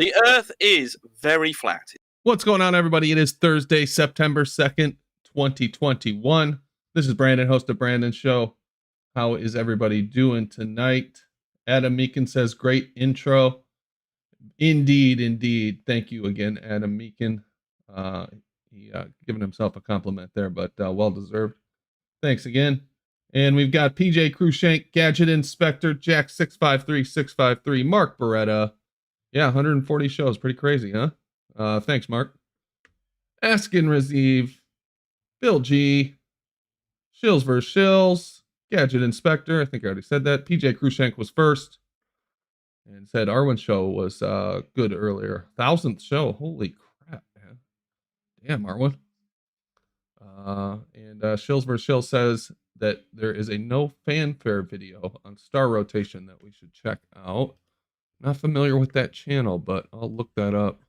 The Earth is very flat. What's going on, everybody? It is Thursday, September 2nd, 2021. This is Brandon, host of Brandon's Show. How is everybody doing tonight? Adam Meekin says, great intro. Indeed. Thank you again, Adam Meekin. He giving himself a compliment there, but well-deserved. Thanks again. And we've got PJ Cruikshank, Gadget Inspector, Jack653653, Mark Beretta. Yeah, 140 shows. Pretty crazy, huh? Thanks, Mark. Askin Raziv, Bill G, Shills vs. Shills, Gadget Inspector. I think I already said that. PJ Cruikshank was first and said Arwen's show was good earlier. 1,000th show. Holy crap, man. Damn, Arwen. And Shills vs. Shills says that there is a no fanfare video on Star Rotation that we should check out. Not familiar with that channel, but I'll look that up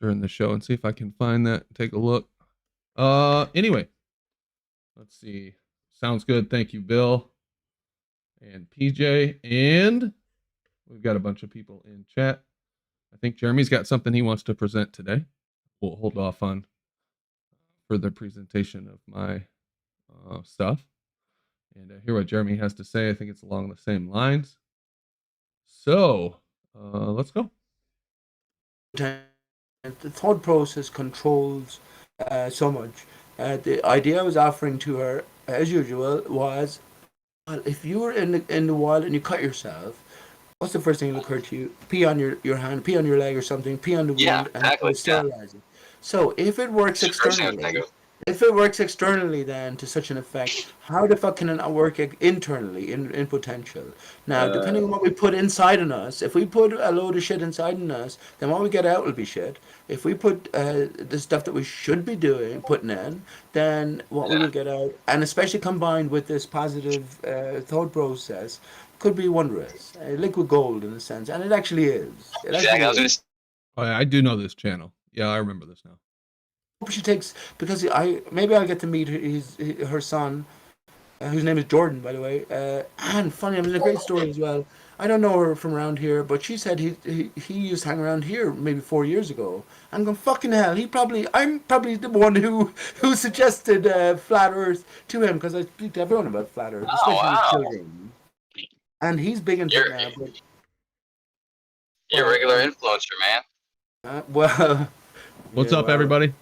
during the show and see if I can find that and take a look. Anyway, let's see. Sounds good. Thank you, Bill and PJ. And we've got a bunch of people in chat. I think Jeremy's got something he wants to present today. We'll hold off on further presentation of my stuff and hear what Jeremy has to say. I think it's along the same lines. So let's go. The thought process controls so much. The idea I was offering to her, as usual, was, well, if you were in the wild and you cut yourself, what's the first thing that occurred to you? Pee on your hand, pee on your leg or something, pee on the wound, and sterilize it. So if it works externally, then to such an effect, how the fuck can it not work internally in potential? Now, depending on what we put inside in us, if we put a load of shit inside in us, then what we get out will be shit. If we put the stuff that we should be putting in, then what we will get out, and especially combined with this positive thought process, could be wondrous. Liquid gold in a sense, and it actually is. Oh, yeah, I do know this channel. Yeah, I remember this now. She takes, because maybe I'll get to meet her son, whose name is Jordan, by the way. And funny, I mean, a great story as well. I don't know her from around here, but she said he used to hang around here maybe 4 years ago. I'm going, fucking hell. I'm probably the one who suggested flat Earth to him, because I speak to everyone about flat Earth, especially with children. And he's big into it now. But, you're a regular influencer, man. Well. What's up, everybody?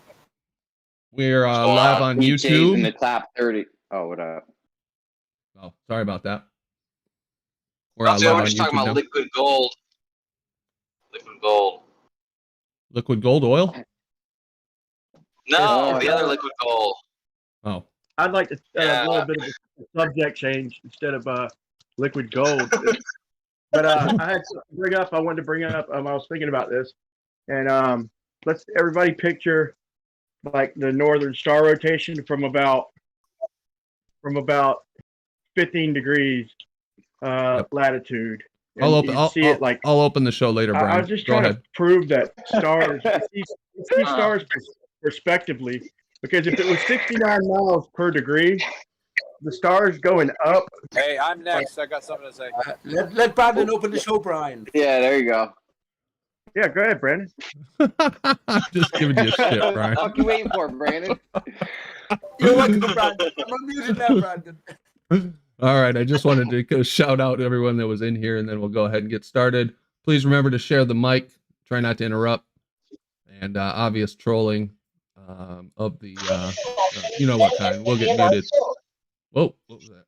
We're live on YouTube. In the top 30. Oh, what up? Oh, sorry about that. We're just talking about liquid gold. Liquid gold oil? No, the other liquid gold. Oh. I'd like to a little bit of a subject change instead of liquid gold. But I had to I wanted to bring up, I was thinking about this. And let's everybody picture like the northern star rotation from about 15 degrees latitude. I'll open the show later, Brian. I was just trying to prove that stars, see stars prospectively, because if it was 69 miles per degree, the stars going up. Hey, I'm next. I got something to say. Let Brandon open the show, Brian. Yeah, there you go. Yeah, go ahead, Brandon. I'm just giving you a shit, Brian. What are you waiting for, Brandon? You're welcome, Brandon. I'm unmuted now, Brandon. All right, I just wanted to go shout out to everyone that was in here, and then we'll go ahead and get started. Please remember to share the mic. Try not to interrupt. And obvious trolling of the, you know what kind. We'll get muted. Whoa, what was that?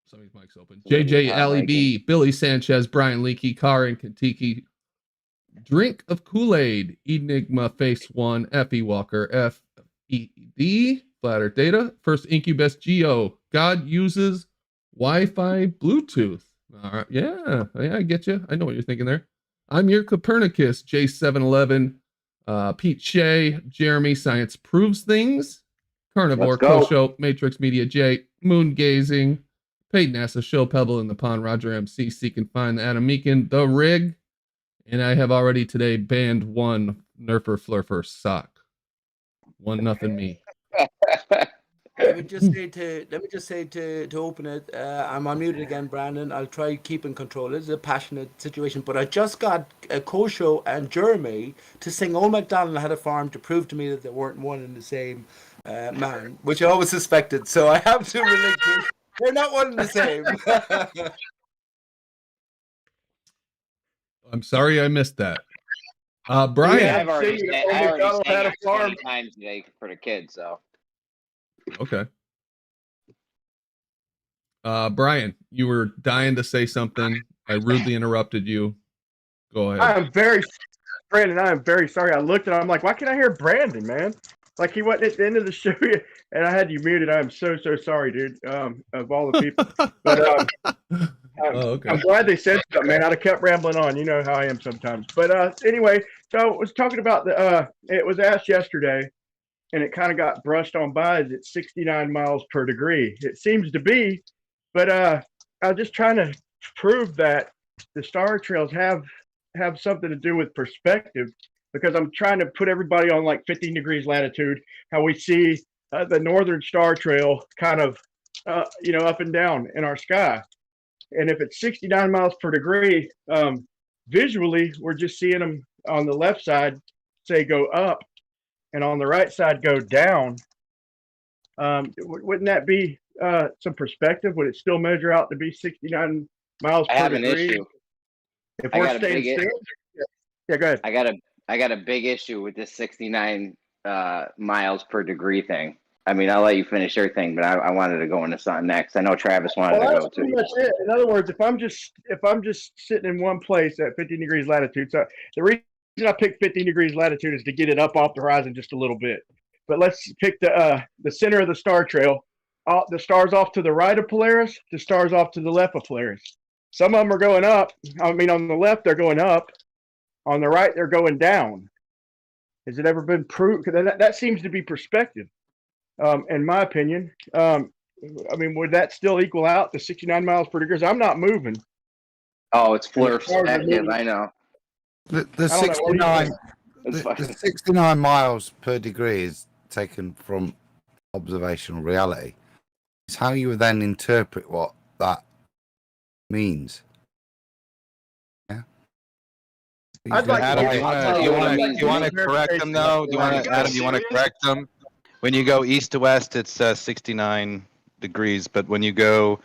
Somebody's mic's open. JJ, Ali B, Billy Sanchez, Brian Leakey, Karin Kentucky, Drink of Kool-Aid, Enigma, Face One, F.E. Walker, F.E.D., Flat Earth Data, First Incubus, Geo, God Uses Wi-Fi Bluetooth. All right, yeah, I get you. I know what you're thinking there. I'm your Copernicus, J711, Pete Shea, Jeremy, Science Proves Things, Carnivore, Kosho, Matrix Media J, Moon Gazing, Paid NASA Show, Pebble in the Pond, Roger MC, Seek and Find, Adam Meekin, The Rig, and I have already today banned one Nerfer Flurfer sock. 1-0 me. Let me just say to open it. I'm unmuted again, Brandon. I'll try keeping control. It's a passionate situation, but I just got Kosho and Jeremy to sing "Old MacDonald Had a Farm" to prove to me that they weren't one and the same man, which I always suspected. So I have to relinquish. They're not one and the same. I'm sorry I missed that. Yeah, Brian. I've already singing sang, Old I already MacDonald sang Had a it 20 Farm. times today for the kids. So Okay. Brian, you were dying to say something. I rudely interrupted you. Go ahead. Brandon, I am very sorry. I looked and I'm like, why can't I hear Brandon, man? Like he wasn't at the end of the show yet, and I had you muted. I am so sorry, dude. Of all the people, but Okay. I'm glad they said something, man. I'd have kept rambling on. You know how I am sometimes. But anyway, so I was talking about the. It was asked yesterday, and it kind of got brushed on by. Is it 69 miles per degree? It seems to be, but I was just trying to prove that the star trails have something to do with perspective, because I'm trying to put everybody on like 15 degrees latitude, how we see the northern star trail kind of up and down in our sky. And if it's 69 miles per degree, visually we're just seeing them on the left side say go up, and on the right side go down. Wouldn't that be some perspective? Would it still measure out to be 69 miles I per have an degree? issue. If I we're got a staying big still, yeah, go ahead. I got a big issue with this 69 miles per degree thing. I mean, I'll let you finish your thing, but I wanted to go into something next. I know Travis wanted Well, to that's go pretty too. much it. In other words, if I'm just sitting in one place at 15 degrees latitude, so the reason I picked 15 degrees latitude is to get it up off the horizon just a little bit. But let's pick the center of the star trail. The stars off to the right of Polaris, the stars off to the left of Polaris. Some of them are going up. I mean, on the left they're going up. On the right they're going down. Has it ever been proved? That seems to be perspective, in my opinion. I mean, would that still equal out to 69 miles per degree? I'm not moving. Oh, it's And the stars are perspective. moving. I know. The I don't know, what do you think? the 69 miles per degree is taken from observational reality. It's how you would then interpret what that means. Yeah. I'd like to Adam, hear- do you I'll tell want you what to I mean. correct them though? Adam, do you want to correct them? When you go east to west, it's 69 degrees, but when you go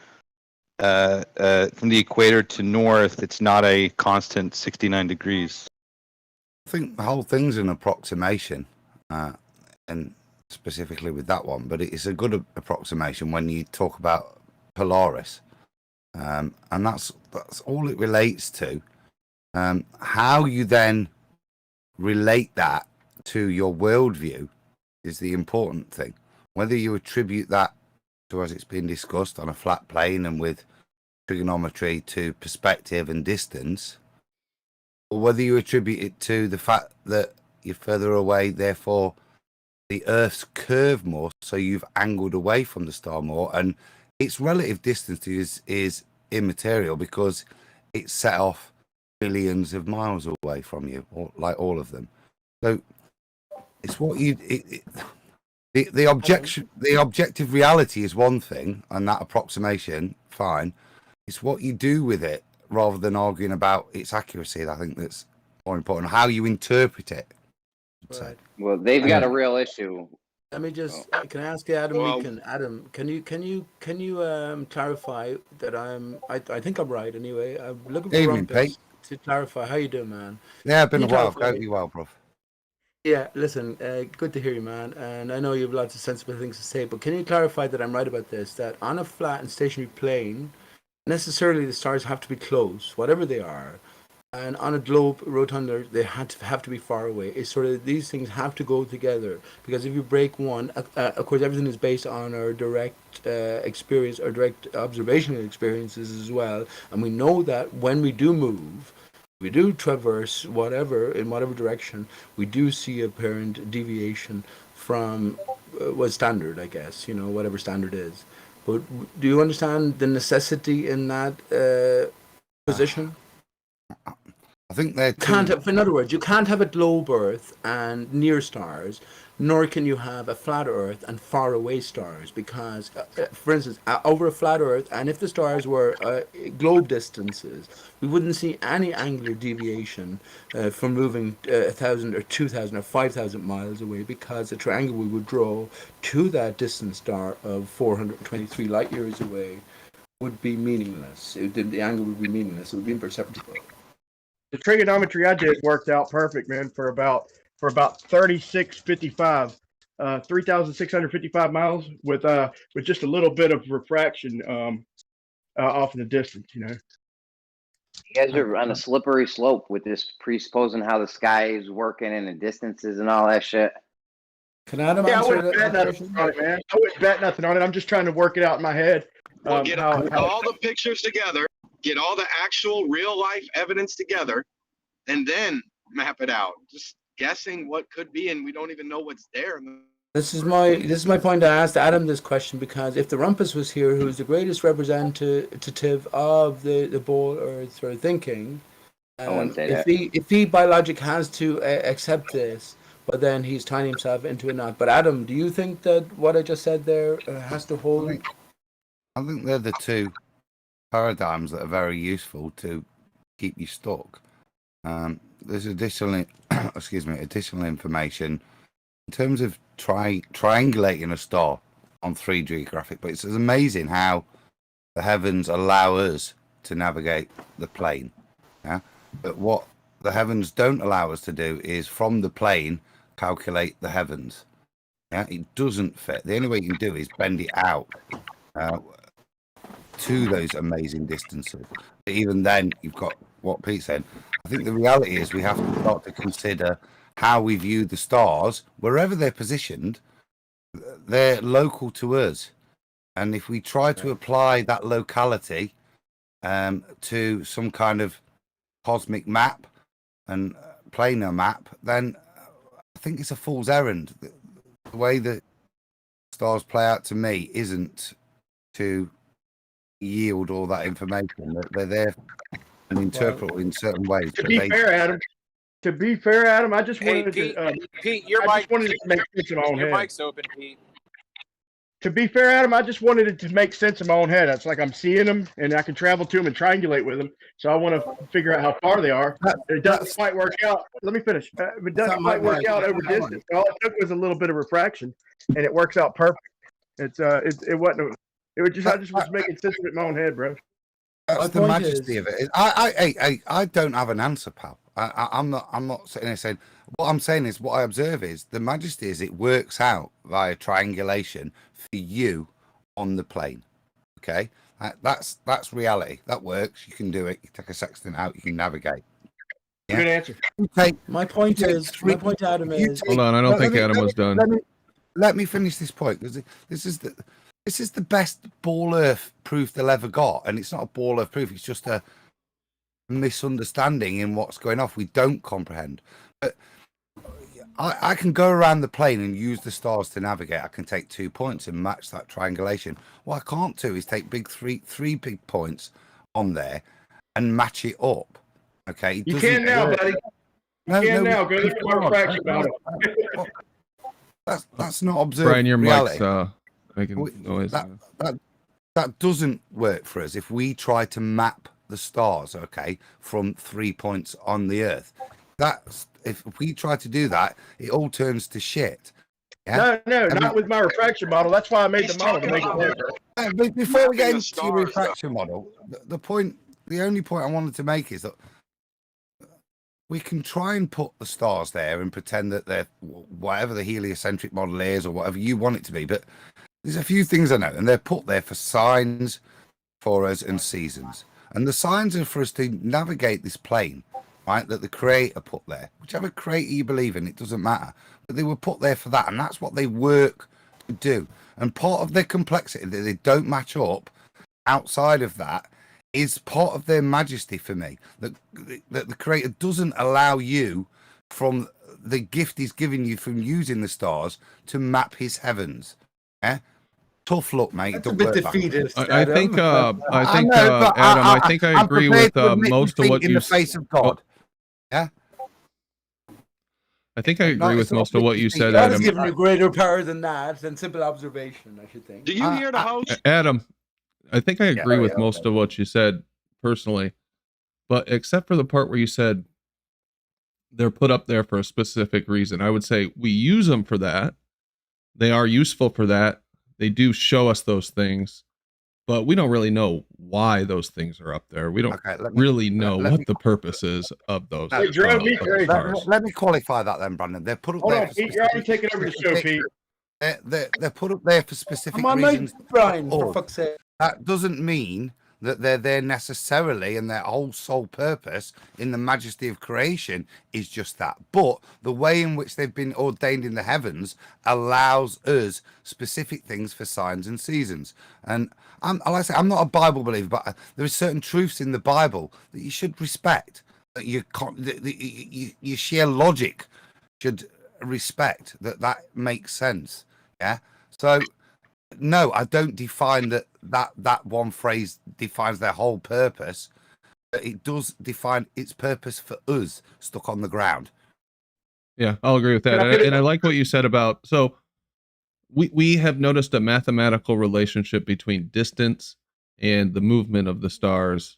from the equator to north, it's not a constant 69 degrees. I think the whole thing's an approximation, and specifically with that one, but it's a good approximation when you talk about Polaris, and that's all it relates to. How you then relate that to your worldview is the important thing. Whether you attribute that to, as it's been discussed, on a flat plane and with trigonometry, to perspective and distance, or whether you attribute it to the fact that you're further away, therefore the Earth's curved more, so you've angled away from the star more, and its relative distance is immaterial because it's set off billions of miles away from you, or like all of them. So it's what you the objective reality is one thing, and that approximation, fine. It's what you do with it rather than arguing about its accuracy. I think that's more important. How you interpret it. Right. Well, they've got a real issue. Let me just. Can I ask you, Adam? Adam, can you clarify that I think I'm right anyway. I'm looking for Evening, Rumpus Pete. to clarify. How you doing, man? Yeah, been a Can you while. clarify? Hope you well, Prof. Yeah, listen, good to hear you, man. And I know you have lots of sensible things to say, but can you clarify that I'm right about this? That on a flat and stationary plane, necessarily the stars have to be close, whatever they are. And on a globe rotunda, they have to be far away. It's sort of, these things have to go together, because if you break one, of course, everything is based on our direct experience, or direct observational experiences as well. And we know that when we do move, we do traverse whatever, in whatever direction, we do see apparent deviation from what's standard, I guess, whatever standard is. But do you understand the necessity in that position? I think they're Can't have, in other words, you can't have a globe Earth and near stars, nor can you have a flat Earth and far away stars, because, for instance, over a flat Earth, and if the stars were globe distances, we wouldn't see any angular deviation from moving 1,000 or 2,000 or 5,000 miles away, because the triangle we would draw to that distant star of 423 light years away would be meaningless. The angle would be meaningless. It would be imperceptible. The trigonometry I did worked out perfect, man, for about 3655, 3,655 miles with just a little bit of refraction off in the distance, you know. You guys are on a slippery slope with this presupposing how the sky is working and the distances and all that shit. Can Adam Yeah, I answer wouldn't bet that nothing on it, man. I wouldn't bet nothing on it. I'm just trying to work it out in my head. We'll get all the pictures together, get all the actual real life evidence together, and then map it out. Just guessing what could be, and we don't even know what's there. This is my point. I asked Adam this question because if the Rumpus was here, who's the greatest representative of the Ball Earth or thinking, I wouldn't say if he by logic has to accept this, but then he's tying himself into a knot. But Adam, do you think that what I just said there has to hold? I think they're the two paradigms that are very useful to keep you stuck. There's additional information in terms of triangulating a star on 3D geographic, but it's amazing how the heavens allow us to navigate the plane. Yeah, but what the heavens don't allow us to do is from the plane calculate the heavens. Yeah, it doesn't fit. The only way you can do is bend it out to those amazing distances. But even then, you've got what Pete said. I think the reality is we have to start to consider how we view the stars, wherever they're positioned. They're local to us, and if we try to apply that locality to some kind of cosmic map and planar map, then I think it's a fool's errand. The way that stars play out to me isn't to yield all that information. They're there and interpret in certain ways. To be fair, Adam, I just wanted Pete, your mic. wanted to make sense in my own Your head. mic's open, Pete. To be fair, Adam, I just wanted it to make sense in my own head. It's like I'm seeing them, and I can travel to them and triangulate with them. So I want to figure out how far they are. It doesn't quite work out. Let me finish. It doesn't quite work out over distance. All it took was a little bit of refraction, and it works out perfect. It wasn't. It was just I just was making sense of it in my own head, bro. That's the majesty of it. I don't have an answer, pal. I'm not sitting there saying. What I'm saying is, what I observe is the majesty is it works out via triangulation for you on the plane. Okay, that's reality. That works. You can do it. You take a sextant out. You can navigate. Yeah? Good answer. My point, Adam, is. Hold on, I don't think Adam was done. Let me finish this point, because this is the best ball earth proof they'll ever got, and it's not a ball earth proof. It's just a misunderstanding in what's going off. We don't comprehend. But I can go around the plane and use the stars to navigate. I can take 2 points and match that triangulation. What I can't do is take three big points on there and match it up. Okay, you can now, buddy. You can now. Go look at my refraction model. That's not observed. Brian, your reality. mic's making noise. That doesn't work for us if we try to map the stars, okay, from 3 points on the Earth. That's if we try to do that, it all turns to shit. Yeah? No, not with my refraction model. That's why I made the model to make it work. Before we get into your refraction model, the only point I wanted to make is that we can try and put the stars there and pretend that they're whatever the heliocentric model is or whatever you want it to be. But there's a few things I know, and they're put there for signs for us and seasons. And the signs are for us to navigate this plane, right, that the creator put there. Whichever creator you believe in, it doesn't matter. But they were put there for that, and that's what they work to do. And part of their complexity that they don't match up outside of that is part of their majesty for me. That the creator doesn't allow you, from the gift he's given you from using the stars, to map his heavens. Yeah? Tough luck, mate. That's a bit defeatist. I think Adam, I think I agree with most of what you in the face of God. I think I agree No, with it's most of what you said, God Adam. has given you greater power than that, than simple observation, I should think. Do you hear the host? Adam, I think I agree with okay. most of what you said personally, but except for the part where you said they're put up there for a specific reason. I would say we use them for that. They are useful for that. They do show us those things, but we don't really know why those things are up there. We don't really know what the purpose is of those. They drove me crazy. Let me qualify that then, Brandon. They're put up Hold there. on, Pete. You're already taking over the show, Pete. They're put up there for specific Come on, reasons. mate, Brian, for fuck's sake. That doesn't mean that they're there necessarily, and their whole sole purpose in the majesty of creation is just that. But the way in which they've been ordained in the heavens allows us specific things for signs and seasons. And like I say, I'm not a Bible believer, but there are certain truths in the Bible that you should respect. That your sheer logic should respect. That makes sense. Yeah. So. No, I don't define that one phrase defines their whole purpose. But it does define its purpose for us stuck on the ground. Yeah, I'll agree with that. And I like what you said about, so we have noticed a mathematical relationship between distance and the movement of the stars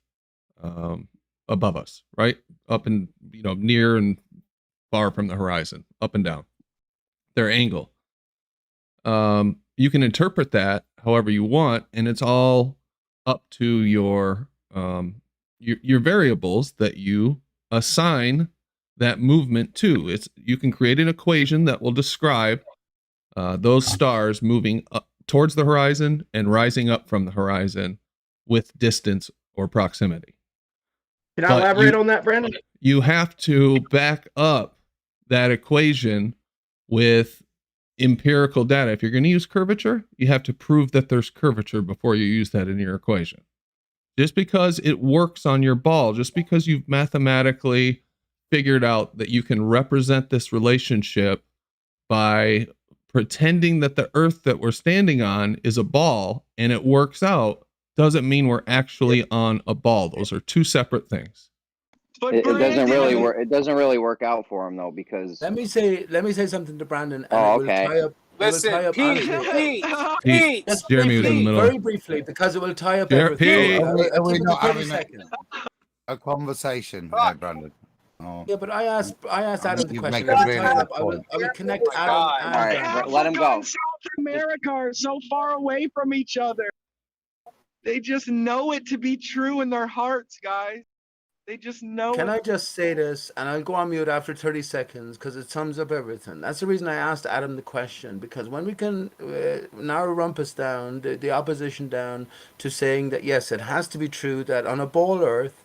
above us, right? Up and, near and far from the horizon, up and down, their angle. You can interpret that however you want, and it's all up to your variables that you assign that movement to. You can create an equation that will describe those stars moving up towards the horizon and rising up from the horizon with distance or proximity. Can I elaborate on that, Brandon? You have to back up that equation with empirical data. If you're going to use curvature, you have to prove that there's curvature before you use that in your equation. Just because it works on your ball, just because you've mathematically figured out that you can represent this relationship by pretending that the earth that we're standing on is a ball and it works out, doesn't mean we're actually on a ball. Those are two separate things. But it doesn't really work. It doesn't really work out for him though, because let me say something to Brandon. And okay. Listen, Pete. Jeremy was in the middle. Very briefly, because it will tie up everything. Are we not having a conversation, Brandon? Oh. Yeah, but I asked Adam the question. I will connect Adam. All right, let him go. South America are so far away from each other. They just know it to be true in their hearts, guys. They just know. Can I just say this, and I'll go on mute after 30 seconds because it sums up everything. That's the reason I asked Adam the question, because when we can narrow rumpus down, the opposition down to saying that yes, it has to be true that on a ball Earth,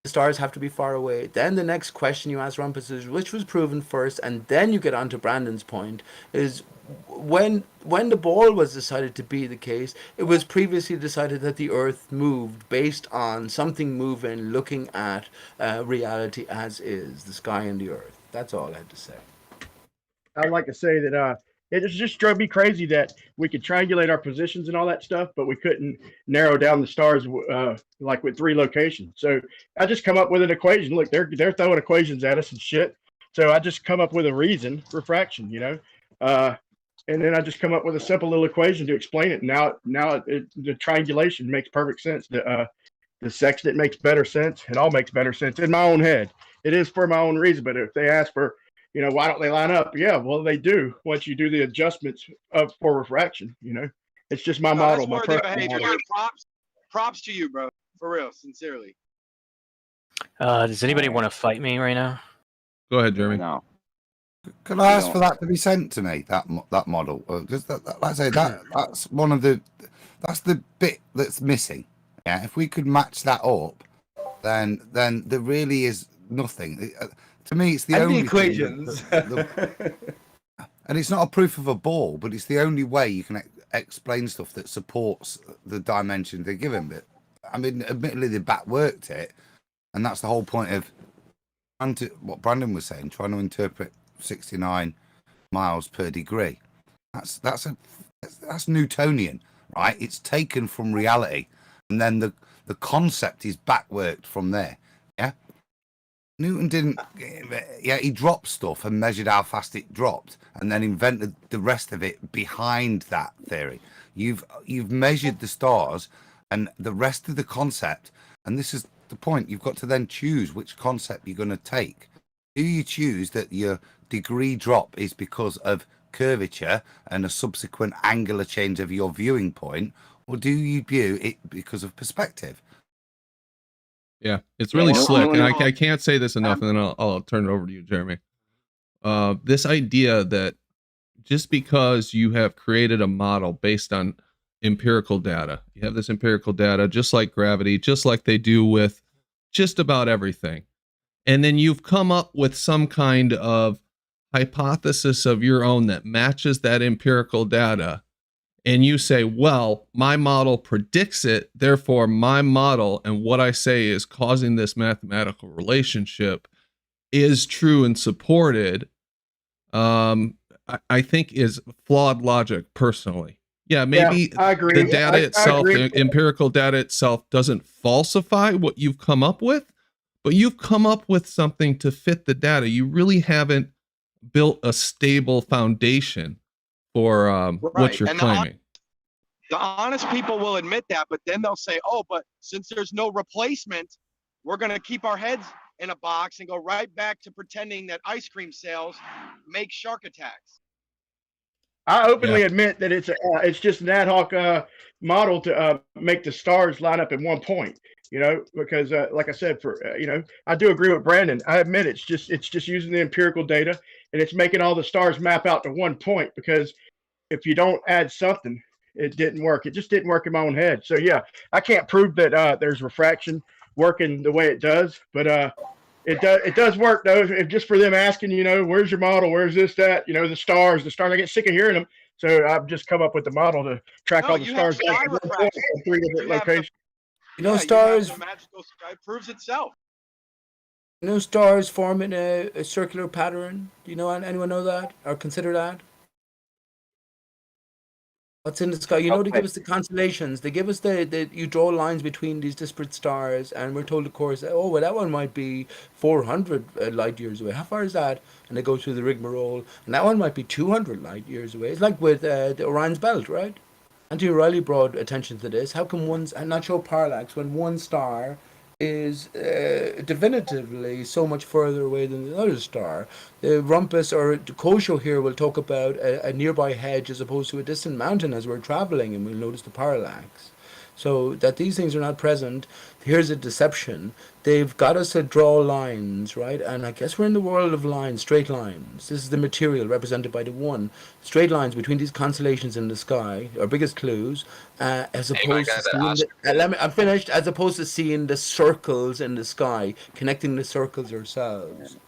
the stars have to be far away. Then the next question you ask rumpus is which was proven first, and then you get on to Brandon's point is when the ball was decided to be the case, it was previously decided that the Earth moved based on something moving, looking at reality as is, the sky and the Earth. That's all I had to say. I'd like to say that it just drove me crazy that we could triangulate our positions and all that stuff, but we couldn't narrow down the stars like with 3 locations. So I just come up with an equation. Look, they're throwing equations at us and shit. So I just come up with a reason, refraction, and then I just come up with a simple little equation to explain it. Now the triangulation makes perfect sense. The sextant makes better sense. It all makes better sense in my own head. It is for my own reason. But if they ask for, why don't they line up? Yeah, well, they do once you do the adjustments for refraction. It's just my model. That's worthy behavior. Dude, props to you, bro. For real, sincerely. Does anybody want to fight me right now? Go ahead, Jeremy. No. Can I ask for that to be sent to me? That model, because like I say, that's one of that's the bit that's missing. Yeah, if we could match that up, then there really is nothing. To me, it's the only equations. And it's not a proof of a ball, but it's the only way you can explain stuff that supports the dimension they're given. But I mean, admittedly, they backworked it, and that's the whole point of what Brandon was saying, trying to interpret 69 miles per degree. That's Newtonian, right? It's taken from reality, and then the concept is backworked from there. Yeah. Newton didn't. Yeah, he dropped stuff and measured how fast it dropped, and then invented the rest of it behind that theory. You've measured the stars and the rest of the concept, and this is the point. You've got to then choose which concept you're going to take. Do you choose that your degree drop is because of curvature and a subsequent angular change of your viewing point, or do you view it because of perspective? Yeah, it's really no, slick, no, and no. I can't say this enough, and then I'll turn it over to you, Jeremy. This idea that just because you have created a model based on empirical data, you have this empirical data, just like gravity, just like they do with just about everything, and then you've come up with some kind of hypothesis of your own that matches that empirical data, and you say, well, my model predicts it, therefore my model and what I say is causing this mathematical relationship is true and supported, I think is flawed logic personally. Yeah, maybe I agree. the data itself, agree. the empirical data itself doesn't falsify what you've come up with, but you've come up with something to fit the data. You really haven't built a stable foundation for what you're And claiming. The honest people will admit that, but then they'll say, oh, but since there's no replacement, we're going to keep our heads in a box and go right back to pretending that ice cream sales make shark attacks. I openly admit that it's just an ad hoc model to make the stars line up at one point. You know, because like I said, I do agree with Brandon. I admit it's just using the empirical data, and it's making all the stars map out to one point. Because if you don't add something, it didn't work. It just didn't work in my own head. So yeah, I can't prove that there's refraction working the way it does, but it does work though. If just for them asking, where's your model? Where's this, that? The stars. I get sick of hearing them. So I've just come up with the model to track all the stars back to three different locations. Stars. The magical sky proves itself. Stars form in a circular pattern. Do you know anyone know that or consider that? What's in the sky? They give us the constellations. They give us you draw lines between these disparate stars, and we're told, of course, oh, well, that one might be 400 light years away. How far is that? And they go through the rigmarole, and that one might be 200 light years away. It's like with the Orion's belt, right? Anthony Riley brought attention to this. How come one's and not show parallax when one star is definitively so much further away than the other star? The Rumpus or Kosho here will talk about a nearby hedge as opposed to a distant mountain as we're traveling, and we'll notice the parallax. So that these things are not present, here's a deception. They've got us to draw lines, right? And I guess we're in the world of lines, straight lines. This is the material represented by the one. Straight lines between these constellations in the sky, our biggest clues, as opposed to seeing I'm finished. As opposed to seeing the circles in the sky, connecting the circles ourselves.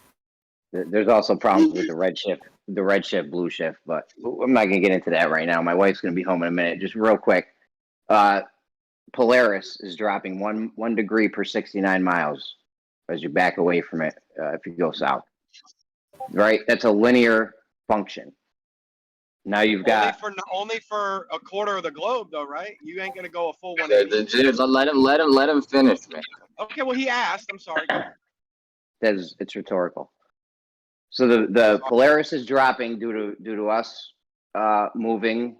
There's also problems with the redshift, blue shift, but I'm not gonna get into that right now. My wife's gonna be home in a minute. Just real quick. Polaris is dropping one degree per 69 miles as you back away from it if you go south. Right? That's a linear function. Now you've got only for a quarter of the globe, though, right? You ain't gonna go a full 180. Let him finish, man. Okay, well he asked. I'm sorry. It's rhetorical. So the Polaris is dropping due to us moving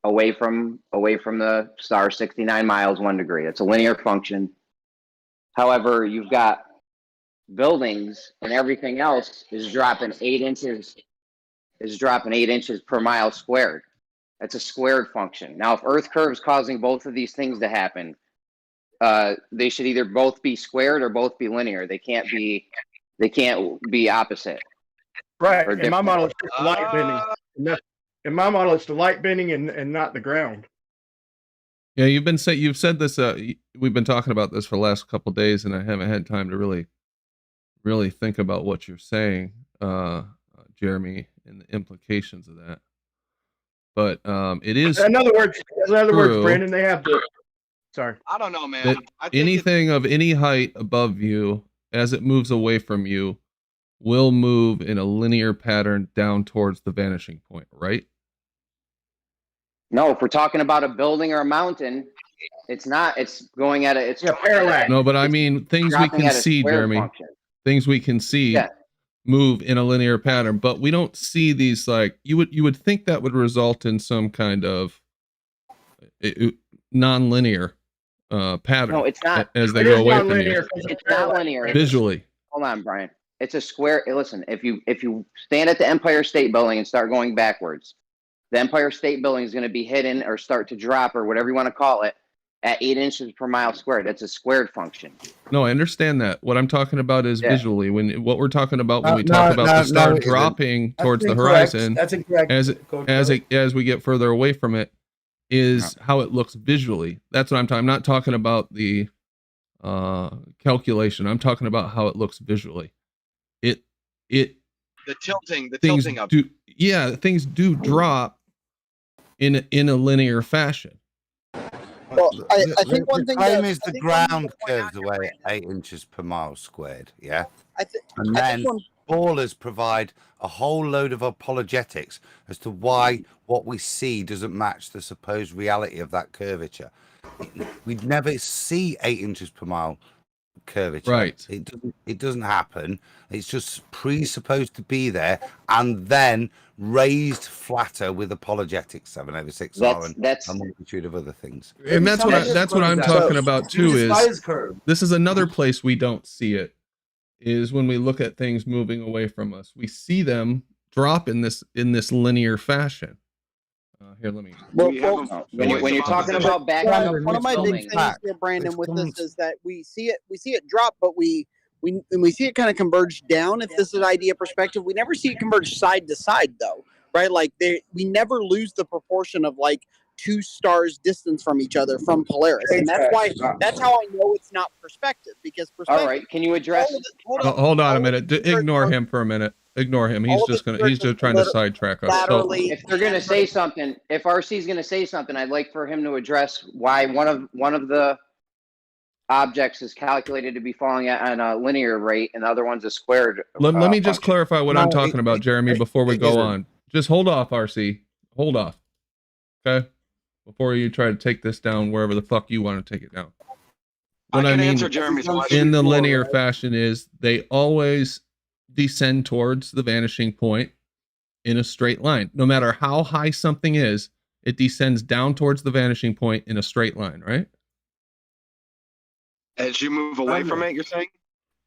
away from the star 69 miles 1 degree. It's a linear function. However, you've got buildings and everything else is dropping 8 inches per mile squared. That's a squared function. Now, if Earth curve is causing both of these things to happen, they should either both be squared or both be linear. They can't be opposite. Right. In my model, it's just light bending. In my model, it's the light bending and not the ground. Yeah, you've said this. We've been talking about this for the last couple of days, and I haven't had time to really think about what you're saying, Jeremy, and the implications of that. But it is. In other words, Brandon, they have to. Sorry. I don't know, man. Anything of any height above you, as it moves away from you, will move in a linear pattern down towards the vanishing point, right? No, if we're talking about a building or a mountain, it's not. It's going at it's parallax. No, but I mean things we can see, Jeremy. function. things we can see Yeah. move in a linear pattern, but we don't see these, like, you would think that would result in some kind of non-linear pattern. No, it's not. As they It go is away from non-linear you 'cause It's not linear. visually. Hold on, Brian. It's a square. Listen, if you stand at the Empire State Building and start going backwards, the Empire State Building is going to be hidden or start to drop or whatever you want to call it at 8 inches per mile squared. That's a squared function. No, I understand that. What I'm talking about is Yeah. visually. What we're talking about when No, we talk about no, the star no, it isn't. dropping towards the incorrect. horizon, That's incorrect. as we get further away from it, is how it looks visually. That's what I'm talking. I'm not talking about the calculation. I'm talking about how it looks visually. The tilting of it. Things do drop in a linear fashion. Well, I think one thing claim that is I the think one thing ground to point out curves here, away Brandon, at 8 inches per mile squared. Yeah. I think And one- then ballers provide a whole load of apologetics as to why what we see doesn't match the supposed reality of that curvature. We'd never see 8 inches per mile curvature. Right. It doesn't happen. It's just presupposed to be there and then raised flatter with apologetics 7/6R and a multitude of other things. And that's what I'm talking about too. This is another place we don't see it, is when we look at things moving away from us. We see them drop in this linear fashion. Here, let me. When you're talking about back, one of my big things here, Brandon, with this is that we see it drop, but we see it kind of converge down. If this is idea perspective, we never see it converge side to side, though, right? Like we never lose the proportion of like 2 stars distance from each other from Polaris, and that's how I know it's not perspective, because perspective. All right, can you address? Hold on a minute. Ignore him for a minute. Ignore him. He's just trying to sidetrack us. So, if they're going to say something, if RC is going to say something, I'd like for him to address why one of the objects is calculated to be falling on a linear rate and the other one's a squared. Let me just clarify what I'm talking about, Jeremy, before we go on. Just hold off, RC. Hold off. Okay? Before you try to take this down wherever the fuck you want to take it down. What I mean answer Jeremy's question in the linear fashion is they always descend towards the vanishing point in a straight line. No matter how high something is, it descends down towards the vanishing point in a straight line, right? As you move away from it, you're saying?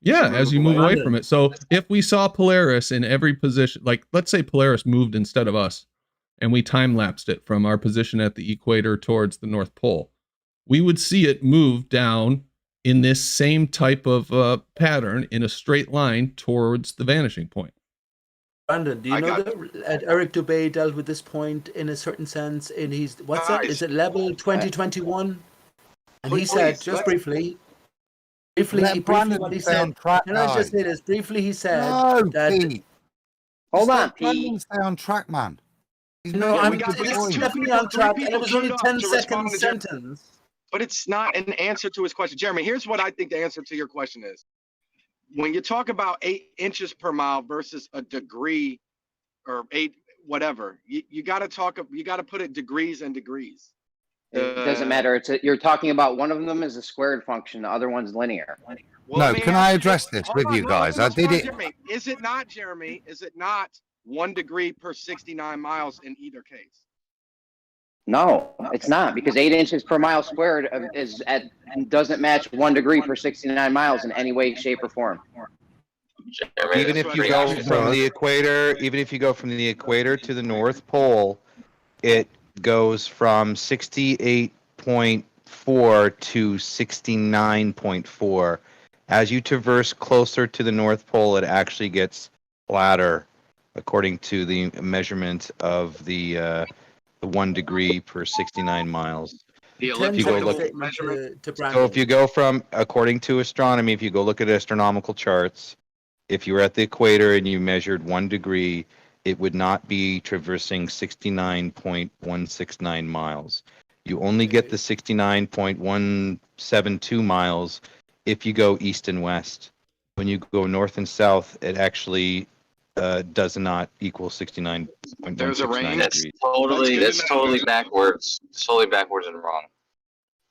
Yeah, as you move away from it. So if we saw Polaris in every position, like let's say Polaris moved instead of us, and we time-lapsed it from our position at the equator towards the North Pole, we would see it move down in this same type of pattern in a straight line towards the vanishing point. Brandon, do you know that Eric Dubé dealt with this point in a certain sense in his, what's that? Is it level 2021? And he said, just briefly what he said. Can I just say this? Briefly, he said that... Pete. Hold on, Pete. Stay on track, man. No, it's definitely on track, and it was only 10-second sentence. But it's not an answer to his question. Jeremy, here's what I think the answer to your question is. When you talk about 8 inches per mile versus a degree or 8, whatever, you got to put it degrees and degrees. It doesn't matter. You're talking about one of them is a squared function, the other one's linear. Well, no, can I address this with you guys? I did it. Jeremy, is it not, Jeremy? Is it not 1 degree per 69 miles in either case? No, it's not, because 8 inches per mile squared doesn't match 1 degree per 69 miles in any way, shape, or form. Even if you go from the equator to the North Pole, it goes from 68.4 to 69.4. As you traverse closer to the North Pole, it actually gets flatter, according to the measurement of the 1 degree per 69 miles. If you go from, according to astronomy, if you go look at astronomical charts, if you were at the equator and you measured 1 degree, it would not be traversing 69.169 miles. You only get the 69.172 miles if you go east and west. When you go north and south, it actually does not equal 69.169 There's a range. degrees. That's totally backwards. It's totally backwards and wrong.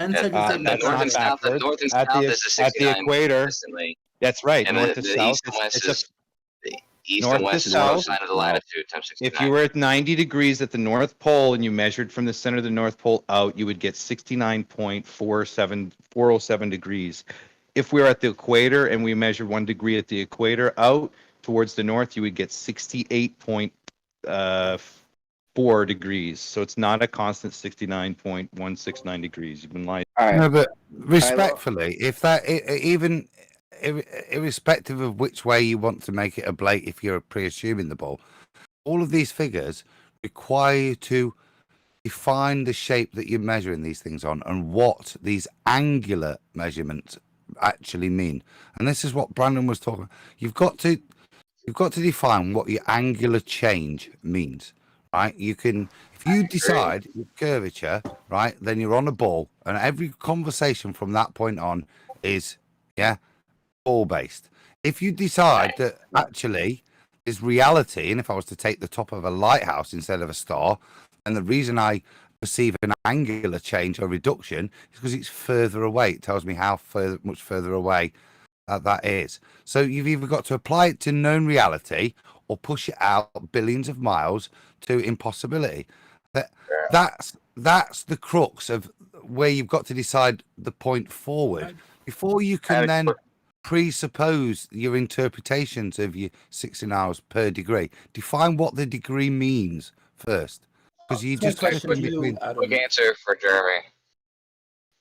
And North and south is a 69 at the equator. consistently. That's right. And North the to south. east and west It's a is the east north and to west is south. cosine of the latitude times 69. If you were at 90 degrees at the North Pole and you measured from the center of the North Pole out, you would get 69.407 degrees. If we were at the equator and we measured 1 degree at the equator out towards the north, you would get 68.4 degrees. So it's not a constant 69.169 degrees. You've been lying. All right. No, but respectfully, if that even irrespective of which way you want to make it ablate, if you're pre-assuming the ball, all of these figures require you to define the shape that you're measuring these things on and what these angular measurements actually mean. And this is what Brandon was talking. You've got to define what your angular change means, right? You can, if you decide curvature, right, then you're on a ball, and every conversation from that point on is ball based. If you decide that actually is reality, and if I was to take the top of a lighthouse instead of a star, and the reason I perceive an angular change or reduction is because it's further away. It tells me how much further away that is. So you've either got to apply it to known reality or push it out billions of miles to impossibility. That's the crux of where you've got to decide the point forward before you can then presuppose your interpretations of your 16 hours per degree. Define what the degree means first, because you just quick answer for Jeremy.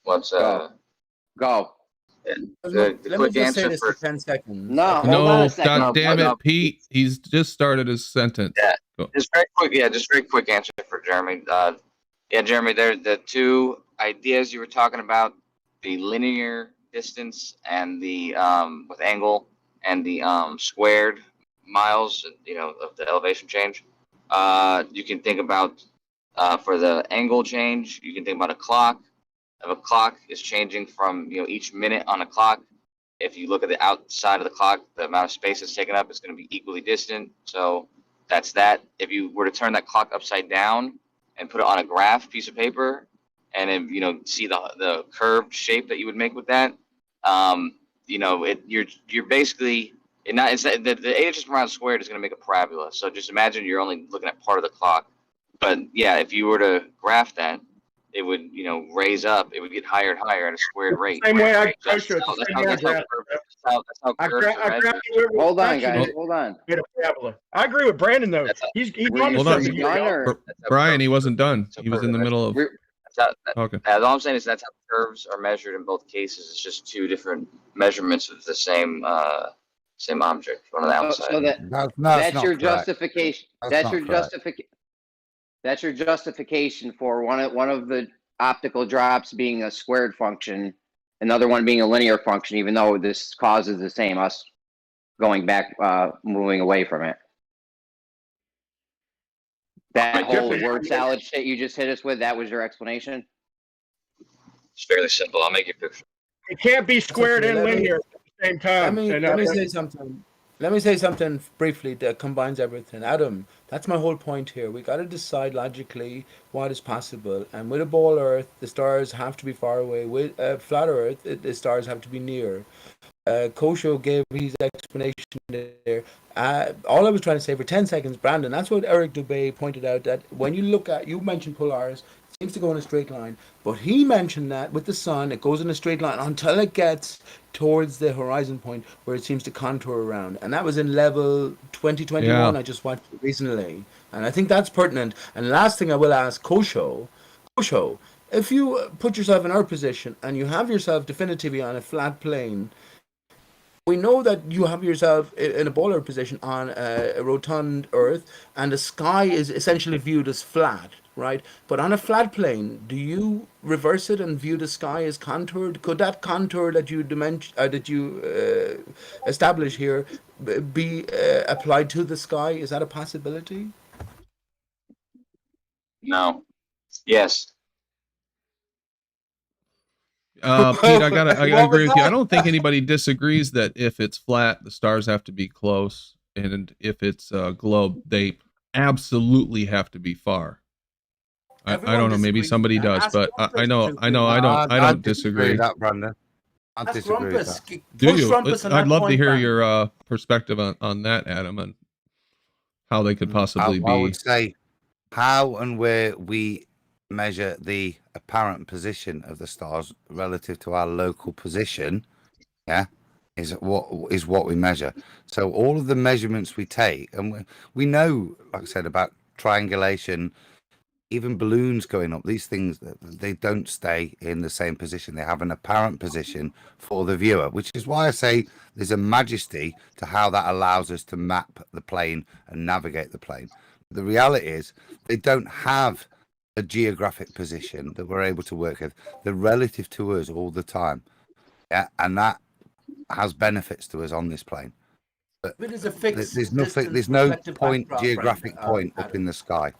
What's Go. Let me quick just say answer this for for 10 seconds. No, hold on No, a second. God damn No. it, Pete. He's just started his sentence. Yeah. Go. Just very quick. Yeah, just very quick answer for Jeremy. Jeremy, there the two ideas you were talking about, the linear distance and the with angle and the squared miles, of the elevation change. You can think about for the angle change, you can think about a clock. If a clock is changing from each minute on a clock, if you look at the outside of the clock, the amount of space it's taken up is going to be equally distant. So that's that. If you were to turn that clock upside down and put it on a graph piece of paper, and then see the curved shape that you would make with that, you're basically the 8 inches per mile squared is going to make a parabola. So just imagine you're only looking at part of the clock. But yeah, if you were to graph that, it would raise up. It would get higher and higher at a squared rate. Same way I That's approach it. how Same way I curves are measured. Hold on, guys. Hold on. I agree with Brandon though. He's Hold on. Brian, he wasn't done. He was in the middle of talking. All I'm saying is that's how curves are measured in both cases. It's just two different measurements of the same object on the outside. So that's your justification. That's your justification for one of the optical drops being a squared function, another one being a linear function, even though this cause is the same, us going back, moving away from it. That whole word salad shit you just hit us with, that was your explanation? It's fairly simple. I'll make you a picture. It can't be squared and linear at the same time. Let me say something. Let me say something briefly that combines everything. Adam, that's my whole point here. We got to decide logically what is possible. And with a ball Earth, the stars have to be far away. With a flat Earth, the stars have to be near. Kosho gave his explanation there. All I was trying to say for 10 seconds, Brandon, that's what Eric Dubé pointed out, that when you look at, you mentioned Polaris, it seems to go in a straight line, but he mentioned that with the sun, it goes in a straight line until it gets towards the horizon point where it seems to contour around. And that was in level 2021. Yeah. I just watched it recently. And I think that's pertinent. And last thing I will ask Kosho, if you put yourself in our position and you have yourself definitively on a flat plane, we know that you have yourself in a bowler position on a rotund Earth, and the sky is essentially viewed as flat, right? But on a flat plane, do you reverse it and view the sky as contoured? Could that contour that you establish here be applied to the sky? Is that a possibility? No. Yes. Pete, I agree with you. I don't think anybody disagrees that if it's flat, the stars have to be close, and if it's a globe, they absolutely have to be far. I don't know. Maybe somebody does, but I don't disagree. That, Brandon. I Ask disagree with Rumpus. that. Do Push you? Rumpus on I'd that love to point, hear Brian. your perspective on that, Adam, and how they could possibly I be. would say how and where we measure the apparent position of the stars relative to our local position, yeah, is what we measure. So all of the measurements we take, and we know, like I said, about triangulation, even balloons going up, these things, they don't stay in the same position. They have an apparent position for the viewer, which is why I say there's a majesty to how that allows us to map the plane and navigate the plane. The reality is they don't have a geographic position that we're able to work with. They're relative to us all the time. Yeah, and that has benefits to us on this plane. But If it is a fixed there's nothing, distance there's no reflective point, backdrop, geographic Brian, point up Adam. in the sky.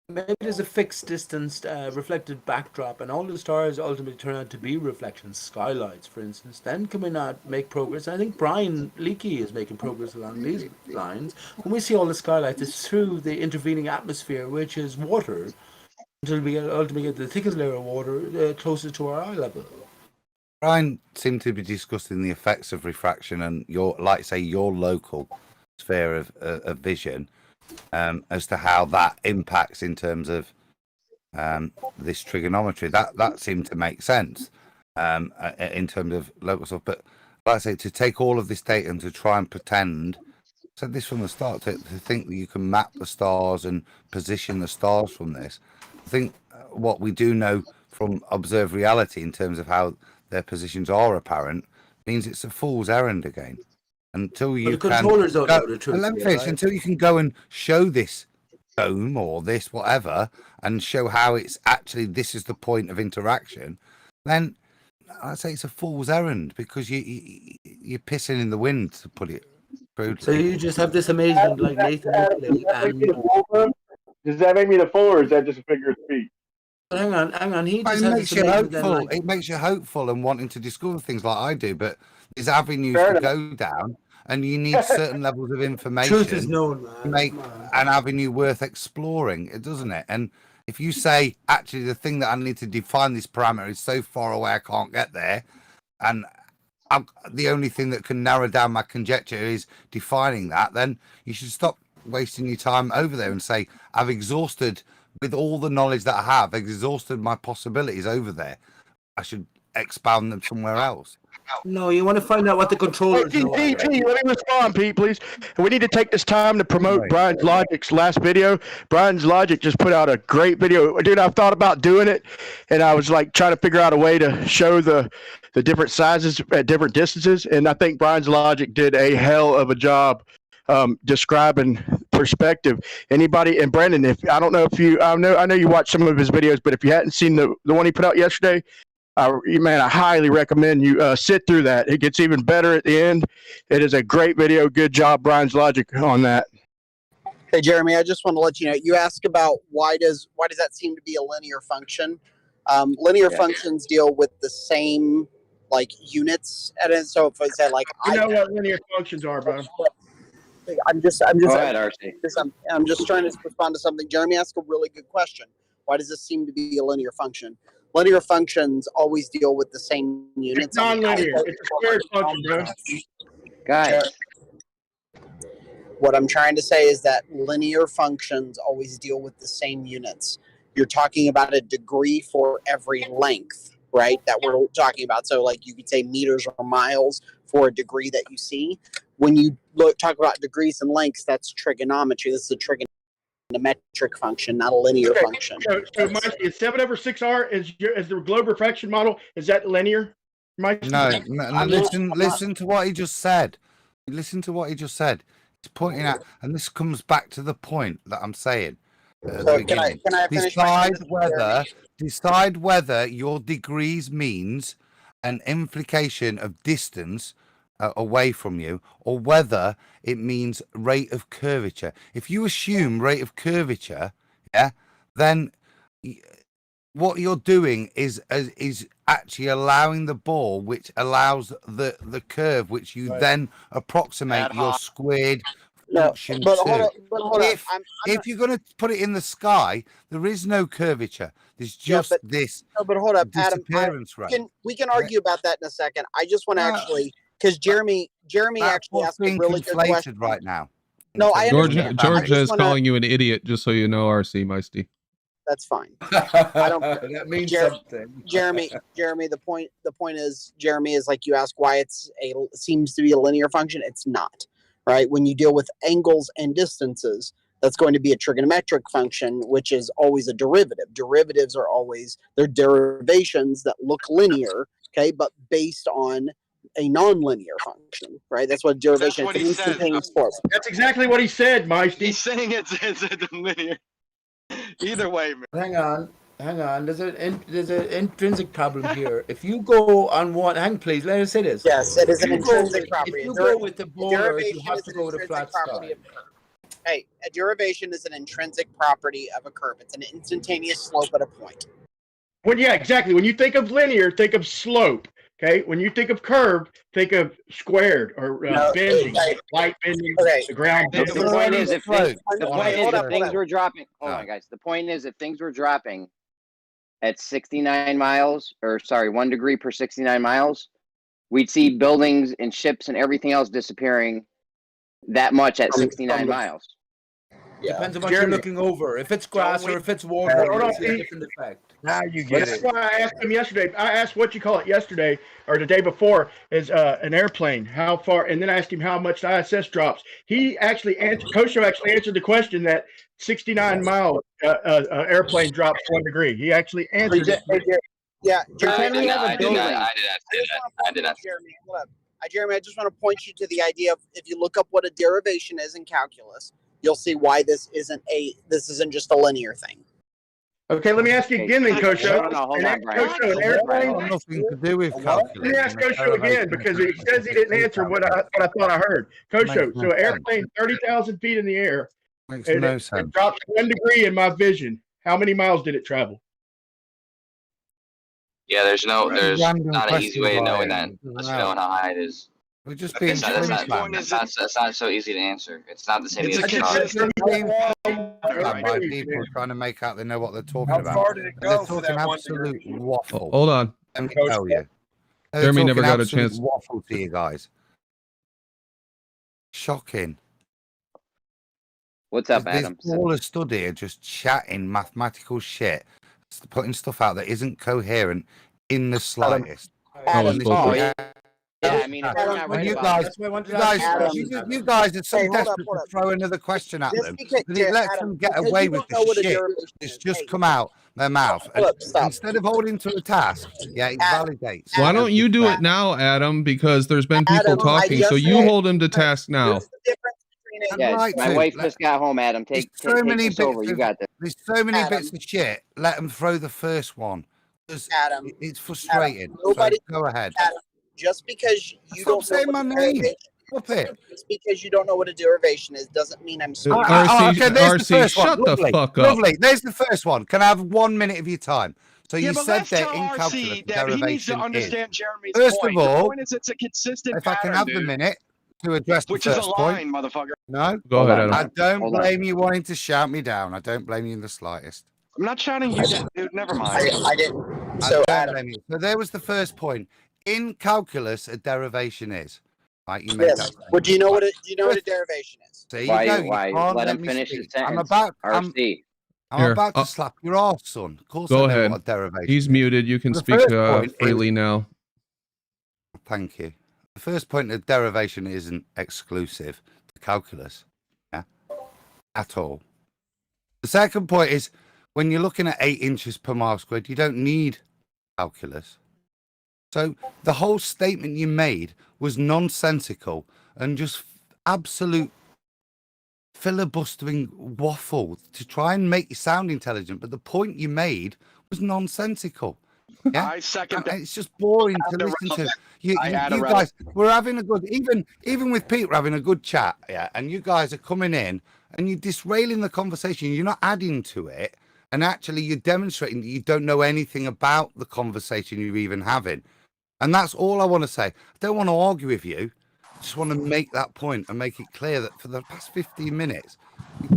Maybe there's a fixed distance reflected backdrop, and all the stars ultimately turn out to be reflections, skylights, for instance. Then can we not make progress? I think Brian Leakey is making progress along these lines. When we see all the skylights, it's through the intervening atmosphere, which is water, until we ultimately get the thickest layer of water closest to our eye level. Brian seemed to be discussing the effects of refraction and your, like say, your local sphere of vision, as to how that impacts in terms of this trigonometry. That seemed to make sense in terms of local stuff. But like I say, to take all of this data and to try and pretend, I said this from the start, to think that you can map the stars and position the stars from this. I think what we do know from observed reality in terms of how their positions are apparent means it's a fool's errand again. Until you the controllers don't know the truth. Let me finish. Until you can go and show this dome or this whatever and show how it's actually, this is the point of interaction, then I'd say it's a fool's errand, because you're pissing in the wind, to put it crudely. So you just have this amazement like Nathan Nickley, and Does that make me the fool, or is that just a figure of speech? hang on. He just It has makes this you amazement then, hopeful. like, It makes you hopeful and wanting to discover things like I do. But there's avenues Fair to enough. go down, and you need certain levels of information truth is known, to man. make Come on. an avenue worth exploring, doesn't it? And if you say, actually, the thing that I need to define this parameter is so far away I can't get there, and the only thing that can narrow down my conjecture is defining that, then you should stop wasting your time over there and say, I've exhausted, with all the knowledge that I have, exhausted my possibilities over there. I should expound them somewhere else. No, you want to find out what the controllers Hey, know. Pete, let me respond, Pete, please. We need to take this time to promote Right. Brian's Logic's last video. Brian's Logic just put out a great video. Dude, I've thought about doing it, and I was like trying to figure out a way to show the different sizes at different distances, and I think Brian's Logic did a hell of a job describing perspective. Anybody, and Brandon, if I don't know if you, I know you watched some of his videos, but if you hadn't seen the one he put out yesterday, man, I highly recommend you sit through that. It gets even better at the end. It is a great video. Good job, Brian's Logic, on that. Hey, Jeremy, I just want to let you know, you ask about why does that seem to be a linear function? Linear functions deal with the same like units, and so if I say like, You know what linear functions are, bro. I'm just Go ahead, RC. I'm just trying to respond to something. Jeremy asked a really good question. Why does this seem to be a linear function? Linear functions always deal with the same units. It's non-linear. It's a squared function, bro. Guys, What I'm trying to say is that linear functions always deal with the same units. You're talking about a degree for every length, right? That we're talking about. So like you could say meters or miles for a degree that you see. When you talk about degrees and lengths, that's trigonometry. This is a trigonometric function, not a linear function. So Mike, is 7/6R is the globe refraction model? Is that linear, Mike? No, listen to what he just said. Listen to what he just said. He's pointing out, and this comes back to the point that I'm saying. So can I finish my sentence, Decide whether your degrees means an implication of distance away from you, or whether it means rate of curvature. If you assume rate of curvature, yeah, then what you're doing is actually allowing the ball, which allows the curve, which you then approximate your squared No, function but hold to. up, If I'm if you're going to put it in the sky, there is no curvature. There's just but this no, but hold up, Adam. disappearance rate. We can argue about that in a second. I just want to No, actually, because Jeremy That's actually what's asked a being really good conflated question. right now. No, I Georgia, understand. Georgia is wanna- calling you an idiot, just so you know, RC Meisty. That's fine. I don't. That means Jer- something. Jeremy, the point is, Jeremy, is like you ask why seems to be a linear function. It's not, right? When you deal with angles and distances, that's going to be a trigonometric function, which is always a derivative. Derivatives are always, they're derivations that look linear, okay, but based on a nonlinear function, right? That's what derivation what is. he An says. instantaneous force. That's exactly what he said, Meisty. He's saying it's linear. Either way, man. Hang on. There's an intrinsic problem here. If you go on one, please, let us say this. Yes, it is an If you go intrinsic with- property. If you go with the bowlers, derivation you have is to an go with a intrinsic flat property sky. of a curve. Hey, a derivation is an intrinsic property of a curve. It's an instantaneous slope at a point. Yeah, exactly. When you think of linear, think of slope. Okay. When you think of curve, think of squared or bending, light bending, the ground. The point is, if things, hold up. were dropping, hold on, guys. The point is, if things were dropping at 69 miles, or sorry, 1 degree per 69 miles, we'd see buildings and ships and everything else disappearing that much at 69 miles. Depends on what you're looking over. If it's grass or if it's water, it's a different effect. Now you get it. That's why I asked him yesterday. I asked what you call it yesterday or the day before is an airplane. How far? And then I asked him how much the ISS drops. He actually answered. Kosho actually answered the question that 69 mile airplane drops 1 degree. He actually answered it. Yeah, I did not say that. Jeremy, hold up. Jeremy, I just want to point you to the idea of if you look up what a derivation is in calculus, you'll see why this isn't just a linear thing. Okay, let me ask you again then, Kosho. No, hold on, Brian. Kosho, an airplane. Got nothing to do with calculus. Let me ask Kosho again because he says he didn't answer what I thought I heard. Kosho, so an airplane 30,000 feet in the air. Makes no sense. It dropped 1 degree in my vision. How many miles did it travel? Yeah, there's not an easy way of knowing that questions, unless you know how high it is. We're just being It's not so easy to answer. It's not the same It's as a consistent- by people trying to make out they know what they're talking about. far did it They're go for talking that 1 absolute degree? waffle. Hold on. Let me tell you. They're Jeremy never talking got a absolute chance. Waffle to you guys. Shocking. What's up, There's Adam? all a stud here just chatting mathematical shit, putting stuff out that isn't coherent in the slightest. Adam, Oh, yeah. Yeah, I mean, if we're not right you about guys, it, you guys are so Hey, hold up, desperate hold to up. throw another question at Just them because- that it lets Adam, them get because away you with don't know what the a shit derivation that's is. just Hey, come out their mouth. hold up, And stop. instead of holding to a task, yeah, it Adam, validates. Why don't you do it now, Adam? Because there's been people Adam, I talking, so just you said- hold him to task now. There's the difference between a- yeah, Right my to. wife just got home, Adam. There's Take so many this over. bits You of- got this. There's so many Adam. bits of shit. Let them throw the first one. Adam, It's frustrating. nobody- So go ahead. Adam, just because you Stop don't know saying what my a name. derivation Stop it. Just because you don't know what a derivation is doesn't mean I'm smart. RC, okay, there's the first one. shut the Lovely, fuck up. Lovely. There's the first one. Can I have 1 minute of your time? So Yeah, you but said let's that tell in calculus, RC that he needs to derivation understand Jeremy's First point. of all, The point is it's a consistent if I can pattern, have the dude, minute to address the which is a first line, point. motherfucker. No, Go Hold ahead, on, Adam. I don't Hold on. blame you wanting to shout me down. I don't blame you in the slightest. I'm not shouting you down, dude. Never mind. I didn't. I So don't Adam, blame you. So there was the first point. In calculus, a derivation is. Right, you made yes. that. Well, do you know what a First- derivation is? There you Why? go. You Why? can't Let him me finish speak. his sentence. I'm about RC. Here, to slap your ass, son. Of course go I know ahead. what a derivation He's is. muted. You can The speak first point freely now. Thank you. The first point of derivation isn't exclusive to calculus, yeah, at all. The second point is when you're looking at 8 inches per mile squared, you don't need calculus. So the whole statement you made was nonsensical and just absolute filibustering waffle to try and make you sound intelligent. But the point you made was nonsensical. Yeah, I second that. it's just boring to listen to. You guys, we're having a good, even with Pete, we're having a good chat, yeah. And you guys are coming in and you're disrailing the conversation. You're not adding to it, and actually, you're demonstrating that you don't know anything about the conversation you're even having. And that's all I want to say. I don't want to argue with you. just want to make that point and make it clear that for the past 15 minutes, it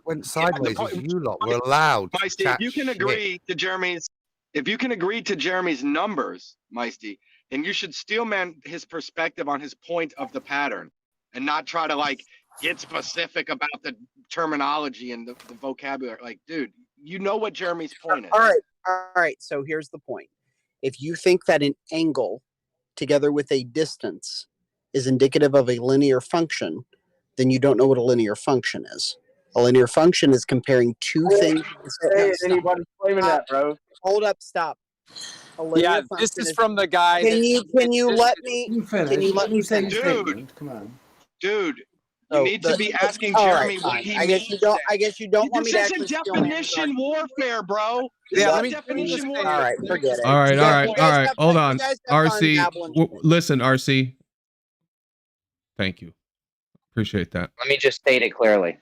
went sideways as you lot were allowed to Meisty, chat if you can shit. agree to Jeremy's numbers, Meisty, then you should steelman his perspective on his point of the pattern and not try to like get specific about the terminology and the vocabulary. Like, dude, you know what Jeremy's point is. All right. So here's the point. If you think that an angle together with a distance is indicative of a linear function, then you don't know what a linear function is. A linear function is comparing two things. Hey, anybody claiming that, bro? Hold up, stop. Yeah, this is from the guy. Can you let me say finish? Dude, come on. Dude, you need to be asking Jeremy what he means. I guess you don't want me to This actually isn't definition warfare, bro. Yeah, Let me definition warfare. All right, forget it. All right. Hold on. You guys have fun RC, dabbling. listen, RC. Thank you. Appreciate that. Let me just state it clearly.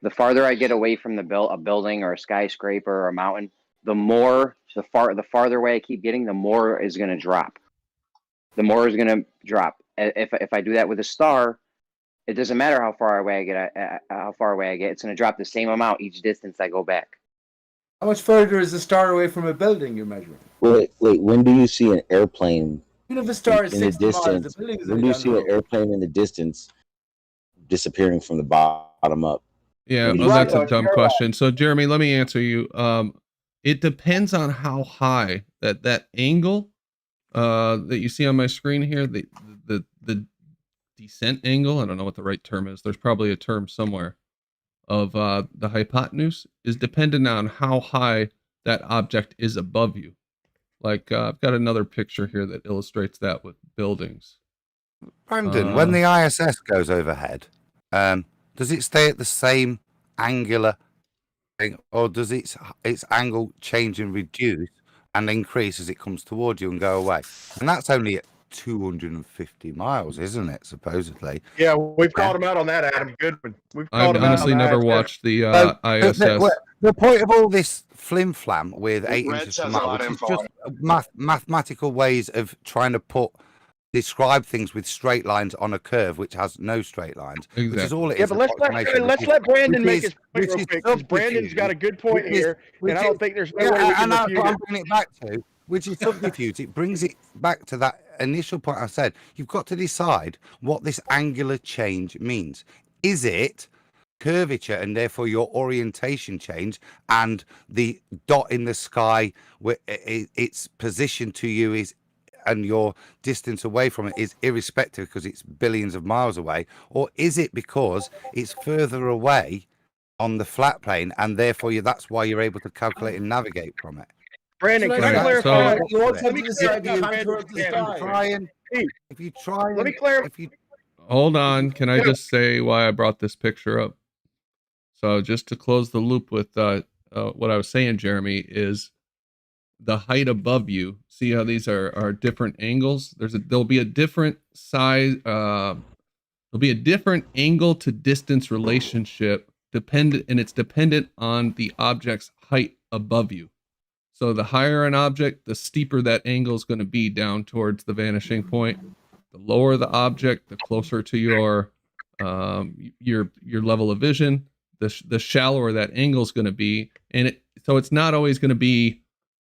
The farther I get away from a building or a skyscraper or a mountain, the farther away I keep getting, the more is going to drop. If I do that with a star, it doesn't matter how far away I get. It's going to drop the same amount each distance I go back. How much further is the star away from a building you're measuring? Wait. When do you see an airplane Even if a star is in the 60 miles, distance? the building is When do you see an airplane in the distance disappearing from the bottom up? Yeah, well, that's a dumb question. So, Jeremy, let me answer you. It depends on how high that angle that you see on my screen here, the descent angle. I don't know what the right term is. There's probably a term somewhere of the hypotenuse is dependent on how high that object is above you. Like I've got another picture here that illustrates that with buildings. Brandon, when the ISS goes overhead, does it stay at the same angular thing, or does its angle change and reduce and increase as it comes towards you and go away? And that's only at 250 miles, isn't it? Supposedly. Yeah, we've called him out on that, Adam Goodman. I've honestly never watched the ISS. The point of all this flim flam with 8 Red inches says per a mile, lot which of is info. just mathematical ways of trying to describe things with straight lines on a curve which has no straight lines, which is all it Yeah, is. but let's let Brandon make his point real quick, because Brandon's got a good point here, and I don't think there's no way we can that's refute what I'm it. bringing it back to, which is subterfuge. It brings it back to that initial point I said. You've got to decide what this angular change means. Is it curvature and therefore your orientation change, and the dot in the sky where its position to you is, and your distance away from it is irrespective because it's billions of miles away? Or is it because it's further away on the flat plane and therefore that's why you're able to calculate and navigate from it? Brandon, can I Right, clarify? so- You also Let have me to decide the clarify, contour of the Brandon. sky. Let me clarify. Hold on. Can I just say why I brought this picture up? So just to close the loop with what I was saying, Jeremy, is the height above you. See how these are different angles? There'll be a different size. There'll be a different angle to distance relationship and it's dependent on the object's height above you. So the higher an object, the steeper that angle is going to be down towards the vanishing point. The lower the object, the closer to your level of vision, the shallower that angle is going to be. And so it's not always going to be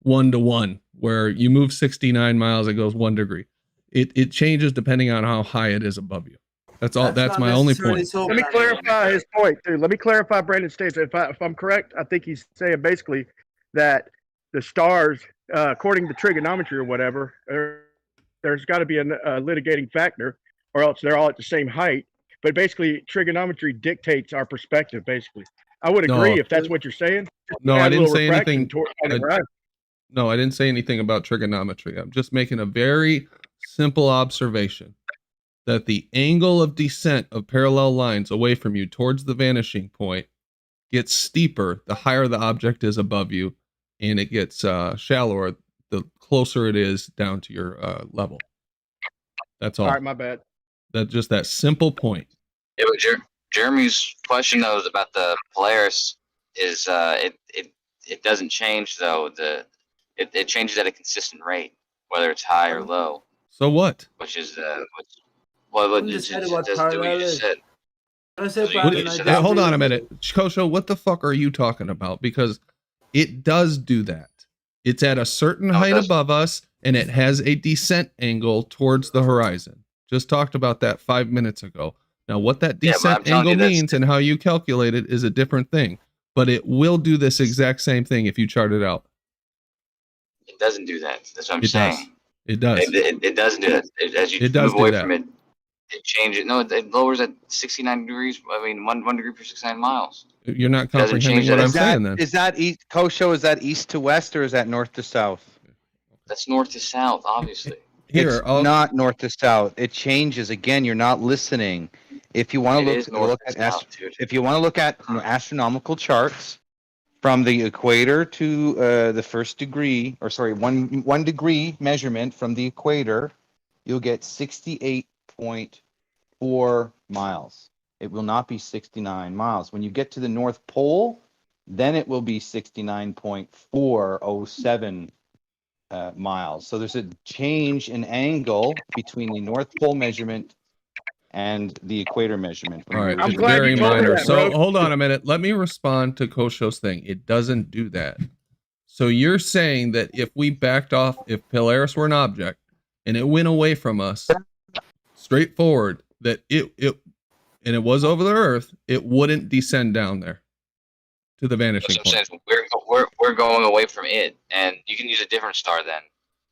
1-to-1 where you move 69 miles, it goes 1 degree. It changes depending on how high it is above you. That's all. That's my only point. Let me clarify his point, too. Let me clarify Brandon's statement. If I'm correct, I think he's saying basically that the stars, according to trigonometry or whatever, there's got to be a litigating factor, or else they're all at the same height. But basically, trigonometry dictates our perspective, basically. I would agree if that's what you're saying. No, I didn't say anything. Right. No, I didn't say anything about trigonometry. I'm just making a very simple observation that the angle of descent of parallel lines away from you towards the vanishing point gets steeper the higher the object is above you, and it gets shallower the closer it is down to your level. That's all. All right, my bad. That's just that simple point. Yeah, but Jeremy's question though is about the Polaris. Is it doesn't change though. It changes at a consistent rate, whether it's high or low. So what? which is what just Undecided do what what parallel you just is. said. I say, What you Brandon, just I said. Hold on a disagree. minute. Kosho, what the fuck are you talking about? Because it does do that. It's at a certain No, it height doesn't. above us, and it has a descent angle towards the horizon. Just talked about that 5 minutes ago. Now, what that Yeah, but I'm descent telling angle you that's- means and how you calculate it is a different thing. But it will do this exact same thing if you chart it out. It doesn't do that. That's what I'm It does. saying. It does. It doesn't do that. As you It does move away do from that. it changes. No, it lowers at 69 degrees. I mean, one degree per 69 miles. You're not Doesn't comprehending change what that. I'm Is that saying then. is that east Kosho? Is that east to west or is that north to south? That's north to south, obviously. Here, It's not north to south. It changes again. You're not listening. If you want It to is north to south, dude. if you want to look at astronomical charts from the equator to the first degree, or sorry, one degree measurement from the equator, you'll get 68.4 miles. It will not be 69 miles. When you get to the North Pole, then it will be 69.407 miles. So there's a change in angle between the North Pole measurement and the equator measurement. All right, I'm it's glad very you told me minor. that, So bro. hold on a minute. Let me respond to Kosho's thing. It doesn't do that. So you're saying that if we backed off, if Polaris were an object and it went away from us, straightforward, that it was over the Earth, it wouldn't descend down there to the vanishing That's what I'm point. saying. We're going away from it, and you can use a different star then,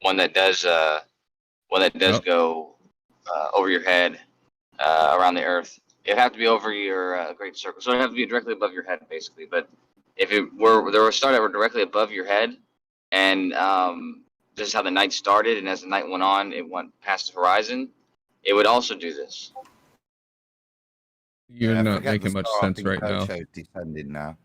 one that does go over your head around the Earth. It'd have to be over your great circle, so it'd have to be directly above your head, basically. But if there were a star that were directly above your head, and this is how the night started, and as the night went on, it went past the horizon, it would also do this. You're not forget making the much star. I sense think right now. Kosho's descending now.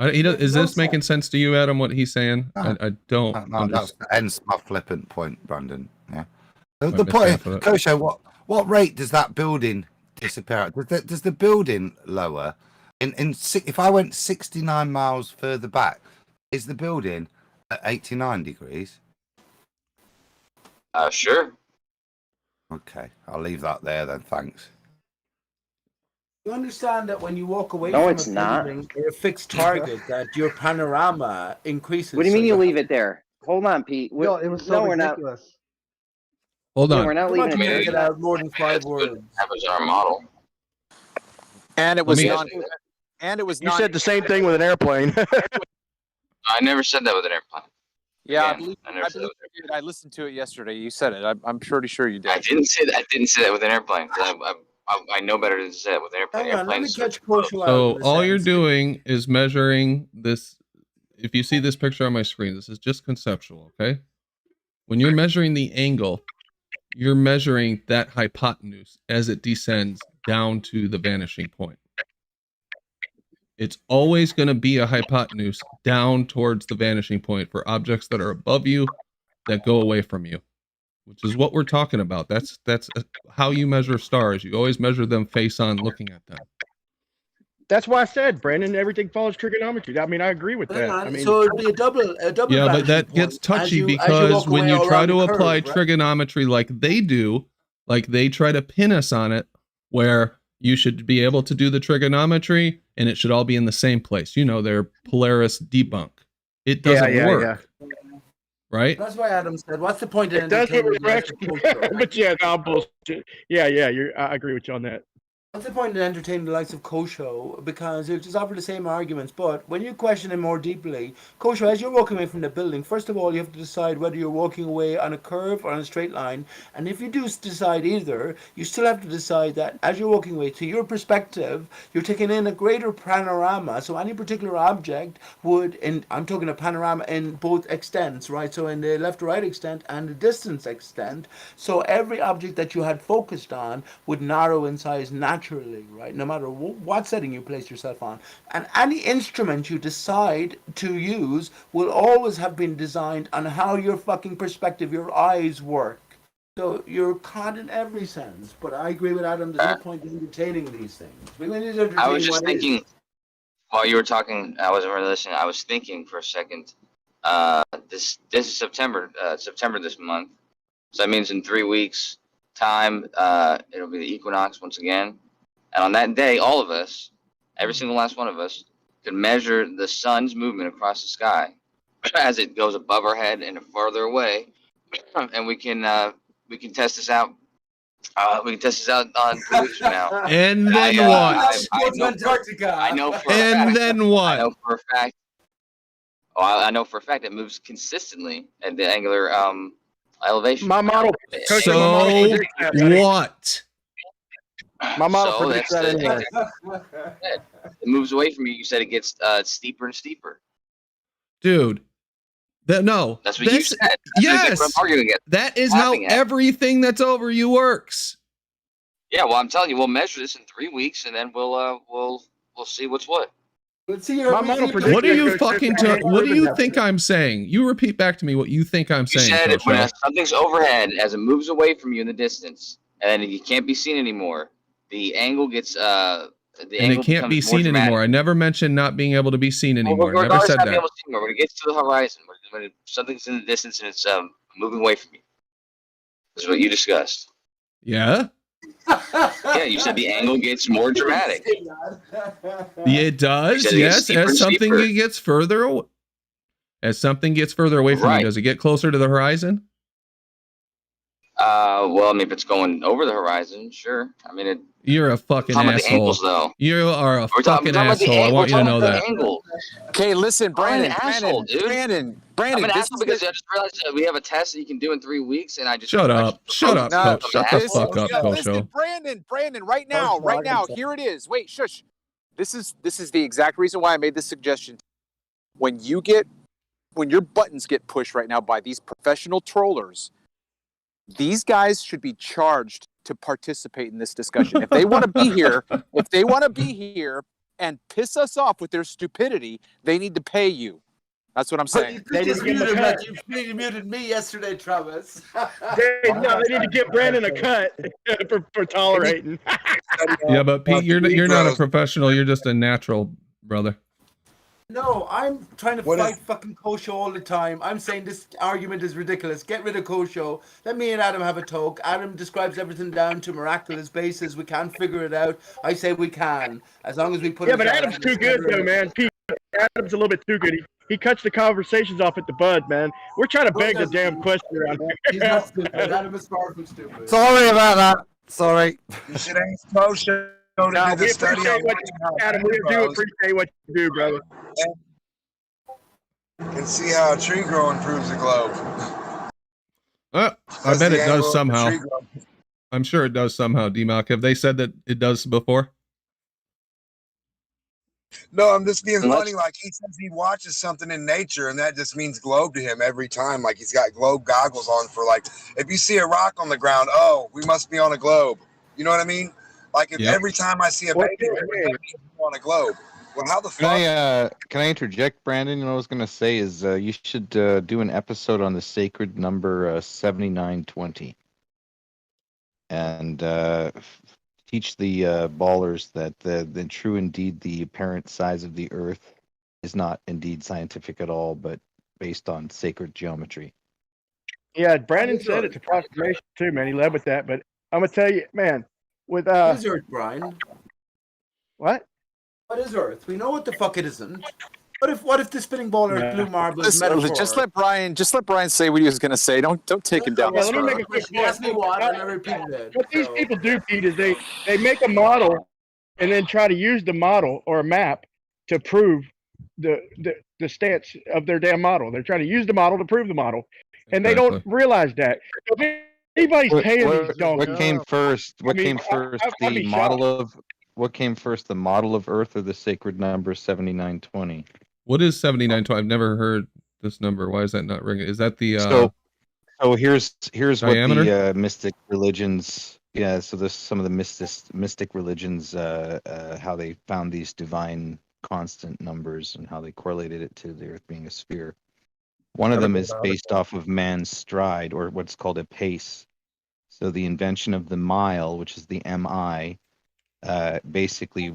Is this making sense to you, Adam? What he's saying? No. I don't. No, that's ends my flippant point, Brandon. Yeah. I The missed point, half of it. Kosho, what rate does that building disappear at? Does the building lower? If I went 69 miles further back, is the building at 89 degrees? Sure. Okay, I'll leave that there then. Thanks. You understand that when you walk away No, from it's a not. building or a fixed target, that your panorama increases. What do you mean so you your- leave it there? Hold on, Pete. Yo, it was so no, we're not. ridiculous. Hold Yeah, on. we're not Come on, leaving it to there. make it out more than 5 words. That was our model. And it Let was me- non. And it was You non. said the same thing with an airplane. I never said that with an airplane. Yeah, Again, I never said that with an you did. I listened to it yesterday. You said it. I'm pretty sure you did. I didn't say that. I didn't say that with an airplane. 'Cause I know better than to say that with an airplane. Hang on, let me Airplanes catch are- Kosho out. So in a all you're sense. doing is measuring this. If you see this picture on my screen, this is just conceptual, okay? When you're measuring the angle, you're measuring that hypotenuse as it descends down to the vanishing point. It's always going to be a hypotenuse down towards the vanishing point for objects that are above you that go away from you, which is what we're talking about. That's how you measure stars. You always measure them face on looking at them. That's why I said, Brandon, everything follows trigonometry. I mean, I agree with Hang that. on, I mean, so it'd be a double. Yeah, but vanishing that gets point touchy as you because walk when away you try around to the apply curve, right? trigonometry like they do, like they try to pin us on it, where you should be able to do the trigonometry and it should all be in the same place. You know, their Polaris debunk. It doesn't work. Right? That's why Adam said, "What's the point in it does with entertaining the likes regression, of Kosho?" but yeah, no, I'm bullshit. Yeah, I agree with you on that. What's the point in entertaining the likes of Kosho? Because he'll just offer the same arguments. But when you question him more deeply, Kosho, as you're walking away from the building, first of all, you have to decide whether you're walking away on a curve or on a straight line. And if you do decide either, you still have to decide that as you're walking away, to your perspective, you're taking in a greater panorama. So any particular object would, I'm talking a panorama in both extents, right? So in the left to right extent and the distance extent. So every object that you had focused on would narrow in size naturally, right? No matter what setting you place yourself on. And any instrument you decide to use will always have been designed on how your fucking perspective, your eyes work. So you're caught in every sense. But I agree with Adam, there's no point in entertaining these things. We need to entertain I was just what is. thinking while you were talking. I wasn't really listening. I was thinking for a second. This is September. September this month. So that means in 3 weeks' time, it'll be the equinox once again. And on that day, all of us, every single last one of us, could measure the sun's movement across the sky as it goes above our head and farther away, and we can test this out. We can test this out on 3 weeks from now. And then what? I know for a And fact. then I what? know for a fact. Oh, I know for a fact it moves consistently at the angular elevation. My model. Coach, my So model predicts that, buddy. what? My model So predicts that's that anyway. it moves away from you. You said it gets steeper and steeper. Dude. No. That's what you said. That's Yes. what I'm arguing against. That is how everything that's over you works. Yeah, well, I'm telling you, we'll measure this in 3 weeks, and then we'll see what's what. Let's see My model predicts What do you that, fucking what do you think I'm saying? You repeat back to me what you think I'm You saying. said Coach when Shaw. something's overhead, as it moves away from you in the distance, and you can't be seen anymore, the angle gets And it can't be seen anymore. I never mentioned not being able to be seen anymore. Well, Never said that. When it gets to the horizon, when something's in the distance and it's moving away from you, this is what you discussed. Yeah. Yeah, you said the angle gets more dramatic. It does. You said it gets Yes. steeper As and something steeper. gets further away. As something gets further away from Right. you, does it get closer to the horizon? Well, I mean, if it's going over the horizon, sure. I mean, You're a fucking talking about the asshole. angles, though. You are a We're talking fucking about the asshole. I angle. want you to know that. Angle. Okay, listen, Brandon. I'm an asshole, dude. Brandon. I'm an This asshole is because the- I just realized that we have a test that you can do in 3 weeks, and I just Shut up. Shut up, No, Coach. Shut the listen, fuck up, Coach. listen, Brandon, right now, here it is. Wait, shush. This is the exact reason why I made this suggestion. When your buttons get pushed right now by these professional trollers, these guys should be charged to participate in this discussion. If they want to be here, and piss us off with their stupidity, they need to pay you. That's what I'm saying. They didn't give him a cut. You muted me yesterday, Travis. They need to give Brandon a cut for tolerating. Yeah, but Pete, you're not a professional. You're just a natural, brother. No, I'm trying to fight fucking Kosho all the time. I'm saying this argument is ridiculous. Get rid of Kosho. Let me and Adam have a talk. Adam describes everything down to miraculous basis. We can't figure it out. I say we can, as long as we put. Yeah, but Adam's too good though, man. Pete, Adam's a little bit too good. He cuts the conversations off at the bud, man. We're trying to beg the damn question around here. He's not stupid. Adam is far from stupid. Sorry about that. Sorry. You should ask Kosho to No, do we the study appreciate on what Adam. We do appreciate what you do, brother. and see how a tree grow improves the globe. I That's bet the it angle of does the somehow. tree growth. I'm sure it does somehow, DMAC. Have they said that it does before? No, I'm just being Unless- funny. Like he says he watches something in nature, and that just means globe to him every time. Like he's got globe goggles on for like, if you see a rock on the ground, oh, we must be on a globe. You know what I mean? Like if every time I see a baby, we're on a globe. Well, how the fuck? Can I interject, Brandon? You know what I was going to say is you should do an episode on the sacred number 7920 and teach the ballers that the true indeed the apparent size of the Earth is not indeed scientific at all, but based on sacred geometry. Yeah, Brandon said it's approximation too, man. He led with that, but I'm gonna tell you, man, with What is Earth, Brian? what? What is Earth? We know what the fuck it isn't. What if the spinning ball or blue marble is Listen, metaphor? just let Brian say what he was going to say. Don't take him down. Yeah, this let me road. make a quick He asked me point. what, and I repeated it. What these So- people do, Pete, is they make a model and then try to use the model or a map to prove the stance of their damn model. They're trying to use the model to prove the model, and they don't realize that. So if anybody's paying these donkeys, What came first? What I mean, came first? I'd The be model of what came first? The model of Earth or the sacred number 7920? What is 7920? I've never heard this number. Why is that not ringing? Is that the So here's diameter? what the mystic religions. Yeah, so there's some of the mystic religions how they found these divine constant numbers and how they correlated it to the Earth being a sphere. One of them is based off of man's stride, or what's called a pace. So the invention of the mile, which is the MI, basically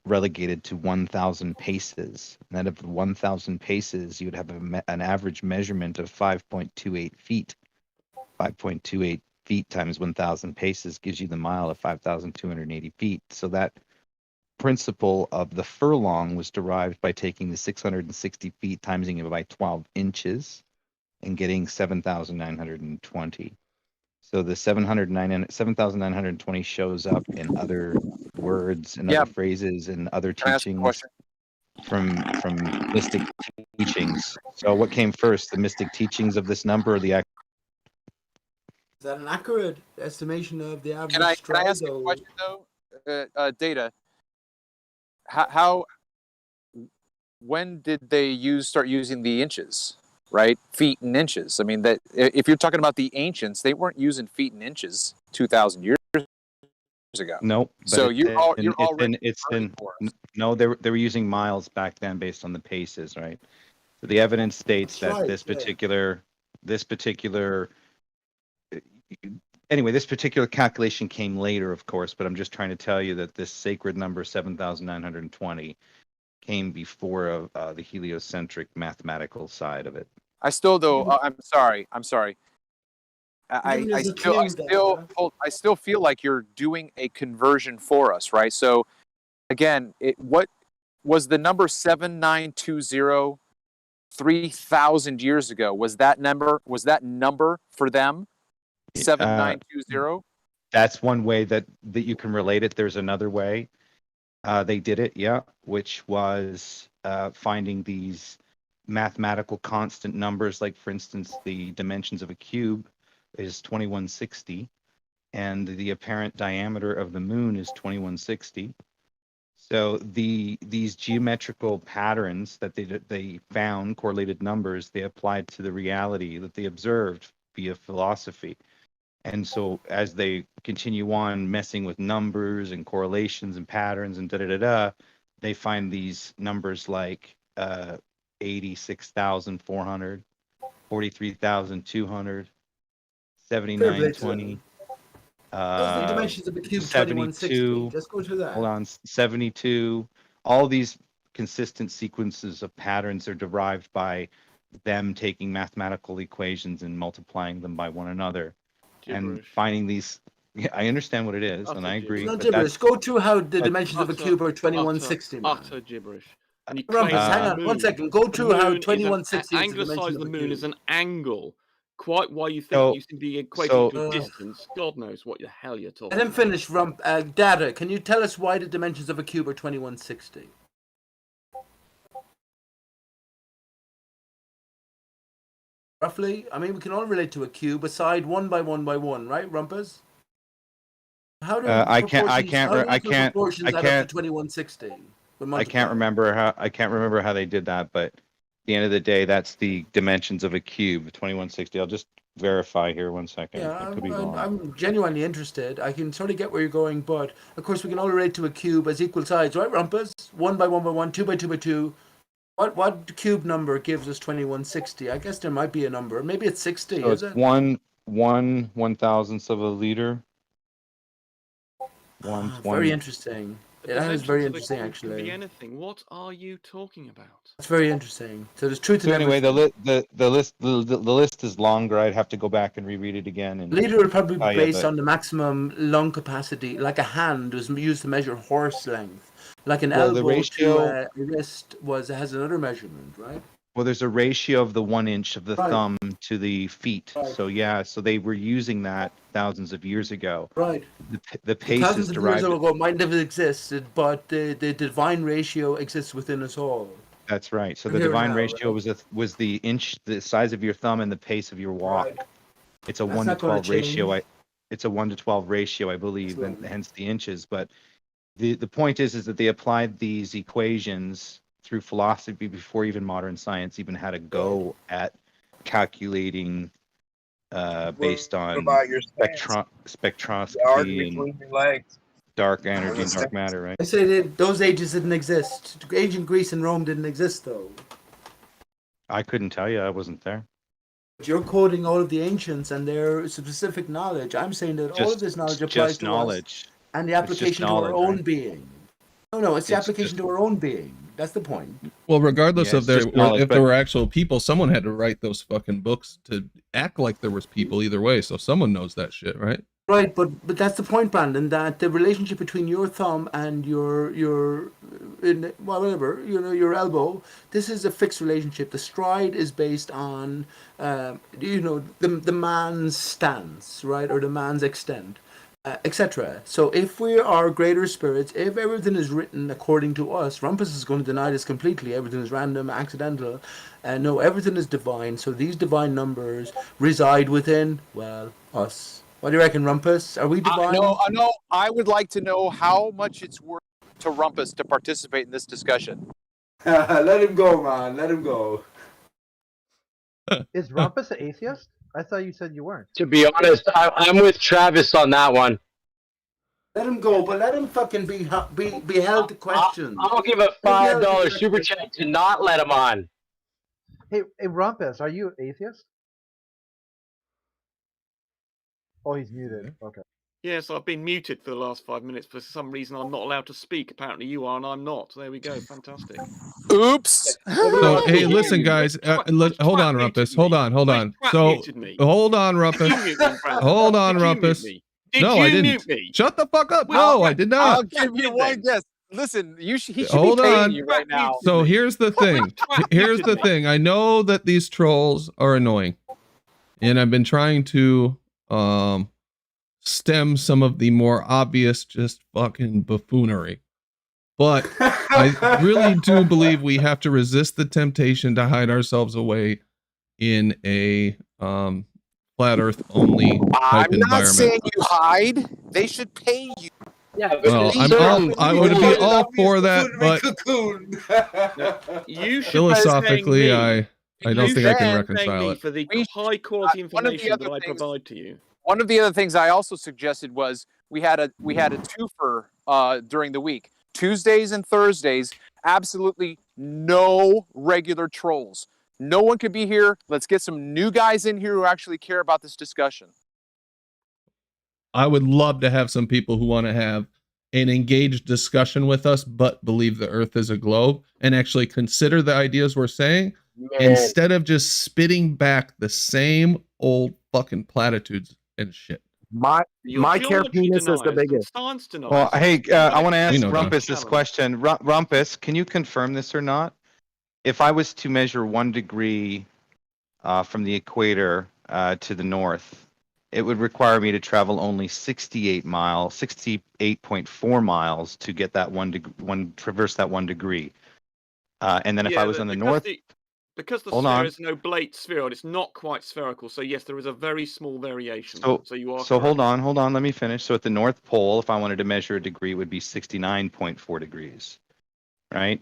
relegated to 1,000 paces. And out of 1,000 paces, you would have an average measurement of 5.28 feet. 5.28 feet times 1,000 paces gives you the mile of 5,280 feet. So that principle of the furlong was derived by taking the 660 feet, timesing it by 12 inches, and getting 7,920. So the 7,920 shows up in other words and Yeah. other phrases and other Can I ask a teachings question? from mystic teachings. So what came first, the mystic teachings of this number or the Is that an accurate estimation of the average Can I stride? ask a question though? Data. How when did they start using the inches? Right, feet and inches. I mean, that if you're talking about the ancients, they weren't using feet and inches 2,000 years ago. Nope. So you're already no, they were using miles back then based on the paces, right? So the evidence states That's that right, this particular calculation came later, of course, but I'm just trying to tell you that this sacred number 7,920 came before the heliocentric mathematical side of it. I still though. I'm sorry. I still feel like you're doing a conversion for us, right? So again, what was the number 7920 3,000 years ago? Was that number for them 7920? That's one way that you can relate it. There's another way they did it, yeah, which was finding these mathematical constant numbers, like for instance, the dimensions of a cube is 2160, and the apparent diameter of the moon is 2160. So these geometrical patterns that they found, correlated numbers, they applied to the reality that they observed via philosophy. And so as they continue on messing with numbers and correlations and patterns and they find these numbers like 86,400, 43,200, 7920. Those are the dimensions of the cube 2160. Just go through that. Hold on, 72. All these consistent sequences of patterns are derived by them taking mathematical equations and multiplying them by one another. And finding these, yeah, I understand what it is, and I agree. It's not gibberish. Go through how the dimensions of a cube are 2160. Utter gibberish. And you Rumpus, claim hang on 1 second. Go through how 2160 is the dimension anglicise of the a moon cube. as an angle. Quite why you think using the equation to distance. God knows what the hell you're talking And then finish, Data. Can you tell us why the dimensions of a cube are 2160? Roughly, I mean, we can all relate to a cube, a side 1 by 1 by 1, right, Rumpus? How do I can't 2160? I can't remember how they did that, but at the end of the day, that's the dimensions of a cube, 2160. I'll just verify here 1 second. Yeah, I'm genuinely interested. I can sort of get where you're going, but of course we can all relate to a cube as equal sides, right, Rumpus? 1 by 1 by 1, 2 by 2 by 2. What cube number gives us 2160? I guess there might be a number. Maybe it's 60, so is it's it? 1/1000th of a liter. Very interesting. That is very interesting, actually. Can be anything. What are you talking about? That's very interesting. So there's truth So in anyway, everything. the list is longer. I'd have to go back and reread it again. And Leader would probably be based on the maximum lung capacity, like a hand was used to measure horse length. Like an elbow to a wrist has another measurement, right? Well, there's a ratio of the 1 inch of the thumb to the feet. Right. So yeah, so they were using that thousands of years ago. Right. The pace thousands is of years derived. ago might never existed, but the divine ratio exists within us all. That's right. So the divine ratio was the inch, the size of your thumb, and the pace of your walk. Right. It's a That's 1 to not gonna 12 ratio. change. It's a 1 to 12 ratio, I believe, and hence the inches. But the point is that they applied these equations through philosophy before even modern science even had a go at calculating based on spectroscopy and dark energy and dark matter, right? I say that those ages didn't exist. Ancient Greece and Rome didn't exist, though. I couldn't tell you. I wasn't there. But you're quoting all of the ancients and their specific knowledge. I'm saying that all of this knowledge applies to knowledge. us and the application to our own being. No, it's the It's application to our own being. That's the point. Well, regardless Yeah, of it's just knowledge, if there were actual people, someone had to write those fucking books to act like there was people either way. So someone knows that shit, right? Right, but that's the point, Brandon. That the relationship between your thumb and your whatever, your elbow. This is a fixed relationship. The stride is based on the man's stance, right, or the man's extent, etc. So if we are greater spirits, if everything is written according to us, Rumpus is going to deny this completely. Everything is random, accidental. No, everything is divine. So these divine numbers reside within, well, us. What do you reckon, Rumpus? Are we divine? No. I would like to know how much it's worth to Rumpus to participate in this discussion. Let him go, man. Let him go. Is Rumpus an atheist? I thought you said you weren't. To be honest, I'm with Travis on that one. Let him go, but let him fucking be held to questions. I'll give a $5 super chat to not let him on. Hey, Rumpus, are you atheist? Oh, he's muted. Okay. Yes, I've been muted for the last 5 minutes. For some reason, I'm not allowed to speak. Apparently, you are, and I'm not. There we go. Fantastic. Oops. So hey, listen, guys. Hold on, Rumpus. Hold on. So hold on, Rumpus. Hold on, Rumpus. No, I didn't. Shut the fuck up. No, I did not. I'll give you one guess. Listen, he should Hold be paying on. you right now. So here's the thing. Here's the thing. I know that these trolls are annoying, and I've been trying to stem some of the more obvious just fucking buffoonery. But I really do believe we have to resist the temptation to hide ourselves away in a flat earth only type I'm not environment. saying you hide. They should pay you. Yeah, Well, I would be all for that, but You should philosophically, I don't think I can reconcile it. for the high quality information that I provide to you. One of the other things I also suggested was we had a twofer during the week. Tuesdays and Thursdays, absolutely no regular trolls. No one could be here. Let's get some new guys in here who actually care about this discussion. I would love to have some people who want to have an engaged discussion with us, but believe the Earth is a globe and actually consider the ideas we're saying instead of just spitting back the same old fucking platitudes and shit. My care penis is the biggest. Well, hey, I want to ask Rumpus this question. Rumpus, can you confirm this or not? If I was to measure 1 degree from the equator to the north, it would require me to travel only 68.4 miles to get that traverse that 1 degree. And then if I was on the north, because the sphere is an oblate sphere, it's not quite spherical. So yes, there is a very small variation. So you are. So hold on, let me finish. So at the North Pole, if I wanted to measure a degree, it would be 69.4 degrees, right?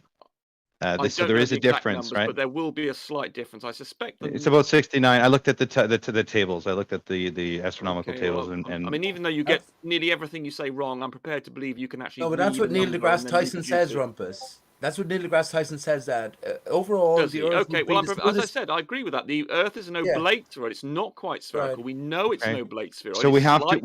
So there is a difference, right? But there will be a slight difference. I suspect that it's about 69. I looked at the tables. I looked at the astronomical tables, and I mean, even though you get nearly everything you say wrong, I'm prepared to believe you can actually. No, but that's what Neil deGrasse Tyson says, Rumpus. That's what Neil deGrasse Tyson says, that overall the Earth. Okay, well, as I said, I agree with that. The Earth is an oblate sphere. It's not quite spherical. We know it's an oblate sphere. So we have to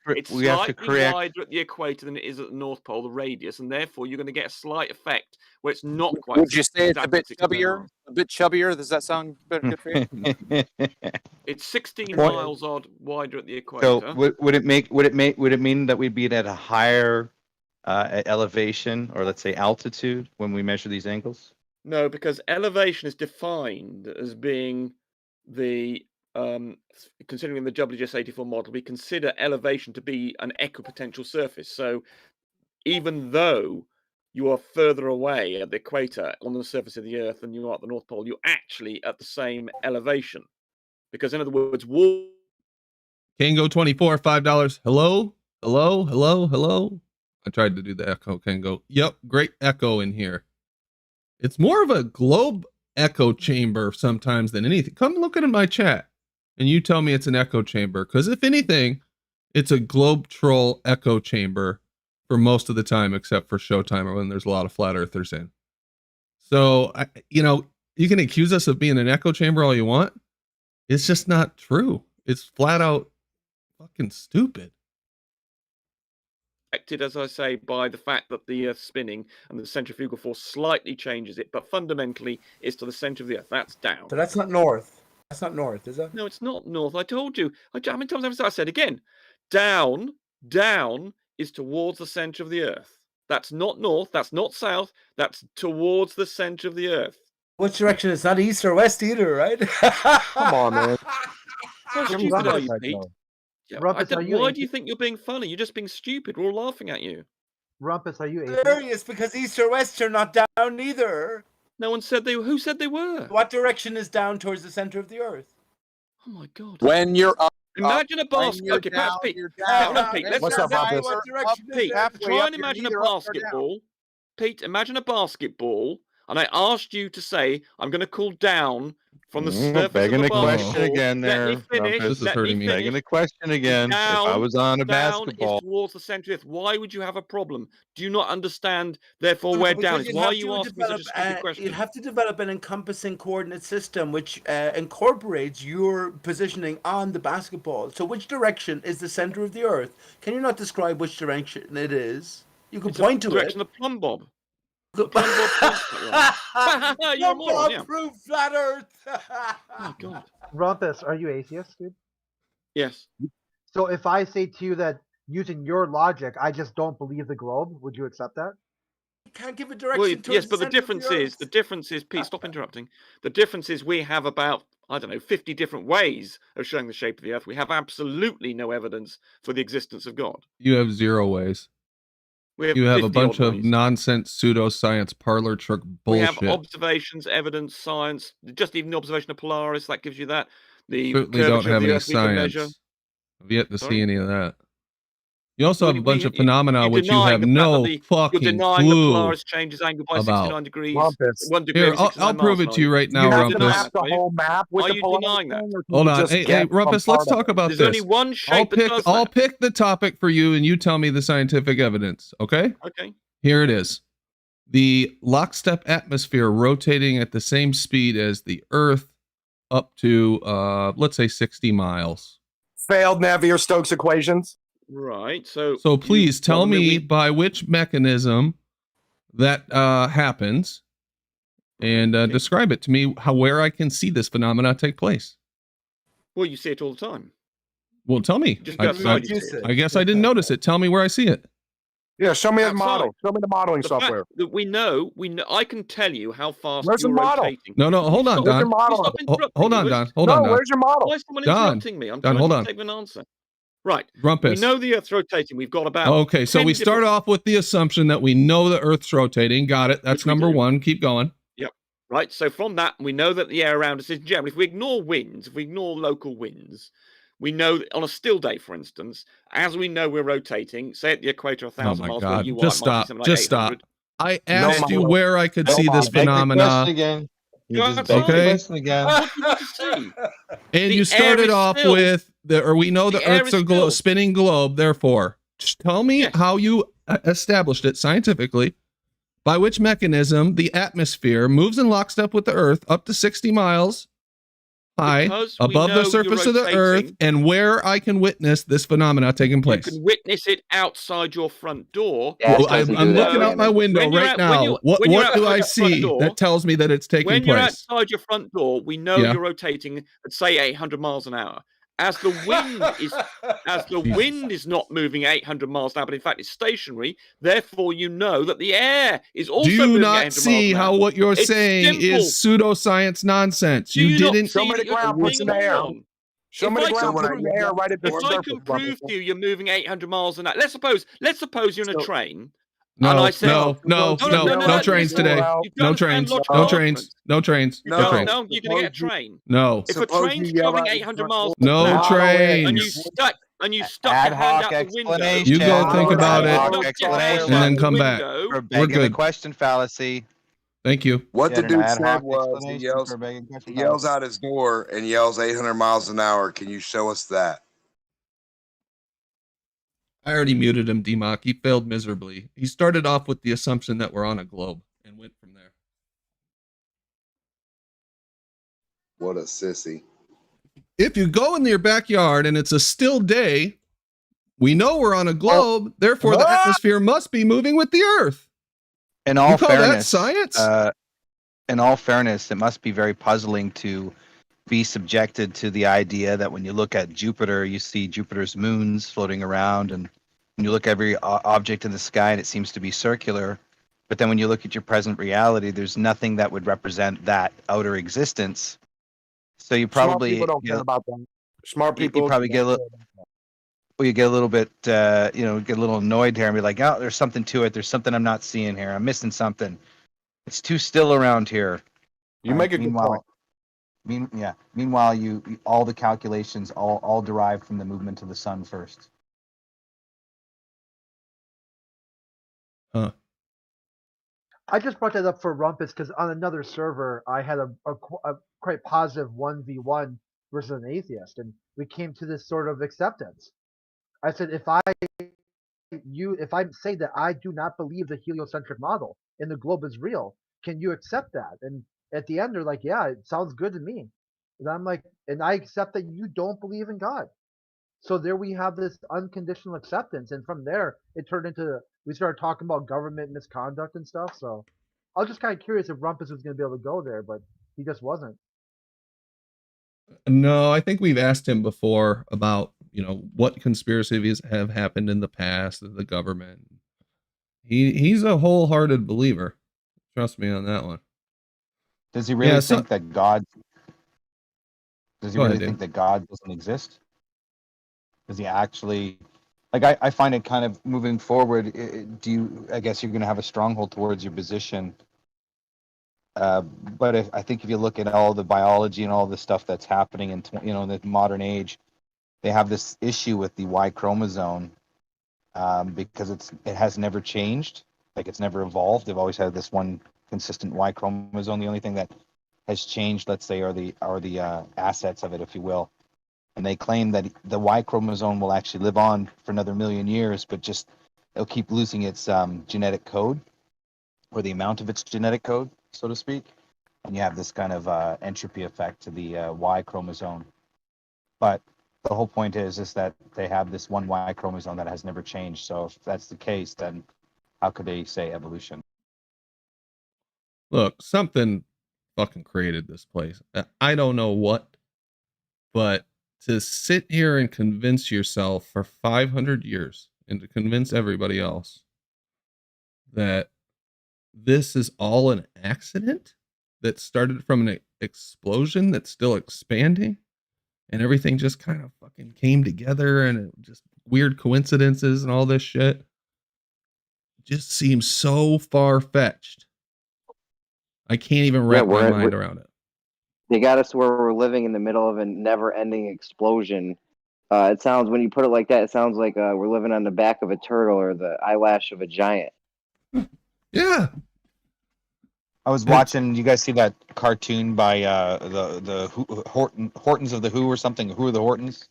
it's slightly wider at the equator than it is at the North Pole, the radius, and therefore you're going to get a slight effect where it's not quite. Would you say it's a bit chubbier? A bit chubbier? Does that sound good for you? It's 16 miles odd wider at the equator. So would it mean that we'd be at a higher elevation, or let's say altitude, when we measure these angles? No, because elevation is defined as being the considering the WGS84 model, we consider elevation to be an equipotential surface. So even though you are further away at the equator on the surface of the Earth than you are at the North Pole, you're actually at the same elevation. Because in other words, Kango 24, $5. Hello. I tried to do the echo, Kango. Yep, great echo in here. It's more of a globe echo chamber sometimes than anything. Come look at my chat and you tell me it's an echo chamber. Because if anything, it's a globe troll echo chamber for most of the time, except for Showtime or when there's a lot of flat earthers in. So, you can accuse us of being an echo chamber all you want. It's just not true. It's flat out fucking stupid. affected, as I say, by the fact that the Earth's spinning and the centrifugal force slightly changes it, but fundamentally it's to the center of the Earth. That's down. So that's not north. That's not north, is it? No, it's not north. I told you. How many times have I said again? Down is towards the center of the Earth. That's not north. That's not south. That's towards the center of the Earth. Which direction? It's not east or west either, right? Come on, man. How Give stupid Rumpus are you, that Pete? go. Yeah, Rumpus, are you why do atheist? you think you're being funny? You're just being stupid. We're all laughing at you. Rumpus, are you atheist? Hilarious, because east or west are not down either. No one said they. Who said they were? What direction is down towards the center of the Earth? Oh my God! When you're up, Imagine a basketball. Okay, perhaps Pete. No, Pete, let's What's up, Rumpus? Pete, try and imagine a basketball. Pete, imagine a basketball, and I asked you to say, "I'm going to call down from the surface Begging of the the basketball." question again there. Let me finish. Rumpus. This is hurting me. Begging the question again. If I was on a down basketball. is towards the center of the Earth. Why would you have a problem? Do you not understand, therefore, where down is? Why are you asking such a stupid question? You'd have to develop an encompassing coordinate system which incorporates your positioning on the basketball. So which direction is the center of the Earth? Can you not describe which direction it is? You can point to direction it. of plumb bob. Plumb bob points that way. You're a moron, yeah. Proof flat Earth. Oh God. Rumpus, are you atheist, dude? Yes. So if I say to you that using your logic, I just don't believe the globe, would you accept that? You can't give a direction. Well, towards yes, but the center of difference is, Pete, stop interrupting. The difference is we have about, I don't know, 50 different ways of showing the shape of the Earth. We have absolutely no evidence for the existence of God. You have 0 ways. You have a 50 bunch odd of ways. nonsense pseudoscience parlor trick bullshit. We have observations, evidence, science. Just even the observation of Polaris, that gives you that. The Certainly don't curvature of have the any Earth we can measure. science. I've yet to Sorry? see any of that. You also have a bunch of you- phenomena you're which you denying have the fact no that you're fucking denying that clue Polaris changes angle by about. 69 degrees. Rumpus. 1 degree Here, every I'll 69 prove miles it to you an hour. right Do now, you have to Rumpus. map the whole map with Are the you Polaris denying that? thing, or can Hold you on. just Hey, get from Rumpus, let's part of talk it? about There's this. only one shape that does I'll that. pick the topic for you and you tell me the scientific evidence, okay? Okay. Here it is. The lockstep atmosphere rotating at the same speed as the Earth up to, let's say 60 miles. Failed Navier-Stokes equations. Right. So Please tell well, I mean, me we- by which mechanism that happens and describe it to me where I can see this phenomena take place. Well, you see it all the time. Well, tell me. Just go outside, you see it. I guess I didn't notice it. Tell me where I see it. Yeah, show me the Outside. model. Show me the modeling The fact software. that we know, I can tell you how fast Where's the you're model? rotating. No, hold on, Stop- Where's your Don. model? Stop interrupting Hold me. on, Where's- Don. Hold No, on, Don. where's your model? Why is someone Don, interrupting me? I'm Don, trying hold to on. take an answer. Right. Rumpus. We know the Earth's rotating. We've got about Okay, so 10 we start different- off with the assumption that we know the Earth's rotating. Got it. That's Which we number do. 1. Keep going. Yep. Right. So from that, we know that the air around us is general. If we ignore winds, if we ignore local winds, we know that on a still day, for instance, as we know we're rotating, say at the equator 1,000 Oh my miles God. where you Just are, it might be stop. something like Just 800. stop. I asked you model. where I could No see this model. Beg the phenomena. question again. You Go just outside. beg the Okay. question again. What do you want to see? And The you air started is off still- with we know the the air Earth's is a still- spinning globe. Therefore, just tell me Yes. how you established it scientifically, by which mechanism the atmosphere moves in lockstep with the Earth up to 60 miles high Because we above know the you're surface of the Earth, rotating. and where I can witness this phenomena taking You place. can witness it outside your front door. Yeah, Well, it doesn't I'm do that, looking out my Brandon. window When you're right out- when now. you're- What when you're do outside I your front see door- that tells me that it's taking When you're place? outside your front door, we know Yeah. you're rotating at say 800 miles an hour. As the wind is Jesus. wind is not moving 800 miles an hour, but in fact it's stationary. Therefore, you know that the air is also Do you moving not 800 miles see an how hour. what you're It's saying simple. is pseudoscience nonsense? Do You not didn't. see Show me that the you're ground being puts in the air. wrong? Show If me the I ground can puts in the air right at the If I surface. can prove to you you're moving 800 miles an hour, let's suppose you're in a train. And No, I said, no trains today. You don't No understand trains. logical No arguments. trains. No trains. You No don't trains. know you're going to get a train. No. If a Suppose train's you yell going out 800 your miles No an hour, trains. and you stuck Ad your hand hoc out the window. explanation. You go think about Ad hoc it Stuck your hand explanation. and out then the come back. window. For We're begging the good. question fallacy. Thank you. What Get the an dude ad said hoc was he explanation yells, for begging the question he yells fallacy. out his door and yells 800 miles an hour. Can you show us that? I already muted him, D-Mock. He failed miserably. He started off with the assumption that we're on a globe and went from there. What a sissy. If you go in your backyard and it's a still day We know we're on a globe, therefore the atmosphere must be moving with the Earth. In all You call that fairness, science? In all fairness, it must be very puzzling to be subjected to the idea that when you look at Jupiter, you see Jupiter's moons floating around, and when you look at every object in the sky, and it seems to be circular. But then when you look at your present reality, there's nothing that would represent that outer existence. So you probably Smart people don't care about that. Smart people you probably get a little. Well, you get a little bit, get a little annoyed here and be like, oh, there's something to it. There's something I'm not seeing here. I'm missing something. It's too still around here. You make a good point. Meanwhile, you all the calculations all derive from the movement of the sun first. Huh. I just brought that up for Rumpus because on another server, I had a quite positive 1v1 versus an atheist, and we came to this sort of acceptance. I said, if I say that I do not believe the heliocentric model and the globe is real, can you accept that? And at the end, they're like, yeah, it sounds good to me. And I'm like, and I accept that you don't believe in God. So there we have this unconditional acceptance, and from there it turned into we started talking about government misconduct and stuff. So I was just kind of curious if Rumpus was going to be able to go there, but he just wasn't. No, I think we've asked him before about, what conspiracies have happened in the past of the government. He's a wholehearted believer. Trust me on that one. Does he really think that God? Does he Go really ahead, think that God doesn't exist? Does he actually? Like I find it kind of moving forward. I guess you're going to have a stronghold towards your position. But I think if you look at all the biology and all the stuff that's happening in the modern age, they have this issue with the Y chromosome because it has never changed, like it's never evolved. They've always had this one consistent Y chromosome. The only thing that has changed, let's say, are the assets of it, if you will. And they claim that the Y chromosome will actually live on for another 1,000,000 years, but just it'll keep losing its genetic code, or the amount of its genetic code, so to speak. And you have this kind of entropy effect to the Y chromosome. But the whole point is that they have this one Y chromosome that has never changed. So if that's the case, then how could they say evolution? Look, something fucking created this place. I don't know what, but to sit here and convince yourself for 500 years and to convince everybody else that this is all an accident that started from an explosion that's still expanding and everything just kind of fucking came together and it just weird coincidences and all this shit just seems so far-fetched. I can't even wrap my mind around it. They got us to where we're living in the middle of a never-ending explosion. It sounds, when you put it like that, it sounds like we're living on the back of a turtle or the eyelash of a giant. Yeah. I was watching. You guys see that cartoon by the Hortons of the Who or something? Who are the Hortons?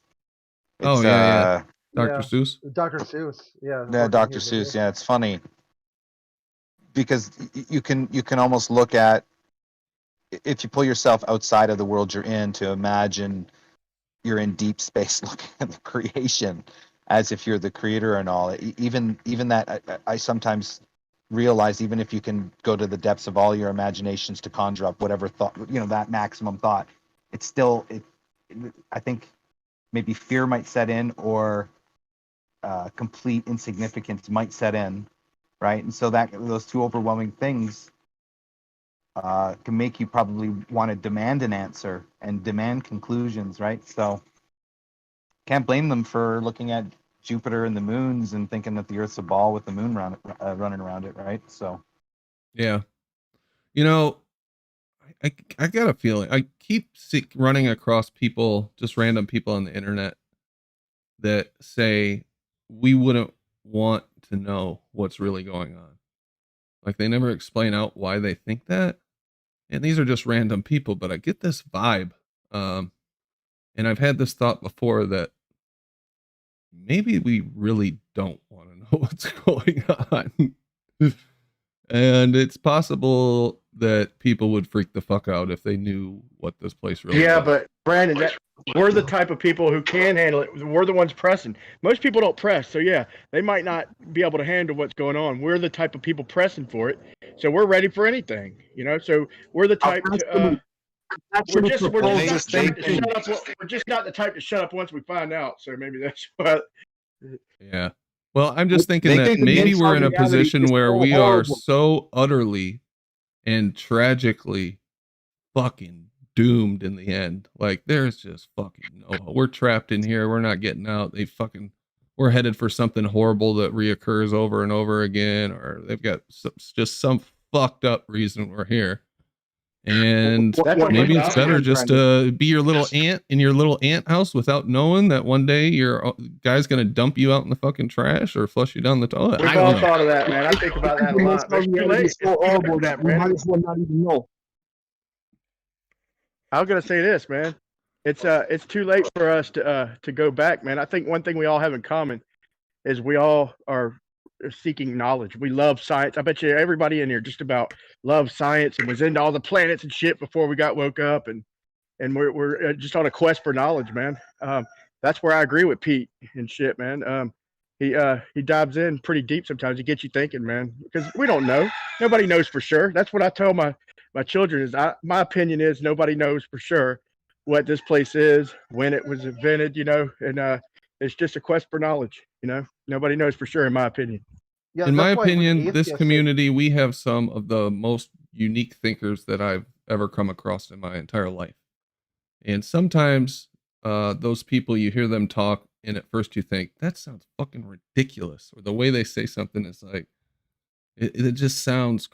Oh yeah. Dr. Seuss. Dr. Seuss. Yeah. Yeah, Dr. Seuss. Yeah, it's funny because you can almost look at, if you pull yourself outside of the world you're in, to imagine you're in deep space looking at the creation as if you're the creator and all. Even that, I sometimes realize, even if you can go to the depths of all your imaginations to conjure up whatever thought, that maximum thought, it's still, I think maybe fear might set in, or complete insignificance might set in, right? And so that those two overwhelming things can make you probably want to demand an answer and demand conclusions, right? So can't blame them for looking at Jupiter and the moons and thinking that the Earth's a ball with the moon running around it, right? So yeah, I got a feeling I keep running across people, just random people on the internet, that say we wouldn't want to know what's really going on. Like, they never explain out why they think that. And these are just random people, but I get this vibe. And I've had this thought before that maybe we really don't want to know what's going on. And it's possible that people would freak the fuck out if they knew what this place really was. But Brandon, we're the type of people who can handle it. We're the ones pressing. Most people don't press, so yeah, they might not be able to handle what's going on. We're the type of people pressing for it, so we're ready for anything, you know. So we're the type to. We're just not the type to shut up once we find out. So maybe that's what. Yeah. Well, I'm just thinking They that think the maybe we're in a reality position is where so we are horrible. so utterly and tragically fucking doomed in the end. Like, there's just fucking no hope. We're trapped in here. We're not getting out. We're headed for something horrible that reoccurs over and over again, or they've got just some fucked up reason we're here. And maybe it's better just to be your little ant in your little ant house without knowing that one day your guy's gonna dump you out in the fucking trash or flush you down the toilet. We've all thought of that, man. I think about that a lot. But it's too late. It's so horrible that we might as well not even know. I was gonna say this, man. It's too late for us to go back, man. I think one thing we all have in common is we all are seeking knowledge. We love science. I bet you everybody in here just about loves science and was into all the planets and shit before we got woke up, and we're just on a quest for knowledge, man. That's where I agree with Pete and shit, man. He dives in pretty deep sometimes. He gets you thinking, man, because we don't know. Nobody knows for sure. That's what I tell my children is my opinion is nobody knows for sure what this place is, when it was invented, you know, and it's just a quest for knowledge, you know. Nobody knows for sure, in my opinion. Yeah, in my that's why when opinion, this atheists say- community, we have some of the most unique thinkers that I've ever come across in my entire life. And sometimes those people, you hear them talk, and at first you think, that sounds fucking ridiculous. Or the way they say something is like, it just sounds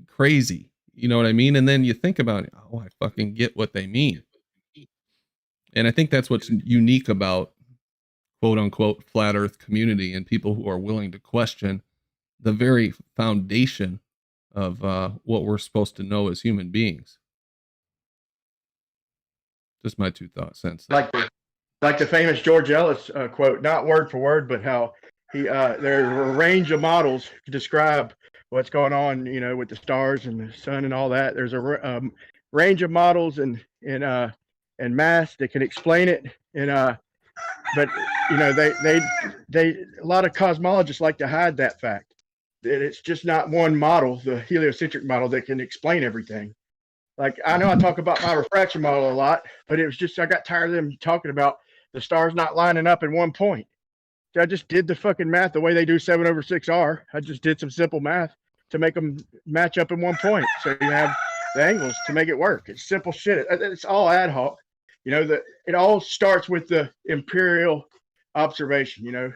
crazy. You know what I mean? And then you think about it, oh, I fucking get what they mean. And I think that's what's unique about quote unquote flat earth community and people who are willing to question the very foundation of what we're supposed to know as human beings. Just my 2 cents. Like the famous George Ellis quote, not word for word, but how there are a range of models to describe what's going on, you know, with the stars and the sun and all that. There's a range of models and math that can explain it. And but you know, they a lot of cosmologists like to hide that fact that it's just not one model, the heliocentric model, that can explain everything. Like, I know I talk about my refraction model a lot, but it was just, I got tired of them talking about the stars not lining up in one point. So I just did the fucking math the way they do 7/6R. I just did some simple math to make them match up in one point. So you have the angles to make it work. It's simple shit. It's all ad hoc. You know, it all starts with the empirical observation, you know,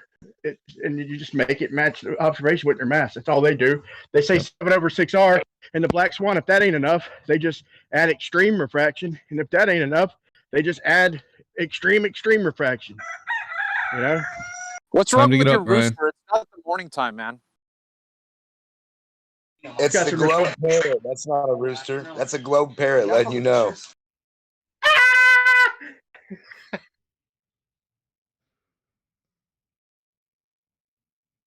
and you just make it match the observation with their mass. That's all they do. They say 7/6R and the black swan. If that ain't enough, they just add extreme refraction. And if that ain't enough, they just add extreme refraction. You know? What's wrong with your rooster? It's not the morning time, man. It's the globe parrot. That's not a rooster. That's a globe parrot letting you know.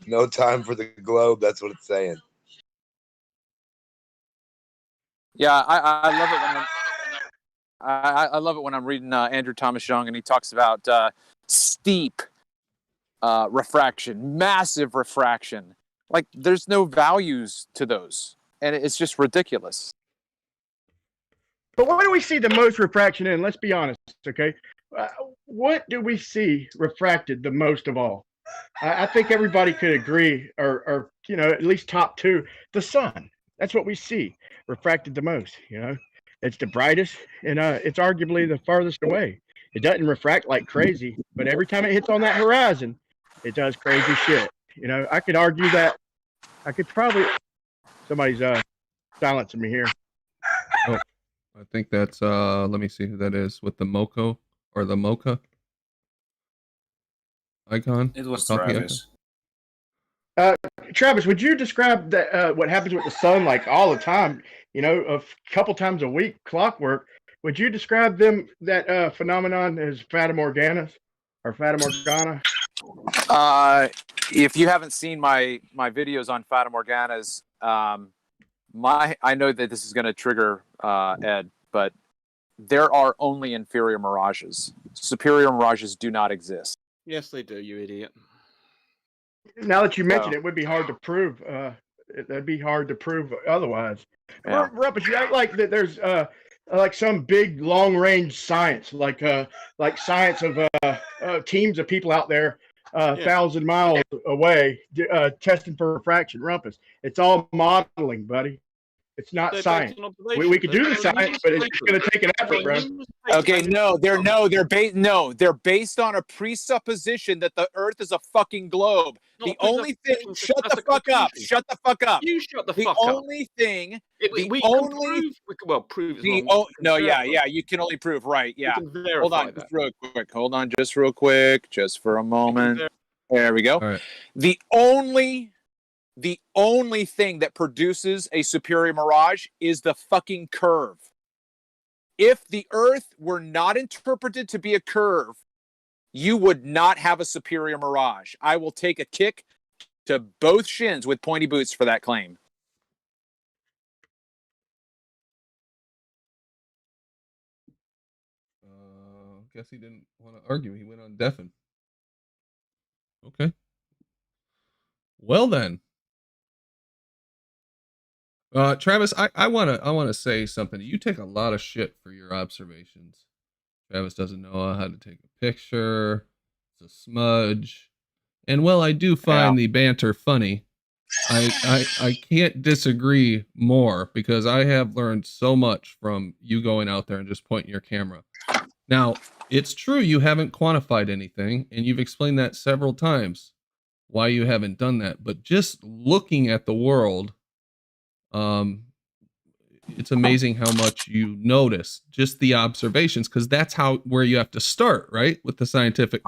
No time for the globe. That's what it's saying. Yeah, I love it when I love it when I'm reading Andrew Thomas Young, and he talks about steep refraction, massive refraction. Like, there's no values to those, and it's just ridiculous. But what do we see the most refraction in? Let's be honest, okay? What do we see refracted the most of all? I think everybody could agree, or you know, at least top two, the sun. That's what we see refracted the most. You know, it's the brightest, and it's arguably the farthest away. It doesn't refract like crazy, but every time it hits on that horizon, it does crazy shit. You know, I could argue that. I could probably. Somebody's silencing me here. Oh, I think that's let me see who that is with the mocha or the mocha icon. It was Coffee Travis. Travis, would you describe that what happens with the sun like all the time? You know, a couple times a week, clockwork. Would you describe that phenomenon as Fata Morgana or Fata Morgana? If you haven't seen my videos on Fata Morganas, I know that this is going to trigger Ed, but there are only inferior mirages. Superior mirages do not exist. Yes, they do, you idiot. Now that you mention So- it, it would be hard to prove. That'd be hard to prove otherwise. Yeah. Rumpus, you act like that. There's like some big long range science, like science of teams of people out there, 1,000 miles away, testing for refraction. Rumpus, it's all modeling, buddy. It's not They're science. based on observation. We could do the They're science, but it's going to take an effort, bro. Okay, they're based on a presupposition that the Earth is a fucking globe. The only thing, shut the fuck up. Shut the fuck up. You shut the The fuck up. only thing, We the can only, prove it's the wrong. no, yeah, you can only prove, right? Yeah. can verify Hold on, that. just real quick. Hold on, just real quick, just for a moment. There we go. All right. The only thing that produces a superior mirage is the fucking curve. If the Earth were not interpreted to be a curve, you would not have a superior mirage. I will take a kick to both shins with pointy boots for that claim. Guess he didn't want to argue. He went on deafen. Okay. Well then. Travis, I wanna say something. You take a lot of shit for your observations. Travis doesn't know how to take a picture. It's a smudge. And while I do find the banter funny, I can't disagree more because I have learned so much from you going out there and just pointing your camera. Now, it's true you haven't quantified anything, and you've explained that several times why you haven't done that. But just looking at the world, it's amazing how much you notice just the observations, because that's where you have to start, right? With the scientific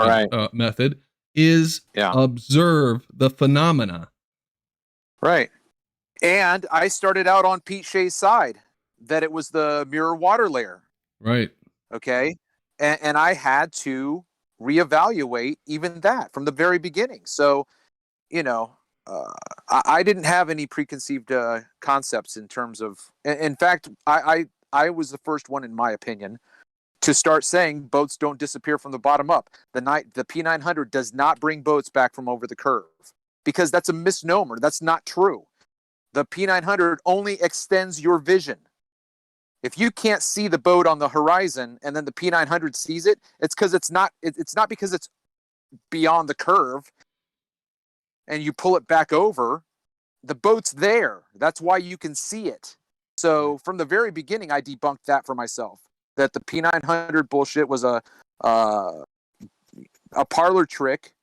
method is observe the phenomena. Right. And I started out on Pete Shea's side that it was the mirror water layer. Right. Okay. And I had to reevaluate even that from the very beginning. So, I didn't have any preconceived concepts in terms of. In fact, I was the first one, in my opinion, to start saying boats don't disappear from the bottom up. The P900 does not bring boats back from over the curve because that's a misnomer. That's not true. The P900 only extends your vision. If you can't see the boat on the horizon and then the P900 sees it, it's because it's not because it's beyond the curve and you pull it back over. The boat's there. That's why you can see it. So from the very beginning, I debunked that for myself, that the P900 bullshit was a parlor trick,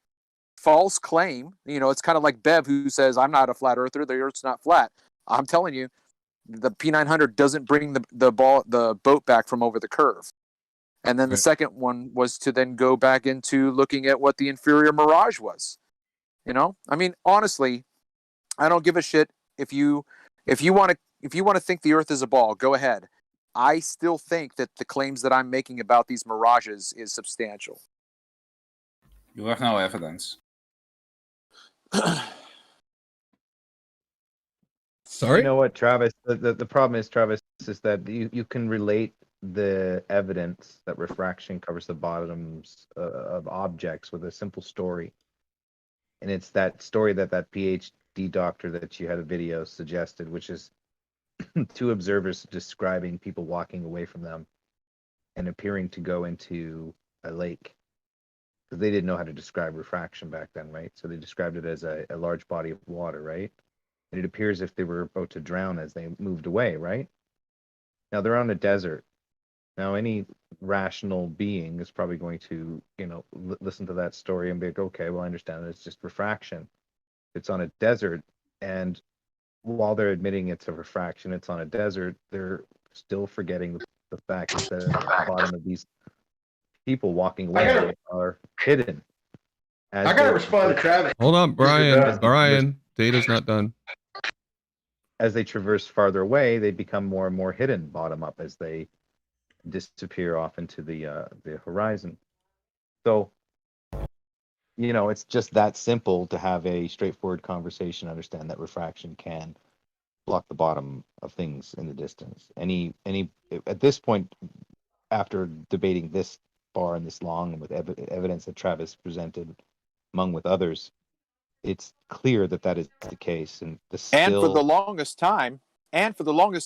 false claim. It's kind of like Bev, who says, I'm not a flat earther. The Earth's not flat. I'm telling you, the P900 doesn't bring the boat back from over the curve. And then the second one was to then go back into looking at what the inferior mirage was. I mean, honestly, I don't give a shit if you want to think the Earth is a ball, go ahead. I still think that the claims that I'm making about these mirages is substantial. You have no evidence. Sorry? You know what, Travis? The problem is, Travis, is that you can relate the evidence that refraction covers the bottoms of objects with a simple story. And it's that story that PhD doctor that you had a video suggested, which is two observers describing people walking away from them and appearing to go into a lake. Because they didn't know how to describe refraction back then, right? So they described it as a large body of water, right? And it appears if they were about to drown as they moved away, right? Now they're on a desert. Now any rational being is probably going to, listen to that story and be like, okay, well, I understand it's just refraction. It's on a desert, and while they're admitting it's a refraction, it's on a desert, they're still forgetting the fact that the bottom of these people walking away are hidden. I gotta respond to Travis. Hold on, Brian. Data's not done. As they traverse farther away, they become more and more hidden bottom up as they disappear off into the horizon. So, it's just that simple to have a straightforward conversation, understand that refraction can block the bottom of things in the distance. At this point, after debating this far and this long, and with evidence that Travis presented, among with others, it's clear that that is the case. And And for the longest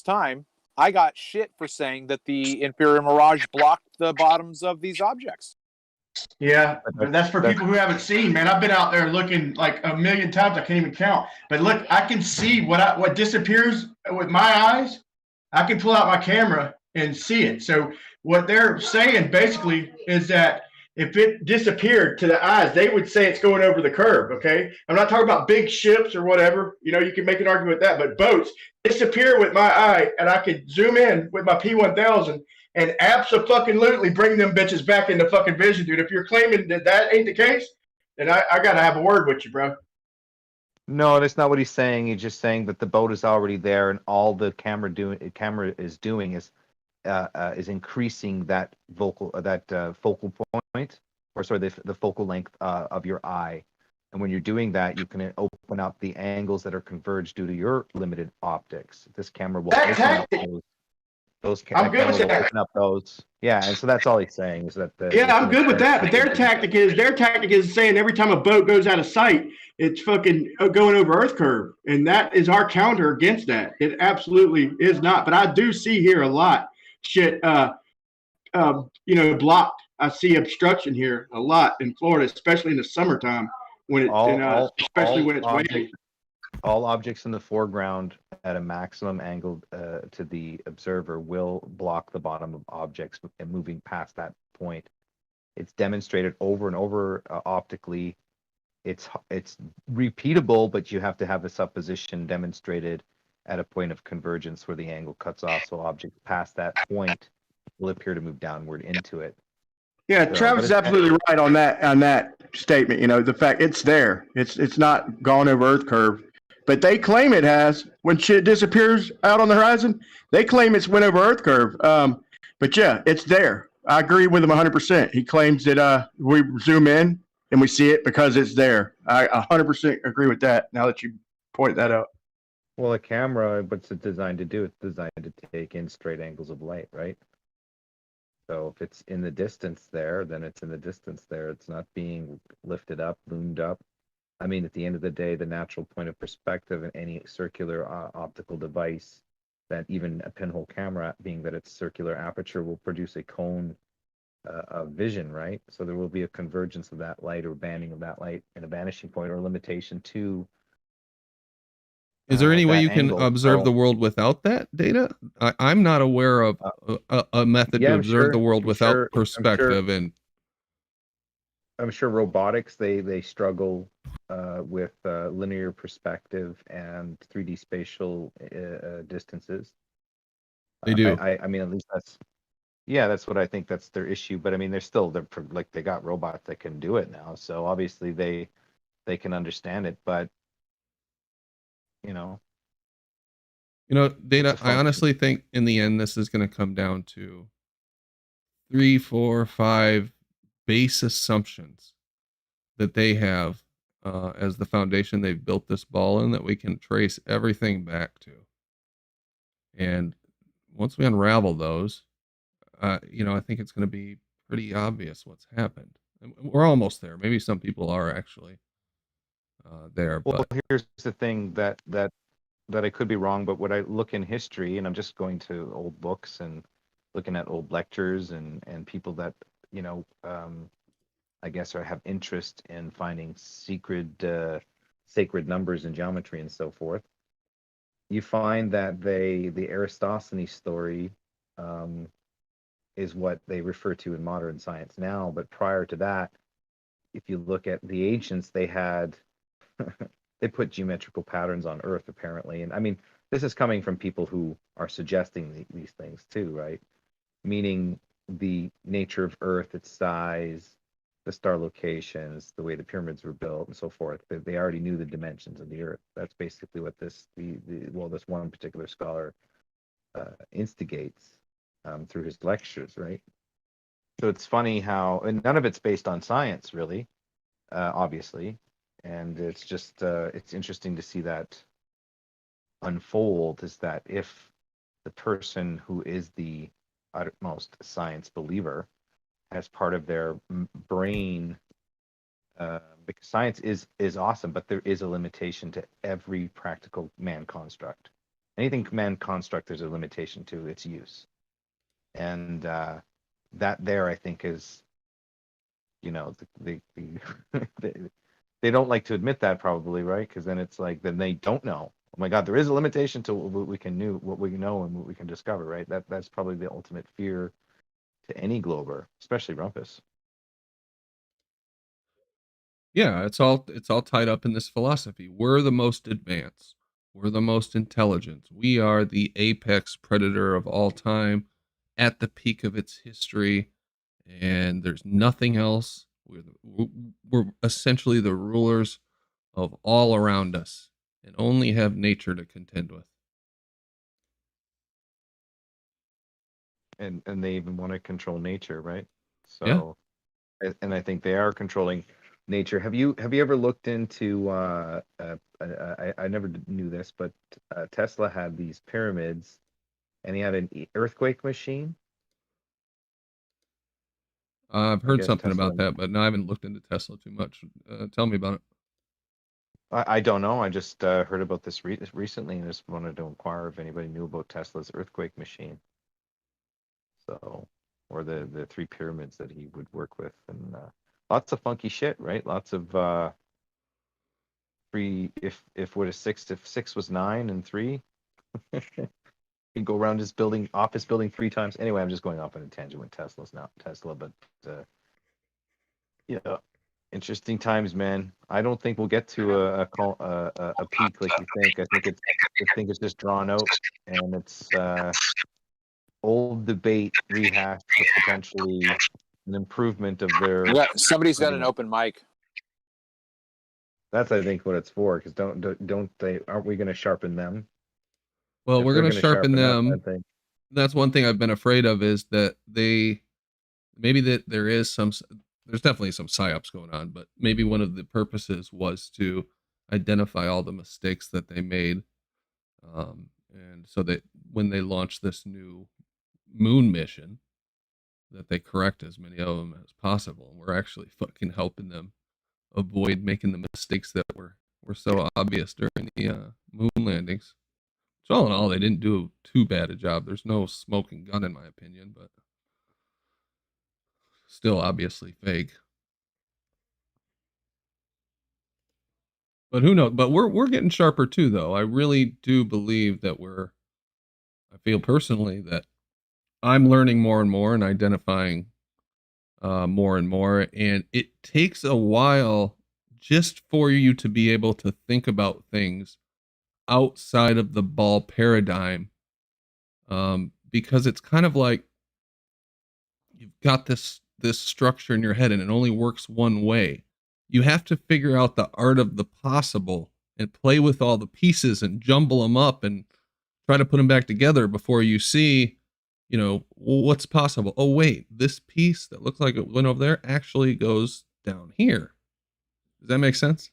time, I got shit for saying that the Inferior Mirage blocked the bottoms of these objects. Yeah, but that's for people who haven't seen, man. I've been out there looking like a million times. I can't even count. But look, I can see what disappears with my eyes. I can pull out my camera and see it. So what they're saying basically is that if it disappeared to the eyes, they would say it's going over the curve. Okay, I'm not talking about big ships or whatever. You know, you can make an argument with that, but boats disappear with my eye, and I could zoom in with my P1000 and absolutely bring them bitches back into fucking vision, dude. If you're claiming that that ain't the case, then I gotta have a word with you, bro. No, that's not what he's saying. He's just saying that the boat is already there, and all the camera is doing is increasing that focal point, or sorry, the focal length of your eye. And when you're doing that, you can open up the angles that are converged due to your limited optics. This camera will open up those I'm good with that. open up those. Yeah, and so that's all he's saying is that. Yeah, I'm good with that. But their tactic is saying every time a boat goes out of sight, it's fucking going over Earth curve, and that is our counter against that. It absolutely is not. But I do see here a lot shit, blocked. I see obstruction here a lot in Florida, especially in the summertime when especially when it's wavy. All objects in the foreground at a maximum angle to the observer will block the bottom of objects and moving past that point. It's demonstrated over and over optically. It's repeatable, but you have to have the supposition demonstrated at a point of convergence where the angle cuts off, so objects past that point will appear to move downward into it. Yeah, Travis is absolutely right on that statement. You know, the fact it's there. It's not gone over Earth curve. But they claim it has. When shit disappears out on the horizon, they claim it's went over Earth curve. But yeah, it's there. I agree with him 100%. He claims that we zoom in and we see it because it's there. I 100% agree with that. Now that you point that out. Well, a camera, what's it designed to do? It's designed to take in straight angles of light, right? So if it's in the distance there, then it's in the distance there. It's not being lifted up, loomed up. I mean, at the end of the day, the natural point of perspective in any circular optical device, that even a pinhole camera, being that it's circular aperture, will produce a cone of vision, right? So there will be a convergence of that light or banding of that light and a vanishing point or limitation to. Is there any way you can observe the world without that data? I'm not aware of a method to observe the world without perspective. And I'm sure robotics, they struggle with linear perspective and 3D spatial distances. They do. I mean, at least that's what I think. That's their issue. But I mean, they got robots that can do it now. So obviously they can understand it. But Data. I honestly think in the end, this is going to come down to 3, 4, 5 base assumptions that they have as the foundation they've built this ball in that we can trace everything back to. And once we unravel those, I think it's going to be pretty obvious what's happened. We're almost there. Maybe some people are actually there. Well, but here's the thing that I could be wrong, but when I look in history, and I'm just going to old books and looking at old lectures and people that I guess have interest in finding sacred numbers in geometry and so forth, you find that the Aristophanes story is what they refer to in modern science now. But prior to that, if you look at the ancients, they had they put geometrical patterns on Earth, apparently. And I mean, this is coming from people who are suggesting these things too, right? Meaning the nature of Earth, its size, the star locations, the way the pyramids were built, and so forth. They already knew the dimensions of the Earth. That's basically what this one particular scholar instigates through his lectures, right? So it's funny how, and none of it's based on science, really, obviously. And it's just, it's interesting to see that unfold, is that if the person who is the utmost science believer as part of their brain. Because science is awesome, but there is a limitation to every practical man construct. Anything man construct, there's a limitation to its use, and that there, I think, is, you know, they don't like to admit that, probably, right? Because then it's like, then they don't know. Oh my God, there is a limitation to what we can know, and what we can discover, right? That's probably the ultimate fear to any glober, especially Rumpus. Yeah, it's all tied up in this philosophy. We're the most advanced. We're the most intelligent. We are the apex predator of all time, at the peak of its history, and there's nothing else. We're essentially the rulers of all around us, and only have nature to contend with. And they even want to control nature, right? Yeah. So, and I think they are controlling nature. Have you ever looked into? I never knew this, but Tesla had these pyramids, and he had an earthquake machine. I've I heard guess something Tesla. about that, but no, I haven't looked into Tesla too much. Tell me about it. I don't know. I just heard about this recently, and just wanted to inquire if anybody knew about Tesla's earthquake machine. So, or the three pyramids that he would work with, and lots of funky shit, right? Lots of three. If what is six? If six was nine and three, he'd go around his office building 3 times. Anyway, I'm just going off on a tangent with Tesla's not Tesla, but yeah, interesting times, man. I don't think we'll get to a peak like you think. I think it's just drawn out, and it's old debate rehashed with potentially an improvement of their. Somebody's got an open mic. That's, I think, what it's for. Because don't they? Aren't we going to sharpen them? Well, If we're they're going to sharpen us, them. I think. That's one thing I've been afraid of, is that maybe that there's definitely some psyops going on, but maybe one of the purposes was to identify all the mistakes that they made, and so that when they launch this new moon mission, that they correct as many of them as possible. And we're actually fucking helping them avoid making the mistakes that were so obvious during the moon landings. So all in all, they didn't do too bad a job. There's no smoking gun, in my opinion, but still obviously fake. But who knows? But we're getting sharper too, though. I really do believe that I feel personally that I'm learning more and more and identifying more and more, and it takes a while just for you to be able to think about things outside of the ball paradigm, because it's kind of like you've got this structure in your head and it only works one way. You have to figure out the art of the possible and play with all the pieces and jumble them up and try to put them back together before you see, what's possible. Oh wait, this piece that looks like it went over there actually goes down here. Does that make sense?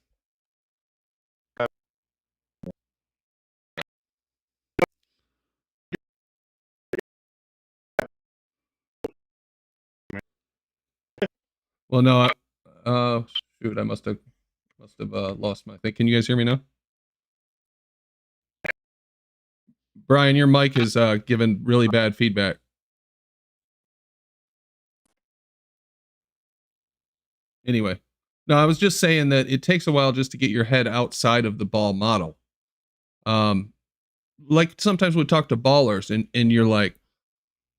Well, no, shoot, I must have lost my thing. Can you guys hear me now? Brian, your mic is giving really bad feedback. Anyway, no, I was just saying that it takes a while just to get your head outside of the ball model. Like sometimes we talk to ballers and you're like,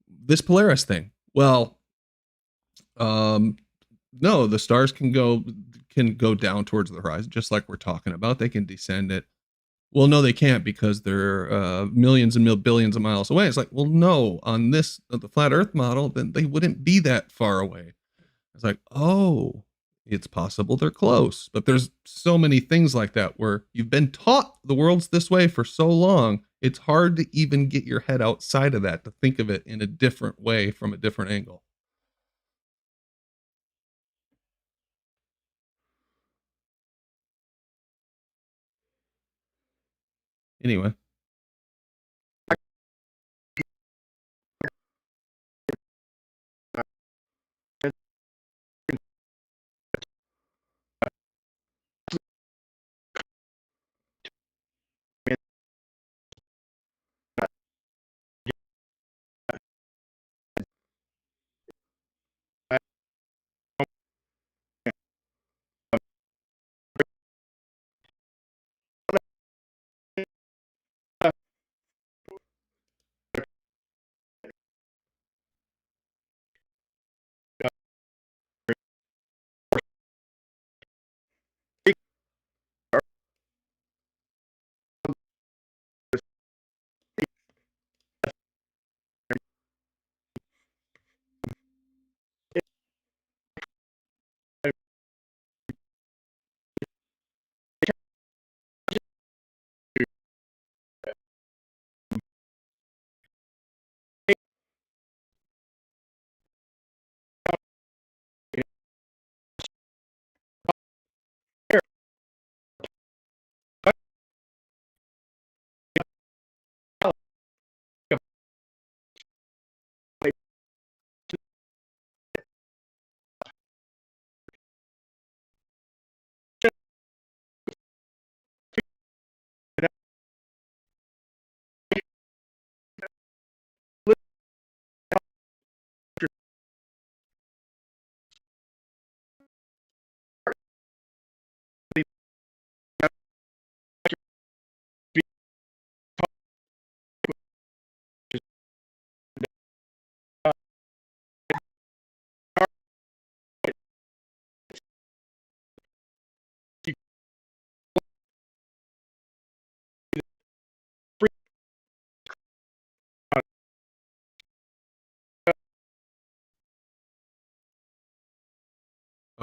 this Polaris thing. Well, no, the stars can go down towards the horizon, just like we're talking about. They can descend it. Well, no, they can't, because they're millions and billions of miles away. It's like, well, no, on the flat Earth model, then they wouldn't be that far away. It's like, oh, it's possible they're close. But there's so many things like that where you've been taught the world's this way for so long, it's hard to even get your head outside of that to think of it in a different way from a different angle. Anyway.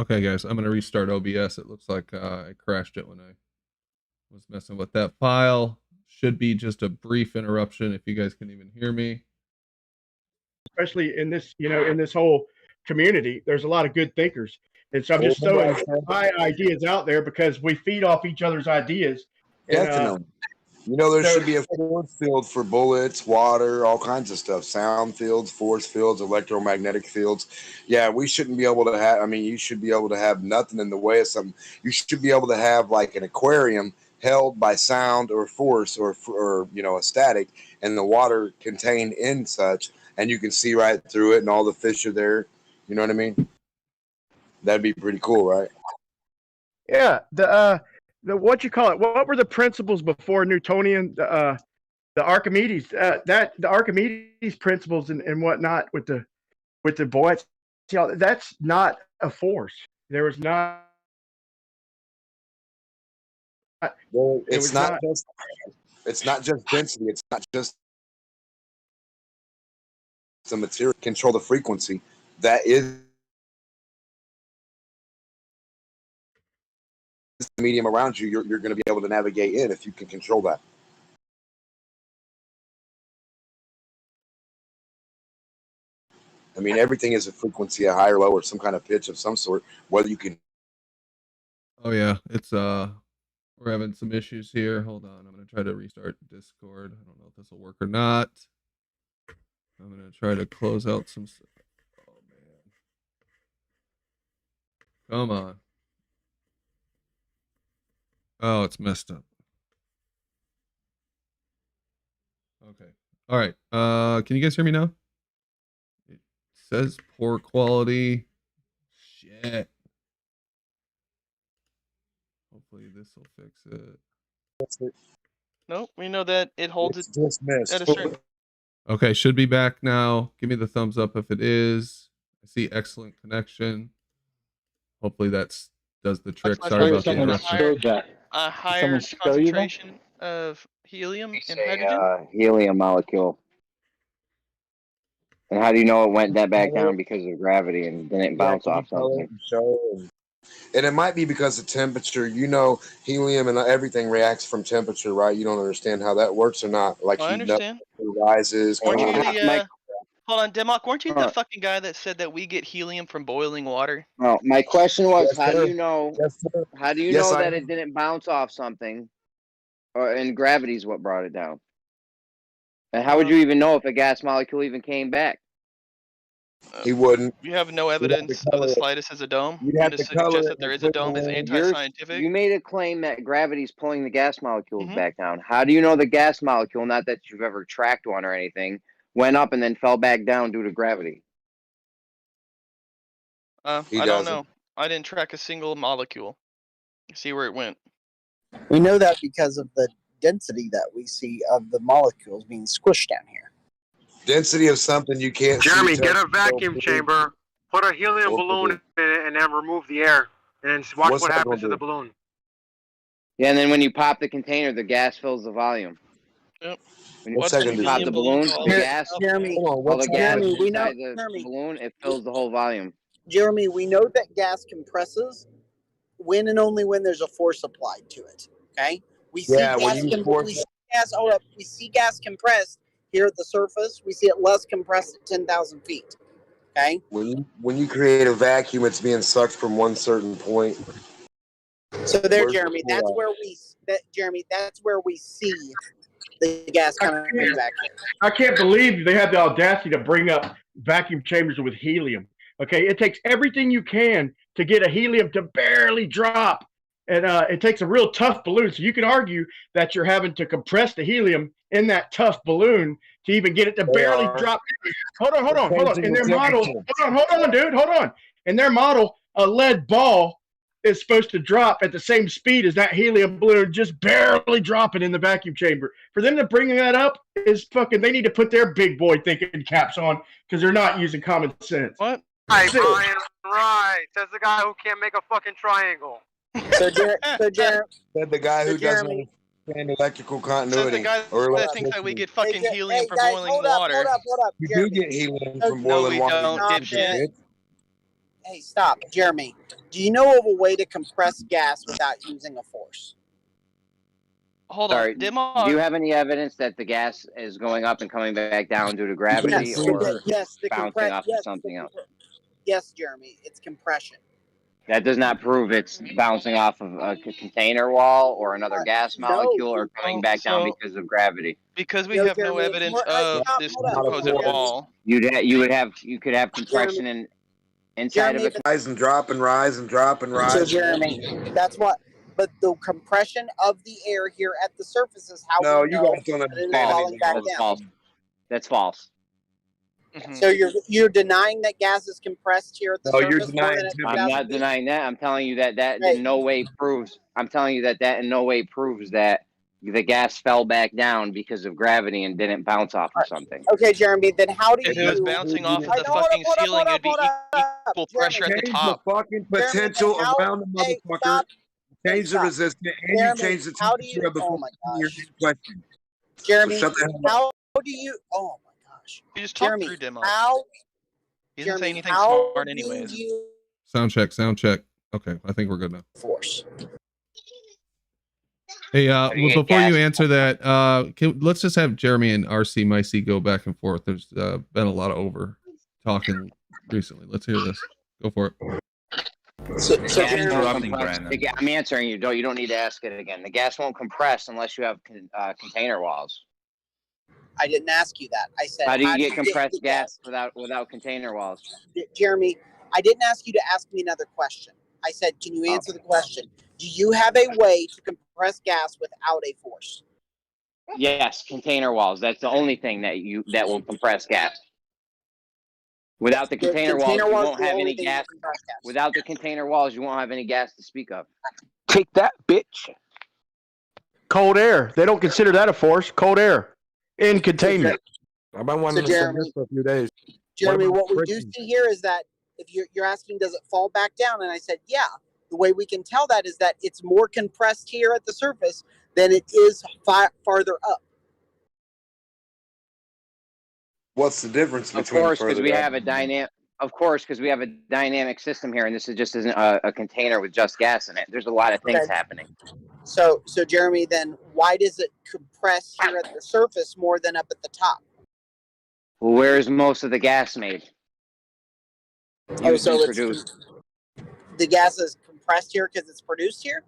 Okay, guys, I'm gonna restart OBS. It looks like I crashed it when I was messing with that file. Should be just a brief interruption if you guys can even hear me. Especially in this, in this whole community, there's a lot of good thinkers. And so I'm just throwing my ideas out there because we feed off each other's ideas. Definitely. There should be a force field for bullets, water, all kinds of stuff, sound fields, force fields, electromagnetic fields. Yeah, we shouldn't be able to have, you should be able to have nothing in the way of something. You should be able to have like an aquarium held by sound or force or a static, and the water contained in such, and you can see right through it and all the fish are there. You know what I mean? That'd be pretty cool, right? Yeah. The what you call it? What were the principles before Newtonian? The Archimedes. The Archimedes principles and whatnot with the buoyancy. That's not a force. There was not. Well, it's not just density. It's not just the material. Control the frequency. That is the medium around you. You're going to be able to navigate in if you can control that. Everything is a frequency, a high or low, or some kind of pitch of some sort. Whether you can. Oh yeah, it's we're having some issues here. Hold on, I'm gonna try to restart Discord. I don't know if this will work or not. I'm gonna try to close out some. Oh man, come on. Oh, it's messed up. Okay. All right. Can you guys hear me now? It says poor quality. Shit. Hopefully this will fix it. Nope, we know that it holds it dismissed. at a certain. Okay, should be back now. Give me the thumbs up if it is. I see excellent connection. Hopefully that's does the trick. Sorry about the interruption. A higher concentration of helium and hydrogen. Helium molecule. And how do you know it went that back down? Because of gravity and didn't bounce off something. And it might be because of temperature. Helium and everything reacts from temperature, right? You don't understand how that works or not. Like I understand. Rises. Weren't you the hold on, Demok? Weren't you the fucking guy that said that we get helium from boiling water? No, my question was, Yes, how sir. do you know? Yes, sir. How do you Yes, know I that am. it didn't bounce off something, and gravity's what brought it down? And how would you even know if a gas molecule even came back? He wouldn't. You have no evidence of the slightest as a dome. You'd You have just to color suggest it that there and is a put dome is it in. anti-scientific. You made a claim that gravity's pulling the gas molecules back down. How do you know the gas molecule, not that you've ever tracked one or anything, went up and then fell back down due to gravity? I don't know. I didn't track a single molecule. See where it went. We know that because of the density that we see of the molecules being squished down here. Density of something you can't Jeremy, see. get a vacuum chamber, put a helium balloon in it, and then remove the air, and then watch What's what that happens to gonna the balloon. Yeah, and then when you pop the container, the gas fills the volume. Yep. When you What's that gonna do? pop the balloon, the gas, Jeremy, all the gas Jeremy, we know, inside the balloon, it fills the whole volume. Jeremy, we know that gas compresses when and only when there's a force applied to it. Okay, we see Yeah, when gas. you force- Hold up. We see gas compressed here at the surface. We see it less compressed at 10,000 feet. Okay. When you create a vacuum, it's being sucked from one certain point. So there, Where's the Jeremy. flow? That's where we see the gas coming back here. I can't believe they have the audacity to bring up vacuum chambers with helium. Okay, it takes everything you can to get a helium to barely drop. And it takes a real tough balloon. So you can argue that you're having to compress the helium in that tough balloon to even get it to barely drop. Hold on. In their model, hold on, dude. Hold on. In their model, a lead ball is supposed to drop at the same speed as that helium balloon, just barely dropping in the vacuum chamber. For them to bring that up is fucking, they need to put their big boy thinking caps on because they're not using common sense. What? Right, Brian, right. Says the guy who can't make a fucking triangle. So Jeremy, Said the guy who doesn't understand electrical continuity. Says the guy or that thinks that we get fucking helium from guys, boiling hold up, water. Hold up. You do get helium from No, boiling we water. don't, dipshit. Hey, stop, Jeremy. Do you know of a way to compress gas without using a force? Hold Sorry, on, do Demar. you have any evidence that the gas is going up and coming back down due to gravity or bouncing off of something else? Yes, Jeremy, it's compression. That does not prove it's bouncing off of a container wall or another gas molecule or coming back down because of gravity. Because we have no evidence of this supposed wall. You could have compression inside of a Rise and drop and rise and drop and rise. So, Jeremy, that's what. But the compression of the air here at the surface is how No, we you know guys don't that it is understand falling back down. false. That's false. So you're denying that gas is compressed here at the No, you're surface more denying than at I'm 2,000 not feet? denying that. I'm telling you that in no way proves. I'm telling you that in no way proves that the gas fell back down because of gravity and didn't bounce off of something. Okay, Jeremy. Then how do If you? it was bouncing off of the Hold up, fucking hold up, ceiling, hold up, it'd be hold up. equal pressure at the Change top. the fucking potential Jeremy, how- around the hey, motherfucker. stop. Change the Stop. resistance and Jeremy, you change the how do you? temperature of the Oh my fucking gosh. question. Jeremy, So shut the hell up. how do you? Oh my gosh. You just talk Jeremy, through Demar. how? He doesn't say Jeremy, anything how smart do anyways. you Sound check. Sound check. Okay, I think we're good now. force? Hey, well, before you answer that, let's just have Jeremy and RC Micey go back and forth. There's been a lot of over talking recently. Let's hear this. Go for it. I'm answering you. You don't need to ask it again. The gas won't compress unless you have container walls. I didn't ask you that. I said, How do you get compressed gas without container walls? Jeremy, I didn't ask you to ask me another question. I said, can you answer the question? Do you have a way to compress gas without a force? Yes, container walls. That's the only thing that will compress gas. Without the container walls, you won't have any gas. Without the container walls, you won't have any gas to speak of. Take that, bitch. Cold air. They don't consider that a force. Cold air in containment. I've been wanting to say this for a few days. Jeremy, what we do see here is that if you're asking, does it fall back down? And I said, yeah. The way we can tell that is that it's more compressed here at the surface than it is farther up. What's the difference between? Of course, because we have a dynamic. Of course, because we have a dynamic system here, and this just isn't a container with just gas in it. There's a lot of things happening. So Jeremy, then why does it compress here at the surface more than up at the top? Well, where is most of the gas made? The gas is compressed here because it's produced here?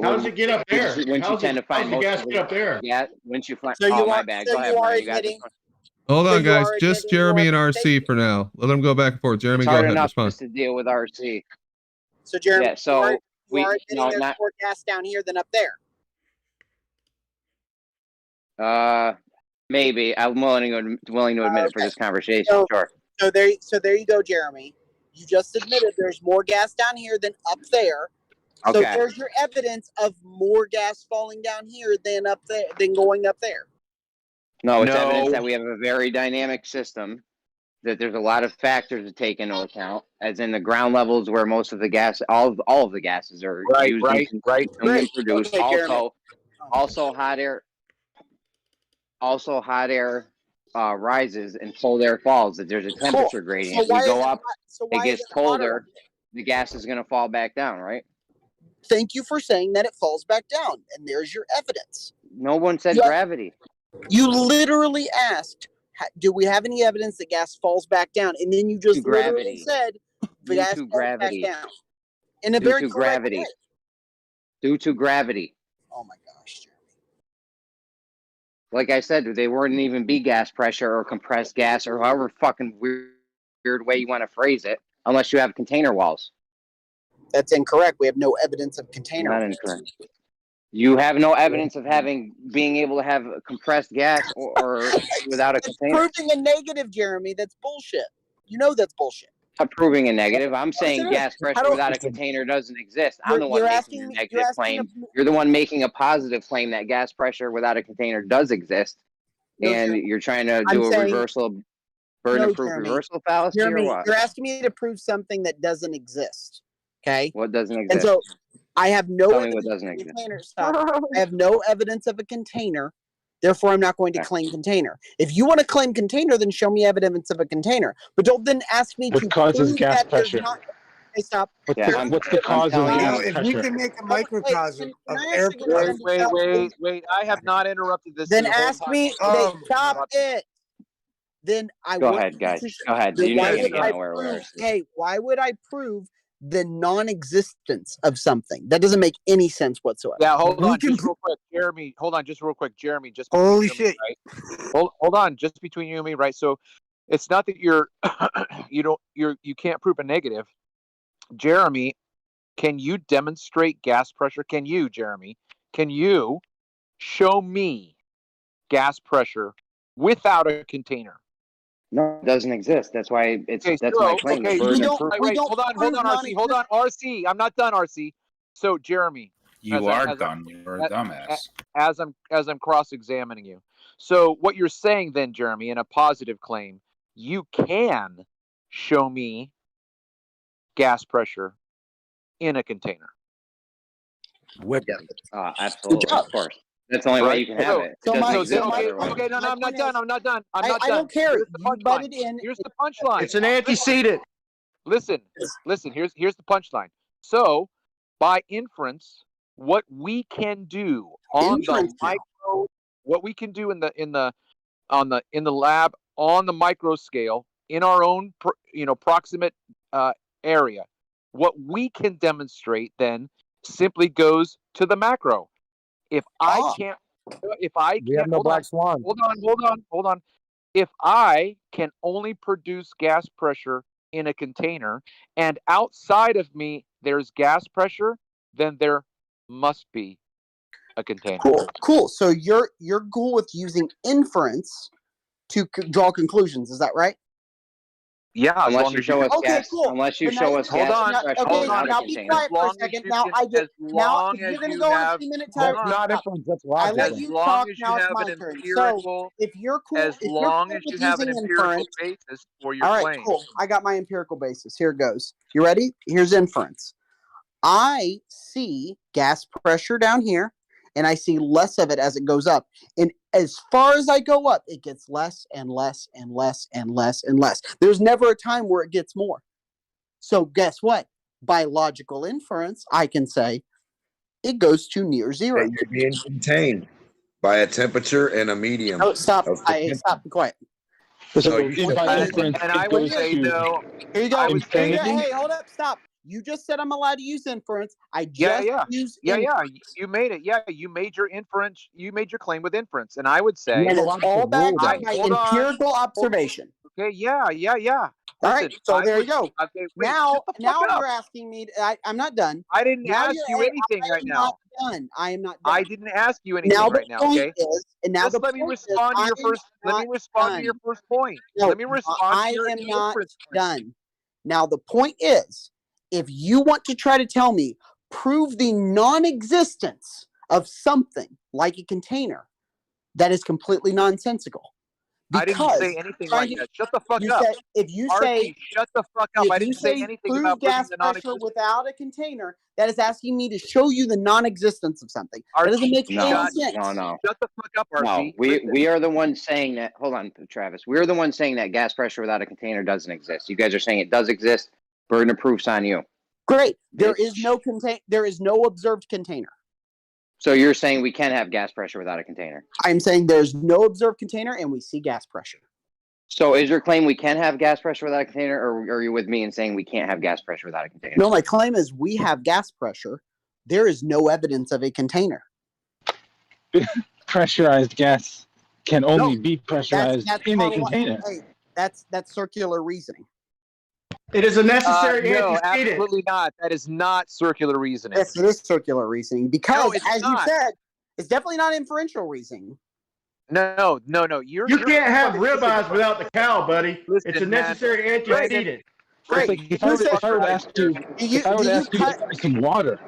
How does it get up there? How's the gas get up there? Yeah, once you find. So you my are- bad. so Go ahead, you are Brian. You got this admitting- one. Hold on, you guys. are Just admitting Jeremy you and are RC for now. Let them go back and forth. Jeremy, It's go hard ahead. enough Respond. just to deal with RC. So Jeremy, Yeah, so you are admitting no, there's not more gas down here than up there. maybe I'm willing to admit it for this conversation. Sure. So there you go, Jeremy. You just admitted there's more gas down here than up there. So Okay. there's your evidence of more gas falling down here than up there than going up there. No, it's evidence that we have a very dynamic system, that there's a lot of factors to take into account, as in the ground levels where most of the gas, all of the gases are used and produced. Okay, Jeremy. Also hot air rises and cold air falls. That there's a temperature gradient. why We go is it up, hot- so it why gets is it hotter? colder, the gas is going to fall back down, right? Thank you for saying that it falls back down, and there's your evidence. No one said Yeah. gravity. You literally asked, do we have any evidence that gas falls back down? And then you just literally said the gas falls gravity. back down. In a Due very to correct gravity. way. Due to gravity. Oh my gosh, Jeremy. Like I said, they wouldn't even be gas pressure or compressed gas or however fucking weird way you want to phrase it, unless you have container walls. That's incorrect. We have no evidence of container Not walls. incorrect. You have no evidence of being able to have compressed gas or without a container. Proving a negative, Jeremy. That's bullshit. You know that's bullshit. I'm proving a negative. I'm saying it is. gas I pressure don't- without a container doesn't exist. I'm the one You're making asking the me- negative you're asking claim. a- You're the one making a positive claim that gas pressure without a container does exist. No, And Jeremy. you're trying to I'm do a saying- burden No, of proof Jeremy. reversal fallacy Jeremy, or what? you're asking me to prove something that doesn't exist. Okay? What doesn't And exist? so I have no Tell me what evidence doesn't of a exist. container. Stop. I have no evidence of a container Therefore, I'm not going to claim container. If you want to claim container, then show me evidence of a container. But don't then ask me to causes prove gas that there's pressure? not. Hey, stop. What's the cause of gas if we pressure? can make a Wait, microcosm can of I air actually get done to Wait. I have not interrupted this. Then the whole ask time. me. Stop it. Then I Go want ahead, you guys. to Go ahead. then You why ain't would gonna I get nowhere with prove? ours. Hey, why would I prove the non-existence of something? That doesn't make any sense whatsoever. Yeah, hold on, just real quick, Jeremy. Hold on, just real quick, Jeremy. Just Holy between you and me, right? Hold on, just between you and me, right? So, it's not that you're, you can't prove a negative. Jeremy, can you demonstrate gas pressure? Can you, Jeremy? Can you show me gas pressure without a container? No, it doesn't exist. That's why that's my claim. Okay, The burden of proof. wait, hold on, RC. Hold on, RC. I'm not done, RC. So, Jeremy, You are done. You're a dumbass. as I'm cross-examining you. So what you're saying then, Jeremy, in a positive claim, you can show me gas pressure in a container. Absolutely, of course. That's the only way you can have it. It doesn't exist other way. Okay, no, I'm not done. I'm not done. I don't care. Here's the You butted in. Here's the punchline. It's an antecedent. Listen. Here's the punchline. So, by inference, what we can do on the micro, what we can do in the lab on the micro scale in our own proximate area, what we can demonstrate then simply goes to the macro. If I can't, We have no black swan. Hold on. If I can only produce gas pressure in a container, and outside of me there's gas pressure, then there must be a container. Cool. So you're cool with using inference to draw conclusions? Is that right? Yeah, unless you show us gas. Cool. Unless you But show now- us gas. now- pressure okay, without a now be container. quiet for a second. Now I get. Now if you're going to go on a 3-minute time, That's not inference. That's I logic. let you talk. Now it's my turn. So if you're cool, as long as you have an empirical basis for your all right, claim. cool. I got my empirical basis. Here it goes. You ready? Here's inference. I see gas pressure down here, and I see less of it as it goes up. And as far as I go up, it gets less and less and less and less and less. There's never a time where it gets more. So guess what? By logical inference, I can say it goes to near zero. That you're being contained by a temperature and a medium. Oh, stop. of Stop. Be quiet. So And I would say, though, here you go. I would say, Hey, hold up. Stop. You just said I'm allowed to use inference. I just used inference. You made it. Yeah, you made your inference. You made your claim with inference, and I would say, And it's all backed up by empirical observation. Okay. Yeah. All right, Listen, so I there would- you go. Okay, wait, now shut the fuck up. you're asking me. I'm not done. I didn't Now ask you're- you anything right now. I'm not done. I am not done. I didn't ask you anything Now right the now. point Okay. is, and now Just the let me point is, respond to your I first. am Let me not respond done. to your first point. No, Let me respond I to your am not inference. done. Now the point is, if you want to try to tell me, prove the non-existence of something like a container, that is completely nonsensical. I didn't Because say anything trying like to- that. Shut the fuck you up. said- if you RC, say shut the fuck up. if I you didn't say say anything prove about gas proving the pressure non-existence. without a container, that is asking me to show you the non-existence of something. That doesn't make any sense. No. Shut the fuck up, RC. No, we are the ones saying that. Hold on, Travis. We're the ones saying that gas pressure without a container doesn't exist. You guys are saying it does exist. Burden of proof's on you. Great. There is no observed container. So you're saying we can have gas pressure without a container. I'm saying there's no observed container, and we see gas pressure. So is your claim we can have gas pressure without a container, or are you with me in saying we can't have gas pressure without a container? No, my claim is we have gas pressure. There is no evidence of a container. Pressurized gas can only be pressurized in a total- container. Hey, that's circular reasoning. It is a necessary No, antecedent. absolutely not. That is not circular reasoning. Yes, it is circular reasoning because, No, it's as you not. said, it's definitely not inferential reasoning. No. You can't have ribeyes without the cow, buddy. Listen, It's a man. necessary antecedent. It's like if I were to ask you to drink some water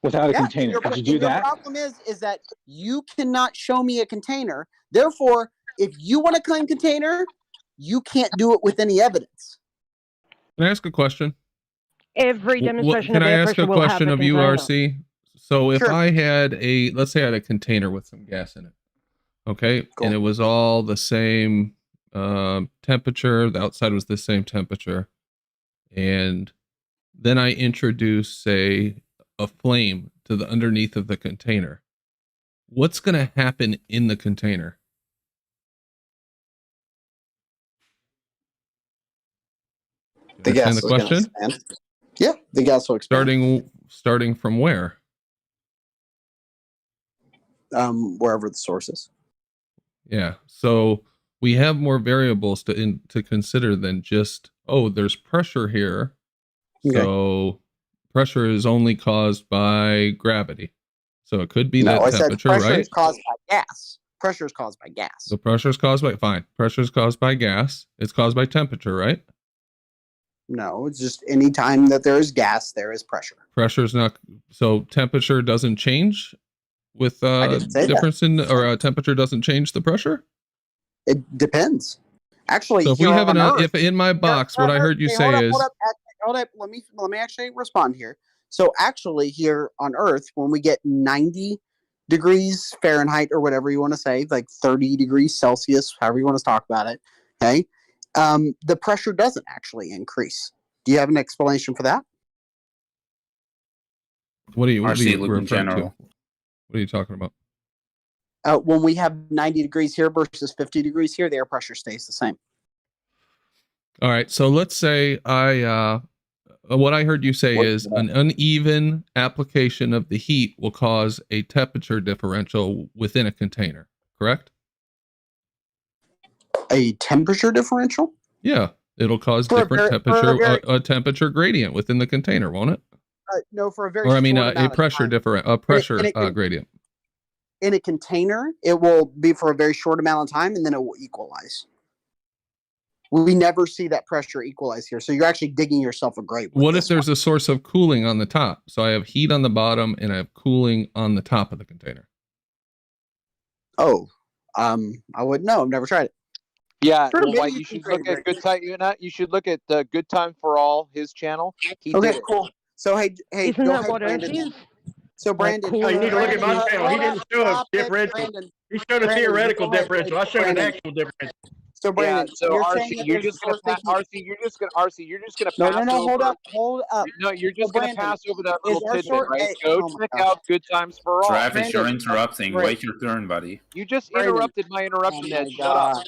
without a container, could you do your that? problem is that you cannot show me a container. Therefore, if you want to claim container, you can't do it with any evidence. Can I ask a question? Every demonstration Can of I air ask pressure a will have question a of you, container. RC? So if Sure. I had let's say I had a container with some gas in it, Okay, and it was all the same temperature. The outside was the same temperature, and then I introduce, say, a flame to the underneath of the container. What's going to happen in the container? The gas Understand the is going to question? expand. Yeah, the gas will expand. Starting from where? Wherever the source is. Yeah. So we have more variables to consider than just, oh, there's pressure here. Okay. So pressure is only caused by gravity. So it could be that temperature, pressure right? is caused by gas. Pressure is caused by gas. The pressure is caused by, fine. Pressure is caused by gas. It's caused by temperature, right? No, it's just any time that there is gas, there is pressure. Pressure is not, so temperature doesn't change with difference in, or temperature doesn't change the pressure? It depends. Actually, so if we have if in my box, what I heard you say is, hold up. Let me actually respond here. So actually, here on Earth, when we get 90 degrees Fahrenheit or whatever you want to say, like 30 degrees Celsius, however you want to talk about it, okay, the pressure doesn't actually increase. Do you have an explanation for that? What are you RC loop in referring general. to? What are you talking about? When we have 90 degrees here versus 50 degrees here, the air pressure stays the same. All right. So let's say what I heard you say is an uneven application of the heat will cause a temperature differential within a container, correct? A temperature differential? Yeah. It'll cause different temperature, a temperature gradient within the container, won't it? No, for a very or I mean, short a pressure gradient. In a container, it will be for a very short amount of time, and then it will equalize. We never see that pressure equalize here, so you're actually digging yourself a grave. What if there's a source of cooling on the top? So I have heat on the bottom, and I have cooling on the top of the container. Oh, I wouldn't know. I've never tried it. Yeah, well, you should look at Good Time. You should look at Good Time for All, his channel. He did it. Cool. So hey, Isn't go that ahead, what Brandon. it is? So Brandon, you need to look at my channel. He didn't show a differential. He showed a theoretical differential. I showed an actual differential. So Brandon, so RC, you're just gonna pass. You're just gonna pass. No, over. hold up. No, you're just gonna pass over that little tidbit, right? Hey, Go check out Good Times for All. Travis, you're interrupting. Wait your turn, buddy. You just interrupted my interruption, Ed. Shut up.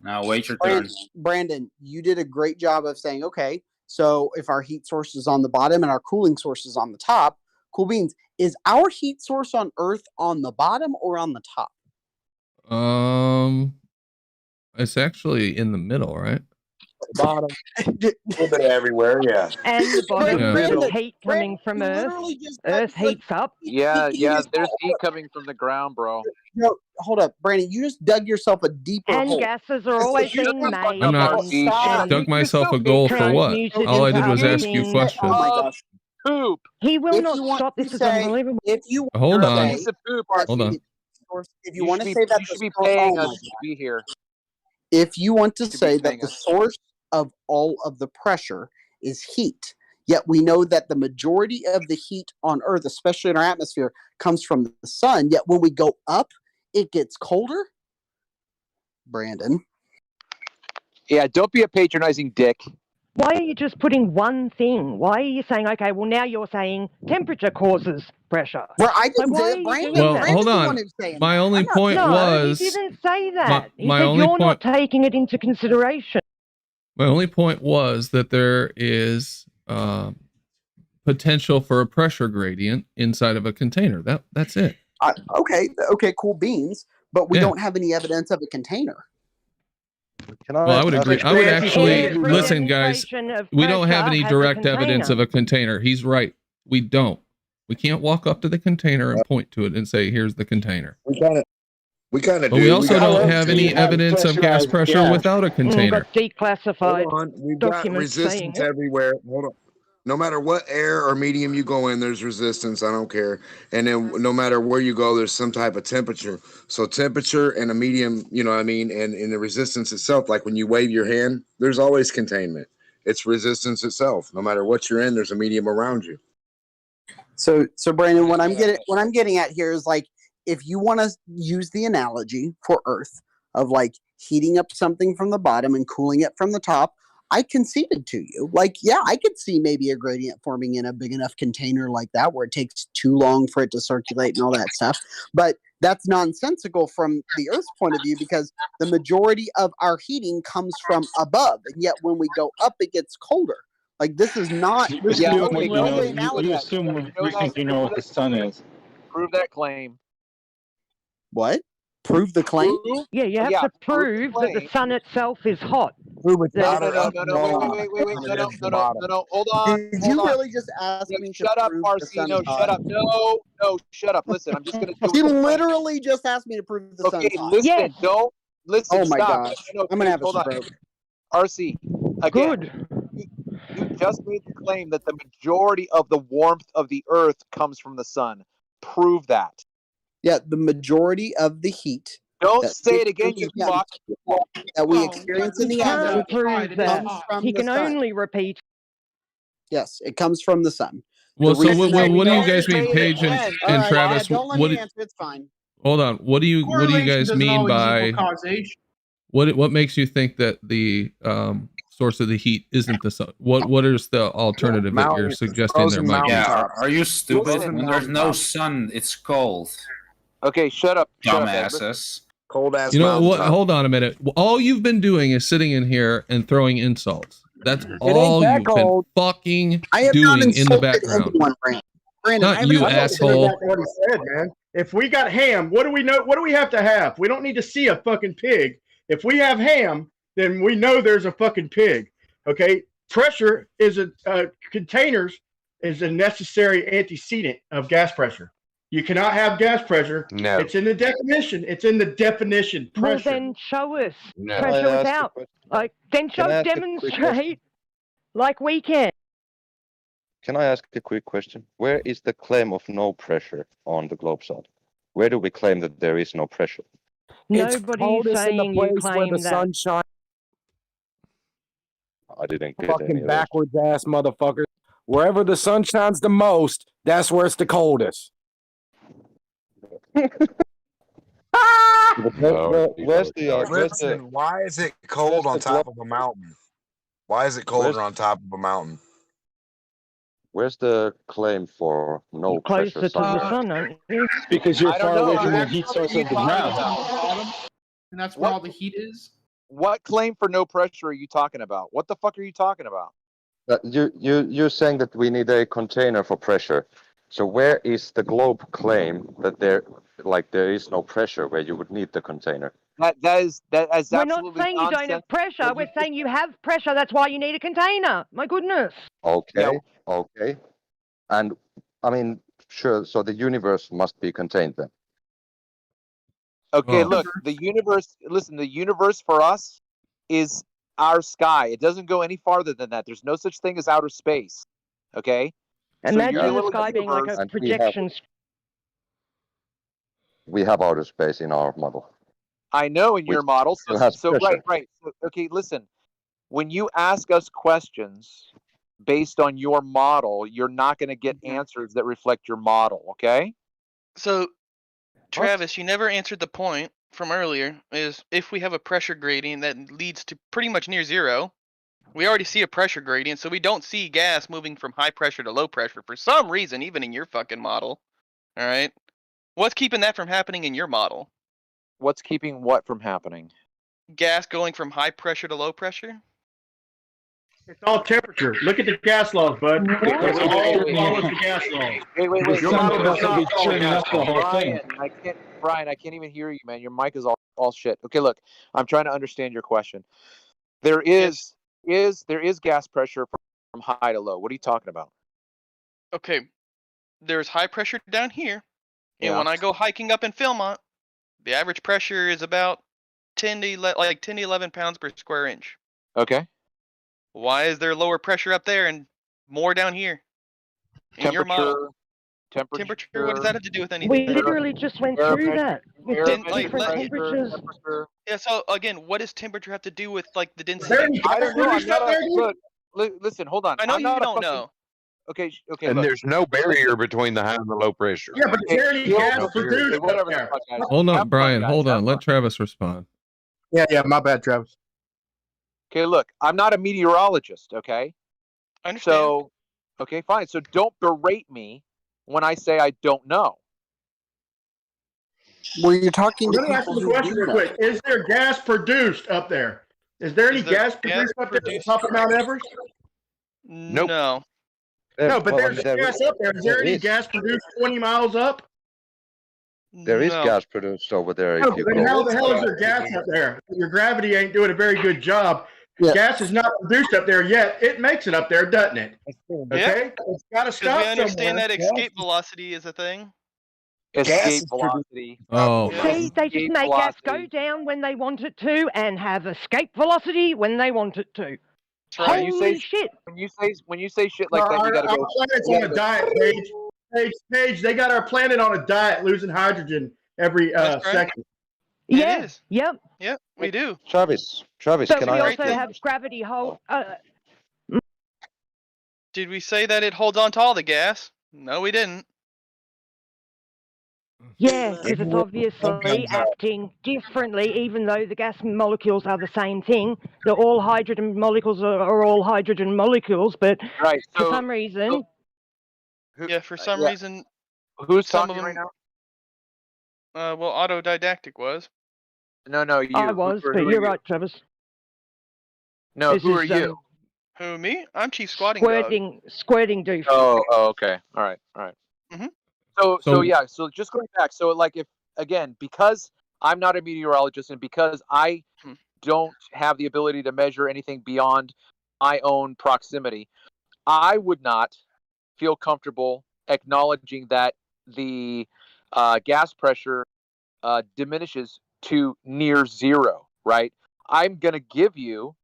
Now wait your turn. Brandon, you did a great job of saying, okay, so if our heat source is on the bottom and our cooling source is on the top, cool beans. Is our heat source on Earth on the bottom or on the top? It's actually in the middle, right? Bottom. A little bit everywhere, yeah. And the bottom, Yeah. there's heat coming from Earth. Earth heats up. Yeah, there's heat coming from the ground, bro. No, hold up, Brandon. You just dug yourself a deeper And hole. gases are always being made. I'm not. and Dug myself a goal for what? transmuted All I did into was other ask you things. questions. Oh my gosh. Poop. He will If not you want stop. to This is say- unbelievable. If you Hold on. Piece of poop, RC. Hold on. if you want to say that you should be paying us to be here. if you want to should be say that paying the us. source of all of the pressure is heat, yet we know that the majority of the heat on Earth, especially in our atmosphere, comes from the sun, yet when we go up, it gets colder. Brandon. Yeah, don't be a patronizing dick. Why are you just putting one thing? Why are you saying, okay, well, now you're saying temperature causes pressure? Well, I didn't Like, say why that, are you Brandon. doing Well, that? hold Brandon's the on. one who's saying My that. only point No, was. he didn't say that. He my said only you're not point- taking it into consideration. My only point was that there is potential for a pressure gradient inside of a container. That's it. Okay, cool beans, but we Yeah. don't have any evidence of a container. Well, I would agree. I would actually Every listen, guys. demonstration of We don't have pressure any has a direct evidence container. of a container. He's right. We don't. We can't walk up to the container and point to it and say, "Here's the container." We kind of But do. we also got- don't have any evidence of gas pressure without a container. Got declassified Hold on. We've got documents saying resistance it. everywhere. Hold on. No matter what air or medium you go in, there's resistance. I don't care. And then no matter where you go, there's some type of temperature. So temperature and a medium, you know what I mean? And in the resistance itself, like when you wave your hand, there's always containment. It's resistance itself. No matter what you're in, there's a medium around you. So Brandon, what I'm getting at here is like if you want to use the analogy for Earth of like heating up something from the bottom and cooling it from the top, I conceded to you. Like, yeah, I could see maybe a gradient forming in a big enough container like that where it takes too long for it to circulate and all that stuff. But that's nonsensical from the Earth's point of view because the majority of our heating comes from above. And yet when we go up, it gets colder. Like, this is not... You This assume, is you assume we think you know what the sun is. Prove that claim. What? Prove the claim? Yeah, you have to prove that the sun itself is hot. Prove it. That- No. Hold on. Did you really just ask me to shut up, prove the Marcy. sun No, is hot? shut up. No, shut up. Listen, I'm just going to do You literally just asked me to prove the sun's Okay, hot. listen, Yes. don't listen. Oh my stop. gosh. No, I'm gonna have a hold on. stroke. RC, again, Good. you just made the claim that the majority of the warmth of the Earth comes from the sun. Prove that. Yeah, the majority of the heat. Don't that say it again, you fuck. That we experience in the He can't atmosphere prove that. comes from He the can sun. only repeat. Yes, it comes from the sun. Well, The so reason that we what do you don't guys mean, say it Paige and, again- and All right, Travis? yeah, don't let What? me answer. It's fine. Hold on. What do you guys Correlation mean doesn't always by equal causation. what makes you think that the source of the heat isn't the sun? What is the alternative that you're suggesting there, Mike? Yeah, are you stupid? Listen, When there's no sun, it's cold. Okay, shut up. Dumbasses. Cold ass. You know what? Hold on a minute. All you've been doing is sitting in here and throwing insults. That's all that you've cold. been fucking I have not doing in the insulted background. anyone, Brandon. I Not haven't you, insulted asshole. That's what he said, man. If we got ham, what do we know? What do we have to have? We don't need to see a fucking pig. If we have ham, then we know there's a fucking pig. Okay, pressure is containers is a necessary antecedent of gas pressure. You cannot have gas pressure. No. It's in the definition. It's in the definition. Well, Pressure. then show us No. pressure Can I ask a without. question? Like, then Can I show, ask a quick question? demonstrate, like we can. Can I ask a quick question? Where is the claim of no pressure on the globe side? Where do we claim that there is no pressure? Nobody's saying you claim that. Sun shines. I didn't get any Fucking of those. backwards ass motherfuckers. Wherever the sun shines the most, that's where it's the coldest. Where's the Listen, why is it cold on top of a mountain? Why is it colder on top of a mountain? where's the claim for no Closer pressure to the side? sun, aren't you? Because you're I don't far away know. from the heat source of the ground. And that's where all the heat is. What claim for no pressure are you talking about? What the fuck are you talking about? You're saying that we need a container for pressure. So where is the globe claim that there is no pressure where you would need the container? That is We're not absolutely saying you don't have nonsense. pressure. We're saying you have pressure. That's why you need a container. My goodness. Okay, okay. And I mean, sure, so the universe must be contained then. Okay, Oh. look, the universe, listen, the universe for us is our sky. It doesn't go any farther than that. There's no such thing as outer space. Okay? Imagine you're the dealing with sky being like universe- a And projection. we have outer space in our model. I know in your Which model. still has So pressure. right. So, okay, listen. When you ask us questions based on your model, you're not going to get answers that reflect your model, okay? So, Travis, you never answered the point from earlier. Is if we have a pressure gradient that leads to pretty much near zero, we already see a pressure gradient, so we don't see gas moving from high pressure to low pressure for some reason, even in your fucking model. All right, what's keeping that from happening in your model? What's keeping what from happening? Gas going from high pressure to low pressure? It's all temperature. Look at the gas laws, bud. It's all follows the gas laws. Wait. Your model does not follow churning gas up the laws. whole thing. Brian, I can't even hear you, man. Your mic is all shit. Okay, look, I'm trying to understand your question. There is gas pressure from high to low. What are you talking about? Okay, there's high pressure down here, and Yeah. when I go hiking up in Philmont, the average pressure is about 10 to 11 pounds per square inch. Okay. Why is there lower pressure up there and more down here? In your model. Temperature, what does that have to do with anything? We literally just went through that with Didn't, like, different let- temperatures. Yeah, so again, what does temperature have to do with like the density? I don't know. I'm not. Look, listen, hold on. I know I'm you not a don't fucking- know. Okay, okay. And Look. there's no barrier between the high and the low pressure. Yeah, but is there any gas produced up Whatever the there? fuck, guys. Hold Have on, fun, Brian. guys. Hold Have on. Let Travis respond. Yeah, my bad, Travis. Okay, look, I'm not a meteorologist, okay? I understand. So, okay, fine. So don't berate me when I say I don't know. Well, you're talking to Let me ask people you a who question do real know. quick. Is there gas produced up there? Is there any Is there gas gas produced up there at the produced? top of Mount Everest? Nope. No. No, but Well, I there's mean, gas up there. Is there there any is. gas produced 20 miles up? There is No. gas produced over there No, if you then go. how the hell is there gas up there? Your gravity ain't doing a very good job. Yeah. Gas is not produced up there yet. It makes it up there, doesn't it? Okay? It's got to Because stop we understand somewhere. that escape velocity is a thing. Escape velocity. Oh, See, they just Escape make gas go velocity. down when they want it to and have escape velocity when they want it to. That's right. Holy shit. When you say shit No, like that, you our gotta go. planet's you on gotta a go- diet, Paige, they got our planet on a diet, losing hydrogen every That's right. second. Yeah. It is. Yep. Yep, we do. Travis, But can we I also ask you? have gravity hold. Did we say that it holds on to all the gas? No, we didn't. Yeah, because it's obviously acting differently, even though the gas molecules are the same thing. They're all hydrogen molecules are all hydrogen molecules, but Right. for So, some reason, Yeah, for some yeah. reason, Who's some talking of right them. now? Well, autodidactic was. No, you. I was, Who but are you're you? right, Travis. No, This who are is, you? Who, me? I'm Chief Squatting Dog. squirting doof. Oh, okay. All right. Mhm. So yeah. So just going back. So like, if again, because I'm not a meteorologist and because I Hmm. don't have the ability to measure anything beyond my own proximity, I would not feel comfortable acknowledging that the gas pressure diminishes to near zero, right? I'm going to give you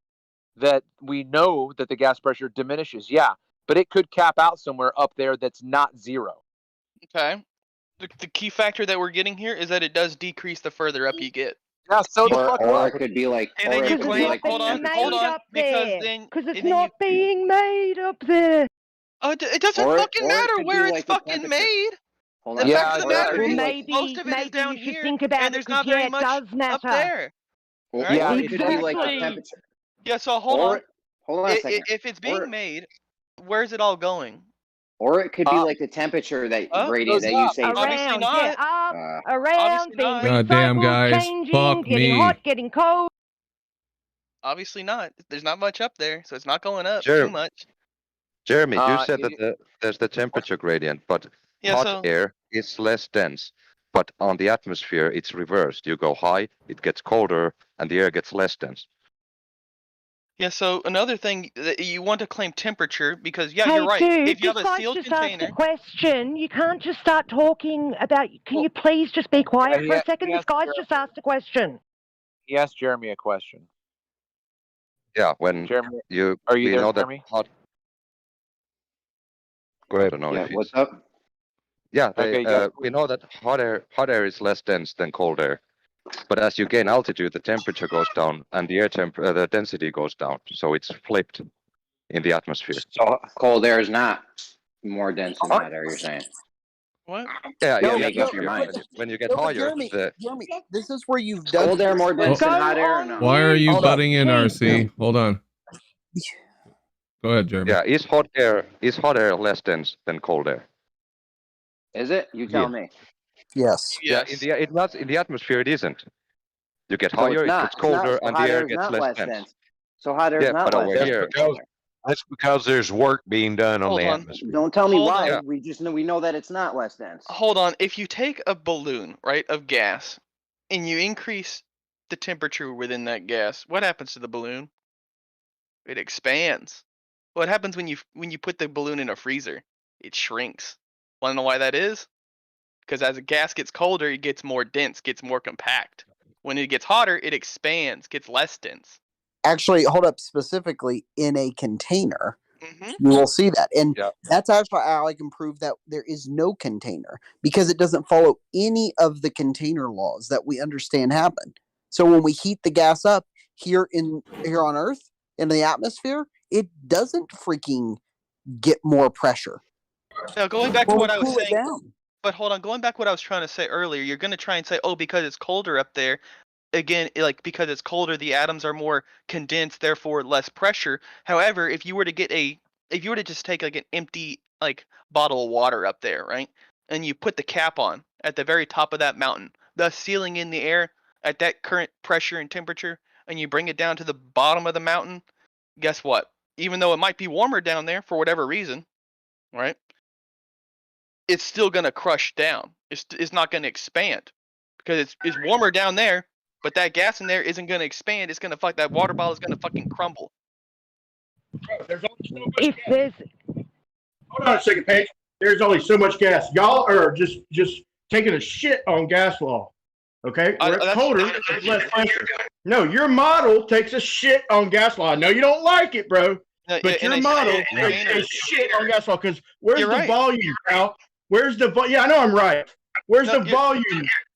that we know that the gas pressure diminishes, yeah, but it could cap out somewhere up there that's not zero. Okay. The key factor that we're getting here is that it does decrease the further up you get. Yeah, so the fuck Or what? it could be like, And then you Because it's claim, not hold being on, made up because there. then, Because it's and then not being made up there. it doesn't or fucking it matter could be where it's like the fucking temperature. made. Hold The on. fact of the Or it matter could Well, be is, like, most of it is maybe down you should here, think about and it there's because, not very yeah, it much does matter. up there. or Alright? it could be like the Exactly. temperature. Yeah, so hold Or on. hold on a second. If it's Or being made, where's it all going? or it could be Up. like the temperature that Up. gradient that you say is Obviously Around, not. yeah, up, Obviously around, being not. God damn, recycled, guys. changing, Fuck getting me. hot, getting cold. Obviously not. There's not much up there, so it's not going up Jer- too much. Jeremy, you Uh, said it- that there's the temperature gradient, but Yeah, hot so air is less dense. But on the atmosphere, it's reversed. You go high, it gets colder, and the air gets less dense. yeah, so another thing that you want to claim temperature because Hey, you're right. dude, If you have this a guy's sealed just asked container, a question. You can't just start talking about. Can you please just be quiet he for a a- second? he This asked guy's Jeremy- just asked a question. He asked Jeremy a question. Yeah, when Jeremy, you are you we there, know that Jeremy? hot. Go ahead, I don't know Yeah, if what's he's. up? Yeah, Okay, we know that hot air is less dense than cold air. But as you gain altitude, the temperature goes down and the the density goes down. So it's flipped in the atmosphere. So cold air is not more dense than hot air, you're saying? what? Yeah, You in the make up your atmosphere, mind. when you get No, but higher, Jeremy, the this is where you've Is done cold air more dense than Go hot air or on no? Why are you mute. butting in, Jeez. RC? Hold on. Go ahead, Jeremy. yeah, is hot air less dense than cold air? Is it? You tell me. Yes. Yeah, in the atmosphere it isn't. You get So higher, it's it not. gets It's not. colder, So and the hot air air is gets not less less dense. dense. So hot air is Yeah, not but less over dense. here, That's because there's work being done on Hold the on. atmosphere. Don't tell me Hold why. on. We just know we know that it's not less dense. Hold on. If you take a balloon, right, of gas, and you increase the temperature within that gas, what happens to the balloon? It expands. What happens when you put the balloon in a freezer? It shrinks. Want to know why that is? Because as a gas gets colder, it gets more dense, gets more compact. When it gets hotter, it expands, gets less dense. Actually, hold up. Specifically, in a container, Mm-hmm. you will see that, and Yeah. that's actually how I can prove that there is no container because it doesn't follow any of the container laws that we understand happen. So when we heat the gas up here on Earth in the atmosphere, it doesn't freaking get more pressure. Now, going back to Well, what I was cool it saying, down. but hold on, going back to what I was trying to say earlier, you're going to try and say, oh, because it's colder up there, again, like because it's colder, the atoms are more condensed, therefore less pressure. However, if you were to just take like an empty like bottle of water up there, right, and you put the cap on at the very top of that mountain, thus sealing in the air at that current pressure and temperature, and you bring it down to the bottom of the mountain, guess what? Even though it might be warmer down there for whatever reason, right? It's still going to crush down. It's not going to expand because it's warmer down there, but that gas in there isn't going to expand. It's going to that water bottle is going to fucking crumble. There's only so much If gas. there's Hold on a second, Paige. There's only so much gas. Y'all are just taking a shit on gas law. Okay? Where it's colder, there's less pressure. No, your model takes a shit on gas law. I know you don't like it, bro. But your model takes a shit on gas law because where's the volume, pal? Where's the volume? Yeah, I know I'm right. Where's the volume?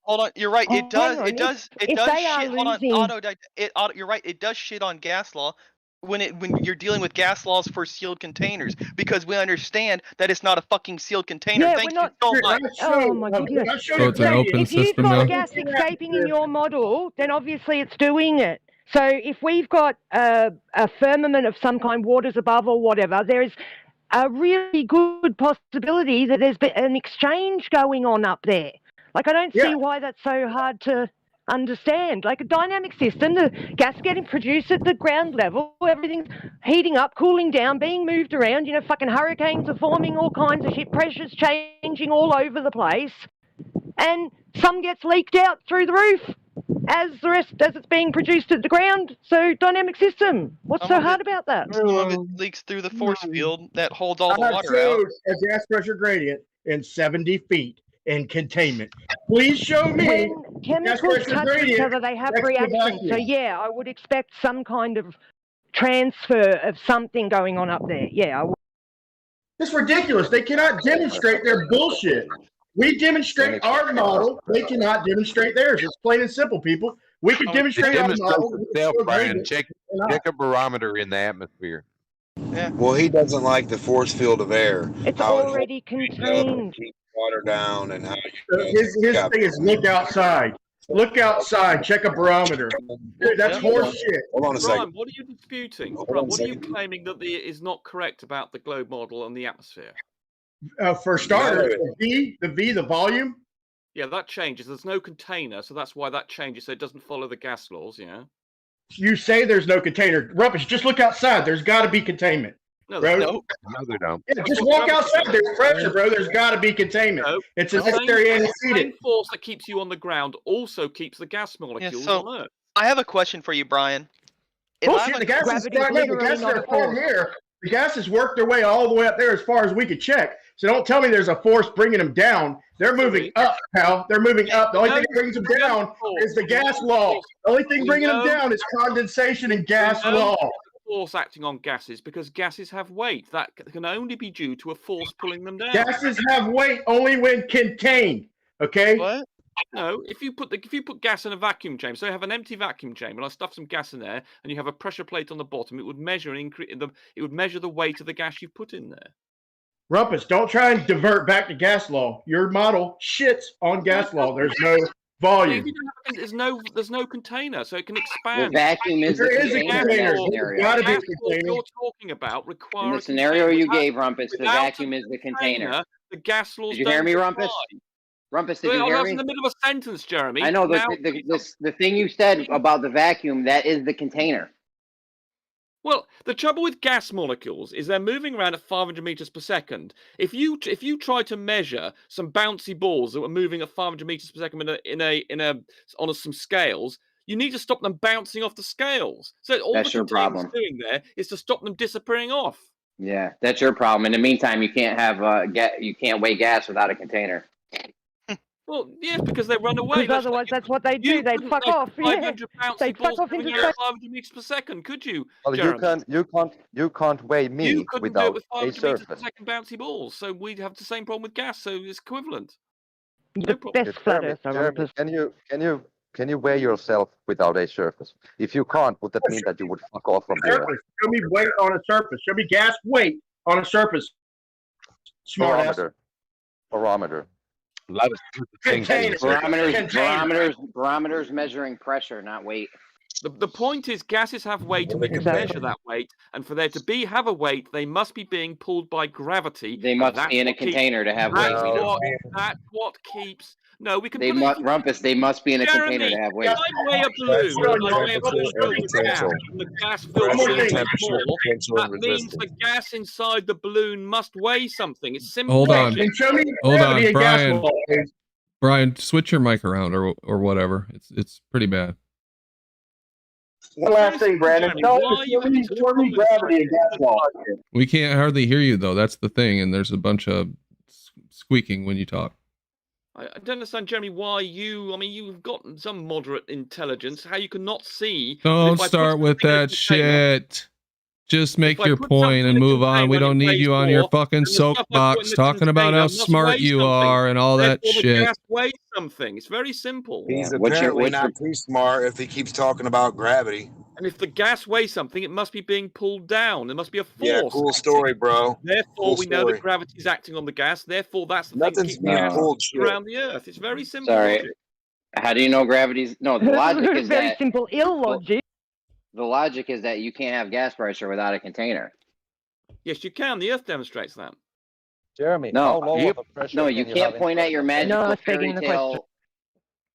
Hold on, you're right. It does. hang on, It does. It if does they are shit. Hold on, losing- You're right. It does shit on gas law when you're dealing with gas laws for sealed containers because we understand that it's not a fucking sealed container. Yeah, Thank we're you so much. Oh my goodness! So it's an open If you've system got now? gas escaping in your model, then obviously it's doing it. So if we've got a firmament of some kind, waters above or whatever, there is a really good possibility that there's been an exchange going on up there. Like, I don't see why that's so hard to understand. Like a dynamic system, the gas getting produced at the ground level, everything's heating up, cooling down, being moved around, fucking hurricanes are forming, all kinds of shit, pressure's changing all over the place, and some gets leaked out through the roof as it's being produced at the ground. So dynamic system. What's so hard about that? Some of it leaks through the force field that holds all the I water out. showed a gas pressure gradient in 70 feet in containment. Please show me When chemicals touch each other, they have reactions. So yeah, I would expect some kind of transfer of something going on up there. Yeah, I would. It's ridiculous. They cannot demonstrate their bullshit. We demonstrate our model. They cannot demonstrate theirs. It's plain and simple, people. We can demonstrate our model. Itself, Brian. Check a barometer in the atmosphere. Yeah. Well, he doesn't like the force field of air. It's how it already contained. keeps water down and how His thing is look outside. Look outside. Check a barometer. Dude, that's horse shit. Hold on a Brian, second. what are you disputing? Hold Brian, on a what are you second. claiming that is not correct about the globe model and the atmosphere? For starters, the volume. Yeah, that changes. There's no container, so that's why that changes. So it doesn't follow the gas laws. Yeah. You say there's no container. Rumpus, just look outside. There's got to be containment. No, bro. No, they don't. Yeah, just walk outside. There's pressure, bro. There's got to be containment. No, It's a necessary the antecedent. same force that keeps you on the ground also keeps the gas molecules so on Earth. I have a question for you, Brian. Bullshit. The gases are far here. The gases work their way all the way up there as far as we could check. So don't tell me there's a force bringing them down. They're moving up, pal. They're moving up. The only thing that brings them down is the gas law. The only thing bringing them down is condensation and gas law. Force acting on gases because gases have weight. That can only be due to a force pulling them down. Gases have weight only when contained. Okay. What? No, if you put gas in a vacuum chamber, so you have an empty vacuum chamber, and I stuff some gas in there, and you have a pressure plate on the bottom, it would measure the weight of the gas you've put in there. Rumpus, don't try and divert back to gas law. Your model shits on gas law. There's no volume. There's no container, so it can expand. The vacuum is the container in that scenario. Gotta be a Gas container. you're talking about require In the a scenario container. you gave, Rumpus, the Without vacuum is the container. The gas laws. Did you hear me, don't Rumpus? apply. Rumpus, did you I hear was me? in the middle of a sentence, Jeremy. I know Now- the thing you said about the vacuum, that is the container. Well, the trouble with gas molecules is they're moving around at 500 meters per second. If you try to measure some bouncy balls that were moving at 500 meters per second on some scales, you need to stop them bouncing off the scales. So all That's the your container's problem. doing there is to stop them disappearing off. Yeah, that's your problem. In the meantime, you can't have you can't weigh gas without a container. Well, yes, because they run away. Because otherwise, that's what they do. They'd fuck off. Yeah. 500 bouncy They'd balls fuck off moving into at space. 500 meters per second, could you? Well, Jeremy? you can't weigh me You couldn't do without it with a 500 meters per surface. second bouncy balls, so we'd have the same problem with gas. So it's equivalent. The best flat earther, Rumpus. Can you weigh yourself without a surface? If you can't, would that mean that you would fuck off from the Earth? Surface. Show me weight on a surface. Show me gas weight on a surface. Smart ass. Barometer. A lot of stupid things being Container. said. Barometers measuring pressure, not weight. The point is, gases have weight, and we can measure that weight. And for there to have a weight, they must be being pulled by gravity. They must be in a container to have weight. That's what keeps. No, we can. They must, Rumpus. They must be in a container to have weight. If I weigh a balloon, and I weigh a balloon filled with gas, and the gas filled with gas is small, that means the gas inside the balloon must weigh something. It's simple. Hold on. Hold on, Brian. Ball. Brian, switch your mic around or whatever. It's pretty bad. One last thing, Brandon. Show me gravity and gas law. We can't hardly hear you though. That's the thing, and there's a bunch of squeaking when you talk. I don't understand, Jeremy, why you've got some moderate intelligence, how you cannot see. Don't start with that shit. Just make your point and move on. We don't need you on your fucking soapbox talking about how smart you are and all that shit. The gas weighs something. It's very simple. He's apparently not too smart if he keeps talking about gravity. And if the gas weighs something, it must be being pulled down. There must be a force. Yeah, cool story, bro. Therefore, we know that gravity is acting on the gas. Therefore, that's the thing that keeps the gas around the Earth. It's very simple. Sorry. Logic. How do you know gravity's... No, the logic is very that... simple illogic. The logic is that you can't have gas pressure without a container. Yes, you can. The Earth demonstrates that. Jeremy, no, you can't point at your magical fairy tale.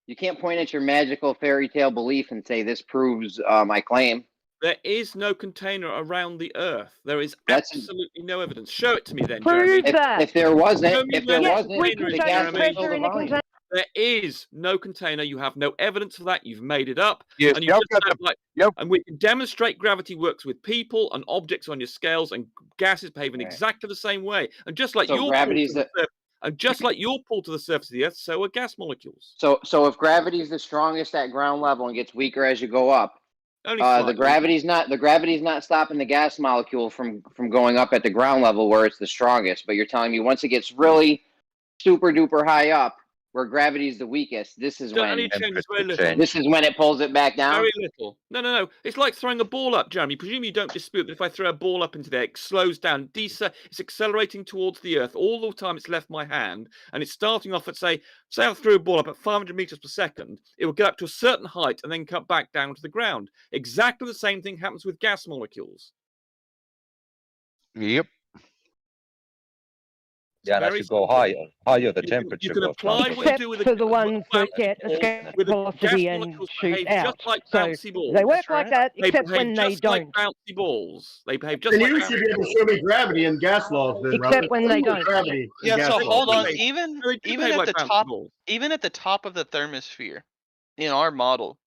You can't point at your magical fairy tale belief and say this proves my claim. There is no container around the Earth. There is absolutely no evidence. Show it to me then, Prove Jeremy. that. If there wasn't, the gas pressure in a container. There is no container. You have no evidence for that. You've made it up. Yes, And, and we can demonstrate gravity works with people and objects on your scales, and gases behave in exactly the same way. And just like you're pulled to the surface of the Earth, so are gas molecules. So if gravity is the strongest at ground level and gets weaker as you go up, the gravity's not stopping the gas molecule from going up at the ground level where it's the strongest. But you're telling me once it gets really super duper high up, where gravity is the weakest, this is when it pulls it back down. Very little. No. It's like throwing a ball up, Jeremy. Presumably you don't dispute that if I throw a ball up into there, it slows down. It's accelerating towards the Earth all the time it's left my hand, and it's starting off at say I threw a ball up at 500 meters per second. It will get up to a certain height and then cut back down to the ground. Exactly the same thing happens with gas molecules. Yep. Yeah, and as you go higher the temperature you can goes apply down. what you do with For the ones that get escape velocity and shoot out. Just like So bouncy balls. they work like that, They except behave when they just like don't. bouncy balls. They behave just Then like you bouncy should be able to show me gravity and gas laws. Then, Except Robert. when they don't. Gravity and Yeah, gas so laws. hold on. They Even behave at like the bouncy top, balls. even at the top of the thermosphere, in our model,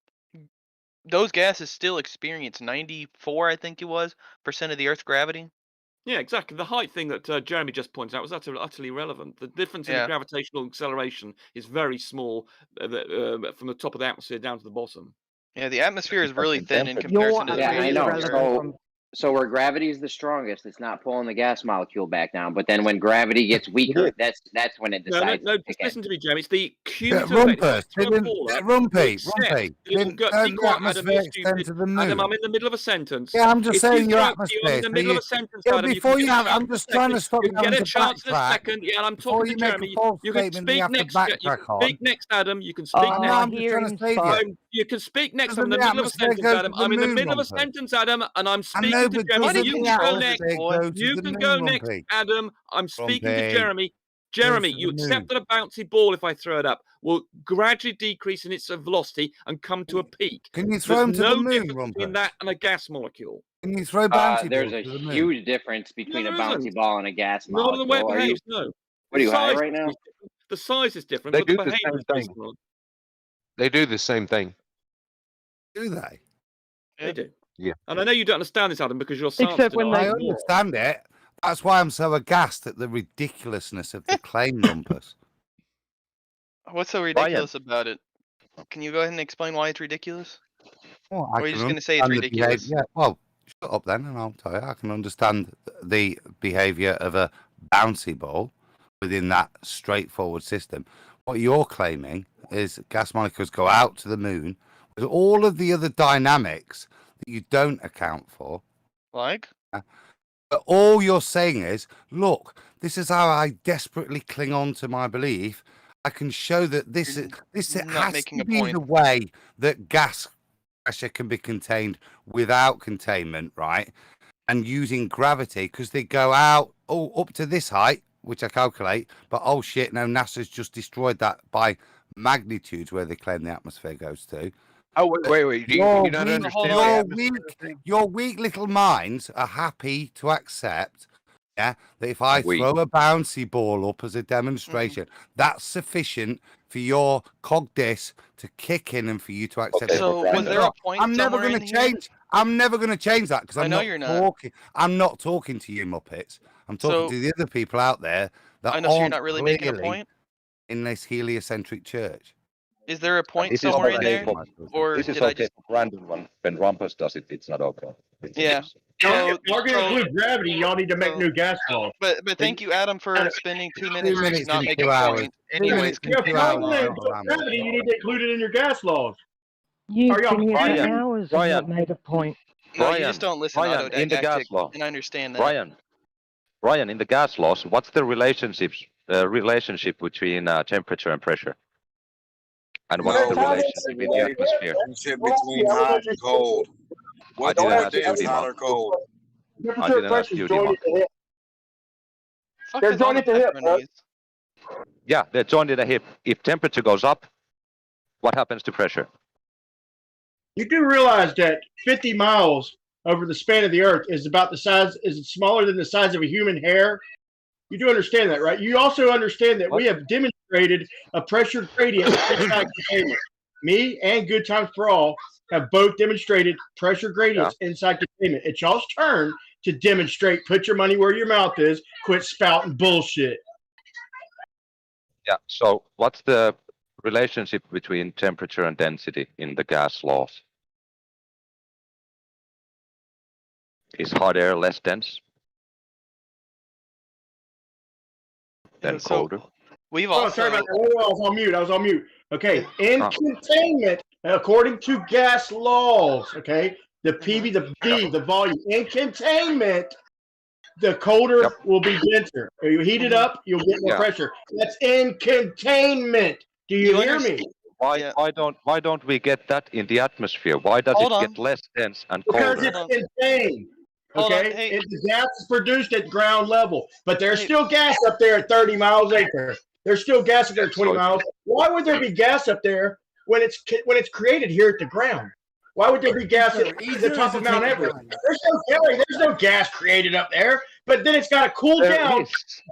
those gases still experience 94, I think it was, % of the Earth's gravity. Yeah, exactly. The height thing that Jeremy just pointed out was utterly irrelevant. The difference in the Yeah. gravitational acceleration is very small from the top of the atmosphere down to the bottom. Yeah, the atmosphere is really thin in You're comparison to the Yeah, I radius of the know. Earth. So where gravity is the strongest, it's not pulling the gas molecule back down. But then when gravity gets weaker, that's when it decides. No, to just kick in. listen to me, Jeremy. It's the cumulative effect. Rumpus, Rumpy. Didn't the atmosphere extend to the moon? Adam, I'm in the middle of a sentence. Yeah, I'm just If saying you your can't see, atmosphere. I'm in the middle of a sentence, Yeah, Adam. before can you get a have, I'm chance just in a trying to second. stop You you can having get a to chance in a backtrack. second. Yeah, I'm Before talking you to make Jeremy. a false You can statement, you speak have to next. You backtrack can on. speak next, Adam. You can speak No, next. I'm just trying to save you. You can speak next. Doesn't I'm in the the middle of a atmosphere sentence, go to Adam. the I'm in the moon, middle of a Rumpus? sentence, Adam, and I'm I speaking know, to but Jeremy. doesn't You the can go next. atmosphere go to You the can moon, go next, Rumpy? Adam. I'm speaking to Rumpy. Jeremy. Jeremy, to you the accept moon. that a bouncy ball, if I throw it up, will gradually decrease in its velocity and come to a peak. Can you throw There's him to no the moon, difference between Rumpus? that and a gas molecule. Can you throw bouncy There's balls a to the moon? huge difference between a there bouncy isn't. ball and a gas Not in the way it molecule. behaves, no. What are you, high size right now? is different. The size is different, They but the do the behavior same is very thing. similar. They do the same thing. Do they? They do. Yeah. And I know you don't understand this, Adam, because you're science denier. I understand it. That's why I'm so aghast at the ridiculousness of the claim, Rumpus. What's so ridiculous about it? Can you go ahead and explain why it's ridiculous? Well, Or are you just going to say it's ridiculous? Yeah, well, shut up then, and I'll tell you. I can understand the behaviour of a bouncy ball within that straightforward system. What you're claiming is gas molecules go out to the moon with all of the other dynamics that you don't account for. Like? But all you're saying is, look, this is how I desperately cling on to my belief. I can show that this not has making to a be point. the way that gas pressure can be contained without containment, right? And using gravity, because they go out up to this height, which I calculate, but oh shit, no, NASA's just destroyed that by magnitudes where they claim the atmosphere goes to. Oh, wait. Do you not understand the atmosphere thing? Your weak little minds are happy to accept, yeah, that if I Weak. throw a bouncy ball up as a demonstration, that's sufficient for your cog disc to kick in and for you to accept. Okay, it. So was there a point I'm never somewhere going to in here? change. I'm never going to change that because I I'm know not you're not. talking. I'm not talking to you Muppets. I'm talking So to the other people out there that I know, so you're aren't not really making a clearly point. in this heliocentric church. Is there a point This is somewhere in okay there, for or this is did I okay just? for random one. When Rumpus does it, it's not okay. Yeah. Y'all So, can include gravity. Y'all need to make new gas laws. but thank you, Adam, for spending 2 minutes to minutes not in make 2 a hours. point. 2 Anyways, minutes in Yeah, 2 if hours. y'all include gravity, you need to include it in your gas laws. You've Are y'all been here for kidding me? hours and not made a point. No, you Brian, just don't listen, Brian, in the gas autodidactic, law. and I understand that. Brian, in the gas laws, what's the relationship between temperature and pressure? And what's the relationship in the atmosphere? Relationship between hot and cold. What do didn't I ask do? you, It's Dima. hot or cold? I didn't ask you, Dima. Fuck They're is on joined the at the hip, bro. pepperonis? Yeah, they're joined in the hip. If temperature goes up, what happens to pressure? You do realize that 50 miles over the span of the earth is about the size, is smaller than the size of a human hair? You do understand that, right? You also understand that we have demonstrated a pressure gradient inside containment. Me and Good Times for All have both demonstrated pressure gradients inside containment. It's y'all's turn to demonstrate. Put your money where your mouth is. Quit spouting bullshit. Yeah, so what's the relationship between temperature and density in the gas laws? Is hot air less dense than colder? We've Oh, sorry about that. Oh, I was on mute. Okay. In containment, according to gas laws, okay, the PV, the V, the volume, in containment, the colder will be denser. If you heat it up, you'll get more pressure. That's in containment. Do you hear me? Why don't we get that in the atmosphere? Why does it get less dense and colder? Because it's contained. Okay, the gas is produced at ground level, but there's still gas up there at 30 miles acre. There's still gas up there at 20 miles. Why would there be gas up there when it's created here at the ground? Why would there be gas at the top of Mount Everest? There's no gas created up there, but then it's got to cool down.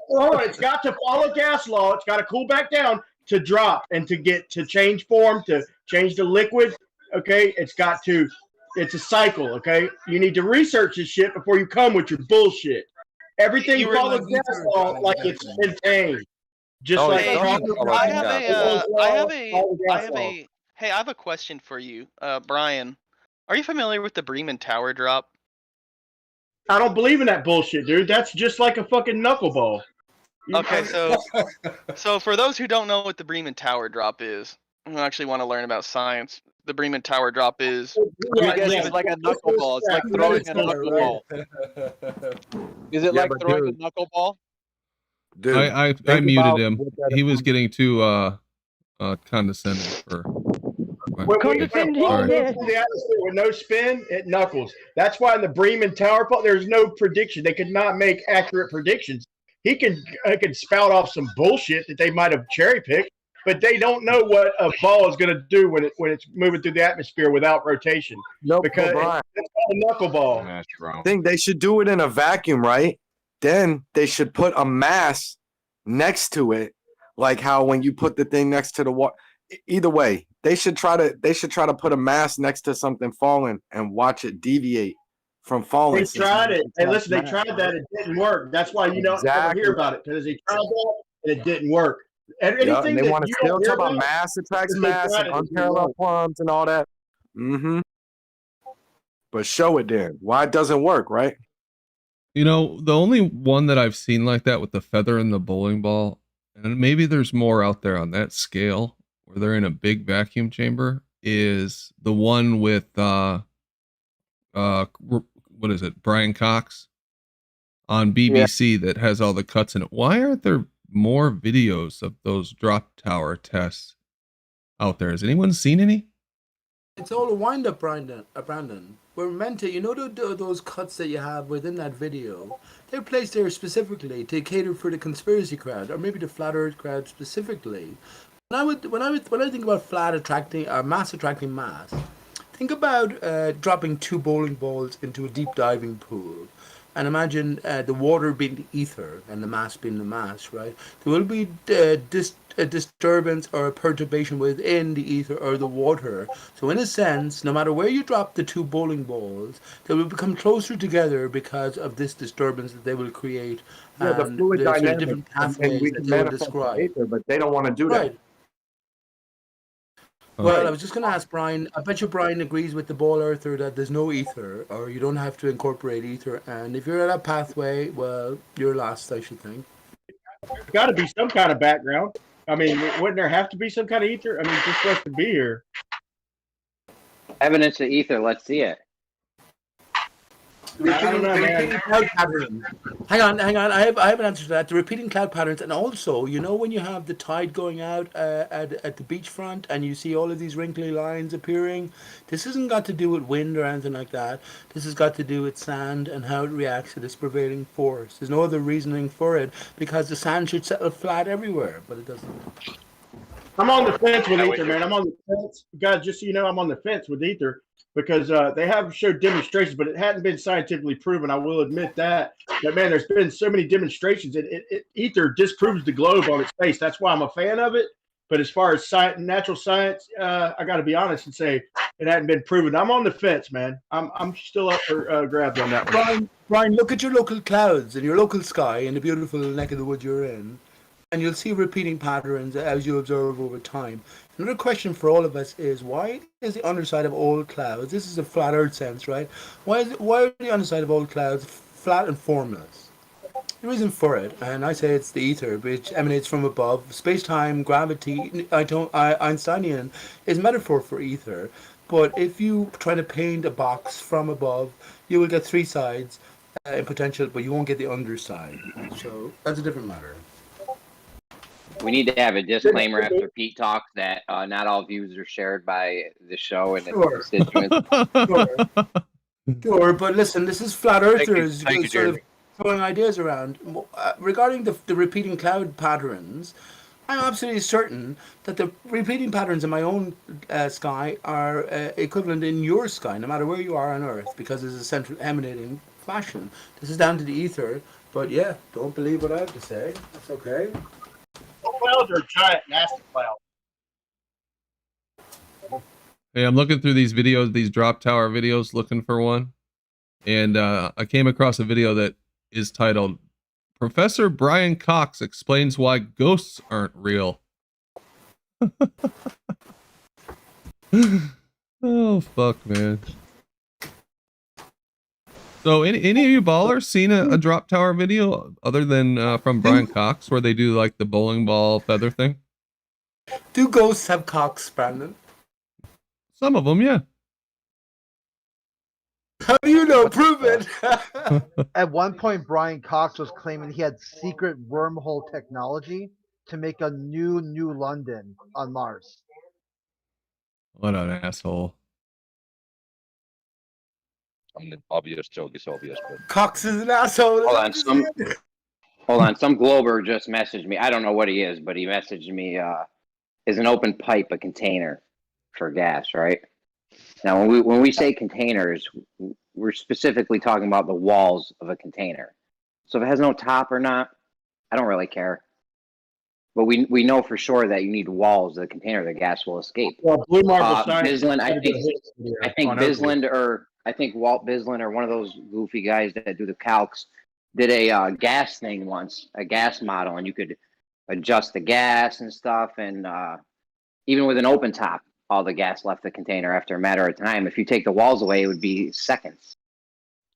Hold on, it's got to follow gas law. It's got to cool back down to drop and to change form, to change the liquid. Okay, it's a cycle. Okay, you need to research this shit before you come with your bullshit. Everything follows gas law like it's contained. Just like I have a question for you, Brian. Are you familiar with the Bremen Tower drop? I don't believe in that bullshit, dude. That's just like a fucking knuckleball. Okay, so for those who don't know what the Bremen Tower drop is, who actually want to learn about science, the Bremen Tower drop is. It's like a knuckleball. It's like throwing a knuckleball. Is it like throwing a knuckleball? Dude, I muted him. He was getting too condescending for. Condescending, yes. The atmosphere with no spin, it knuckles. That's why in the Bremen Tower fall, there's no prediction. They could not make accurate predictions. He can spout off some bullshit that they might have cherry picked, but they don't know what a ball is going to do when it's moving through the atmosphere without rotation. No, because it's called a knuckleball. I think they should do it in a vacuum, right? Then they should put a mass next to it, like how when you put the thing next to the water. Either way, they should try to put a mass next to something falling and watch it deviate from falling. They tried it. Hey, listen, they tried that. It didn't work. That's why you don't ever hear about it, because they tried that and it didn't work. And they want to still talk about mass attracts mass and unparalleled plums and all that. Mm-hmm. But show it then. Why it doesn't work, right? You know, the only one that I've seen like that with the feather and the bowling ball, and maybe there's more out there on that scale where they're in a big vacuum chamber, is the one with what is it, Brian Cox, on BBC that has all the cuts in it. Why aren't there more videos of those drop tower tests out there? Has anyone seen any? It's all a wind up, Brandon. We're meant to, those cuts that you have within that video. They're placed there specifically to cater for the conspiracy crowd, or maybe the flat Earth crowd specifically. When I think about mass attracting mass, think about dropping 2 bowling balls into a deep diving pool. And imagine the water being the ether and the mass being the mass, right? There will be a disturbance or a perturbation within the ether or the water. So in a sense, no matter where you drop the 2 bowling balls, they will become closer together because of this disturbance that they will create. Yeah, the fluid sort of dynamics, different and pathways we that can they will manifest describe. ether, but they don't want to do that. Right. Well, I was just going to ask Brian. I bet you Brian agrees with the ball earther that there's no ether, or you don't have to incorporate ether. And if you're at that pathway, well, you're lost, I should think. There's got to be some kind of background. I mean, wouldn't there have to be some kind of ether? I mean, just for us to be here. Evidence of ether. Let's see it. Repeating cloud patterns. Hang on. I have an answer to that. The repeating cloud patterns, and also, when you have the tide going out at the beachfront, and you see all of these wrinkly lines appearing, this hasn't got to do with wind or anything like that. This has got to do with sand and how it reacts to this prevailing force. There's no other reasoning for it, because the sand should settle flat everywhere, but it doesn't. I'm on the fence with ether, man. I'm on the fence, guys. Just so you know, I'm on the fence with ether. Because they have showed demonstrations, but it hadn't been scientifically proven. I will admit that. But man, there's been so many demonstrations. Ether disproves the globe on its face. That's why I'm a fan of it. But as far as natural science, I got to be honest and say it hadn't been proven. I'm on the fence, man. I'm still up for grabs on that one. Brian, look at your local clouds and your local sky in the beautiful neck of the woods you're in, and you'll see repeating patterns as you observe over time. Another question for all of us is, why is the underside of all clouds, this is a flat Earth sense, right? Why are the underside of all clouds flat and formless? The reason for it, and I say it's the ether, which emanates from above. Space-time, gravity, Einsteinian is metaphor for ether. But if you try to paint a box from above, you will get 3 sides in potential, but you won't get the underside. So that's a different matter. We need to have a disclaimer after Pete talks that not all views are shared by the show and its constituents. Sure, but listen, this is flat earthers Thank you, sort of throwing ideas around. Regarding the repeating cloud patterns, I'm absolutely certain that the repeating patterns in my own sky are equivalent in your sky, no matter where you are on Earth, because there's a central emanating fashion. This is down to the ether, but yeah, don't believe what I have to say. That's okay. Clouds are giant, nasty clouds. Hey, I'm looking through these videos, these drop tower videos, looking for one. And I came across a video that is titled, Professor Brian Cox Explains Why Ghosts Aren't Real. Oh, fuck, man. So any of you ballers seen a drop tower video other than from Brian Cox where they do like the bowling ball feather thing? Do ghosts have cocks, Brandon? Some of them, yeah. How do you know? Prove it. At one point, Brian Cox was claiming he had secret wormhole technology to make a new London on Mars. What an asshole. I mean, the obvious joke is obvious, but Cox is an asshole. Hold on, some Glober just messaged me. I don't know what he is, but he messaged me. Is an open pipe a container for gas, right? Now, when we say containers, we're specifically talking about the walls of a container. So if it has no top or not, I don't really care. But we know for sure that you need walls of the container the gas will escape. Well, Blue Marble Science. Bislin, I think Bislin or I think Walt Bislin or one of those goofy guys that do the calcs did a gas thing once, a gas model, and you could adjust the gas and stuff. And even with an open top, all the gas left the container after a matter of time. If you take the walls away, it would be seconds.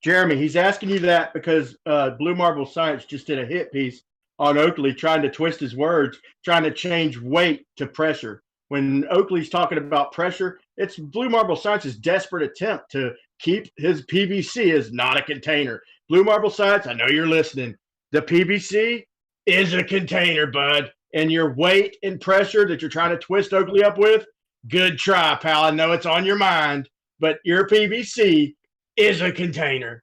Jeremy, he's asking you that because Blue Marble Science just did a hit piece on Oakley trying to twist his words, trying to change weight to pressure. When Oakley's talking about pressure, it's Blue Marble Science's desperate attempt to keep his PVC as not a container. Blue Marble Science, I know you're listening. The PVC is a container, bud. And your weight and pressure that you're trying to twist Oakley up with, good try, pal. I know it's on your mind, but your PVC is a container.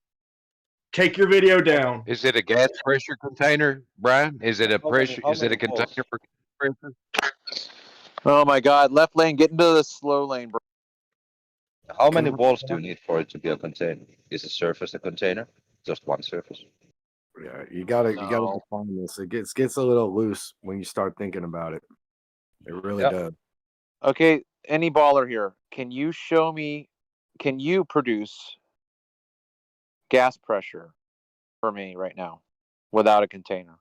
Take your video down. Is it a gas pressure container, Brian? Is it a pressure? Is it a container for pressure? Oh my God! Left lane, get into the slow lane, bro. How many walls do you need for it to be a container? Is the surface a container? Just one surface? Yeah, you gotta No. define this. It gets a little loose when you start thinking about it. It really Yeah. does. Okay, any baller here? Can you show me? Can you produce gas pressure for me right now without a container?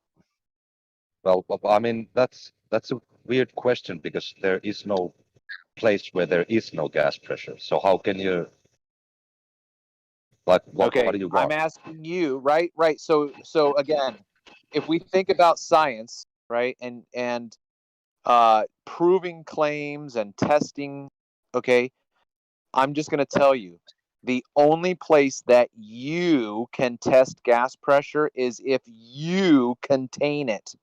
Well, I mean, that's a weird question because there is no place where there is no gas pressure. So how can you, like, what Okay, do you I'm want? asking you, right? Right. So again, if we think about science, right, and proving claims and testing, okay, I'm just going to tell you, the only place that you can test gas pressure is if you contain it.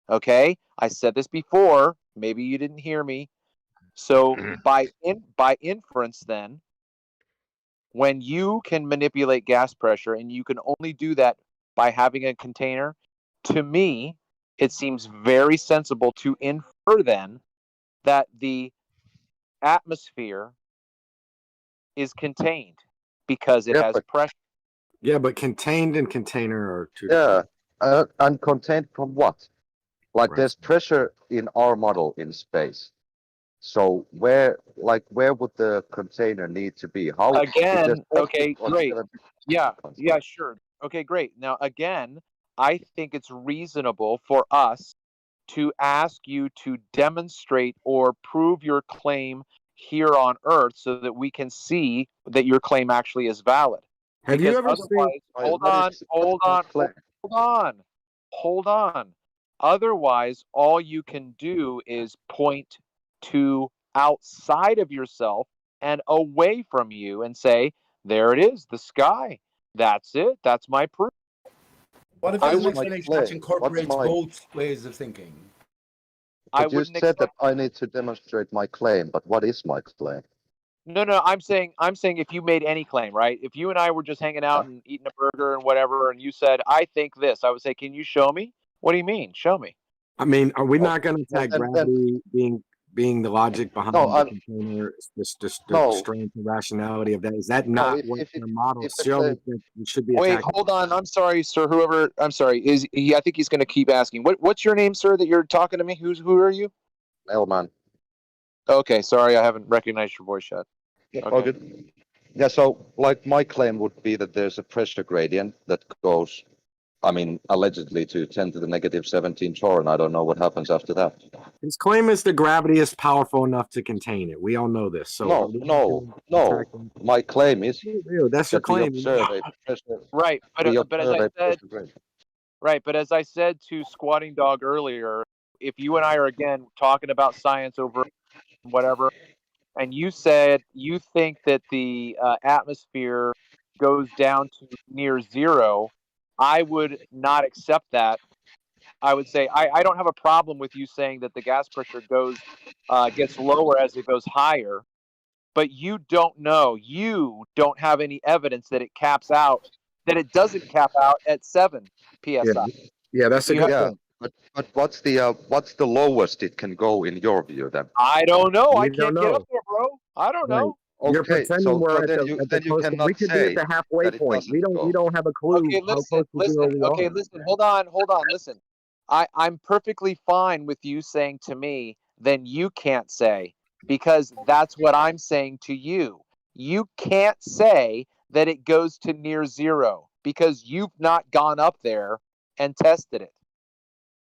Okay, I said this before. Maybe you didn't hear me. So by inference, then, when you can manipulate gas pressure and you can only do that by having a container, to me, it seems very sensible to infer then that the atmosphere is contained because it has pressure. Yeah, but contained and container are two. Yeah, and contained from what? Like Right. there's pressure in our model in space. So where would the container need to be? How? if Again, there's okay, pressure on great. 7 Yeah, sure. Okay, great. Now, again, I think it's reasonable for us to ask you to demonstrate or prove your claim here on Earth so that we can see that your claim actually is valid. Have you Because ever seen? otherwise, hold on. Otherwise, all you can do is point to outside of yourself and away from you and say, there it is, the sky. That's it. That's my proof. What if I his would- explanation actually incorporates both ways of thinking? I But you wouldn't said that I need to demonstrate my claim, but what is my claim? No, I'm saying if you made any claim, right? If you and I were just hanging out and eating a burger and whatever, and you said, I think this, I would say, can you show me? What do you mean? Show me. I mean, are we not going to then- attack then- gravity being the logic behind No, the container? The No. strength and rationality of that is that No, not if- what if- the model if the shows claim- that we should be Wait, attacking? hold on. I'm sorry, sir. I'm sorry. I think he's going to keep asking. What's your name, sir, that you're talking to me? Who are you? Elman. Okay, sorry, I haven't recognized your voice yet. Yeah, Okay. all good. Yeah, so like my claim would be that there's a pressure gradient that goes, I mean, allegedly to 10 to the negative 17 torr, I don't know what happens after that. His claim is the gravity is powerful enough to contain it. We all know this. So No. My claim is that's your that we claim. observe a pressure. Right, we but as observe I a said, pressure gradient. right, but as I said to Squatting Dog earlier, if you and I are again talking about science over whatever, and you said you think that the atmosphere goes down to near zero, I would not accept that. I would say I don't have a problem with you saying that the gas pressure gets lower as it goes higher, but you don't know. You don't have any evidence that it caps out, that it doesn't cap out at 7 psi. Yeah, that's a good point. But what's the lowest it can go in your view then? I don't know. I You can't don't get know. up there, bro. I don't know. You're Okay, pretending so we're at then the, you- at the then you close. cannot We could be at the say halfway that it point. doesn't We go. don't have a clue Okay, how listen, close we really okay, are. listen. Hold on, listen. I'm perfectly fine with you saying to me, then you can't say, because that's what I'm saying to you. You can't say that it goes to near zero because you've not gone up there and tested it.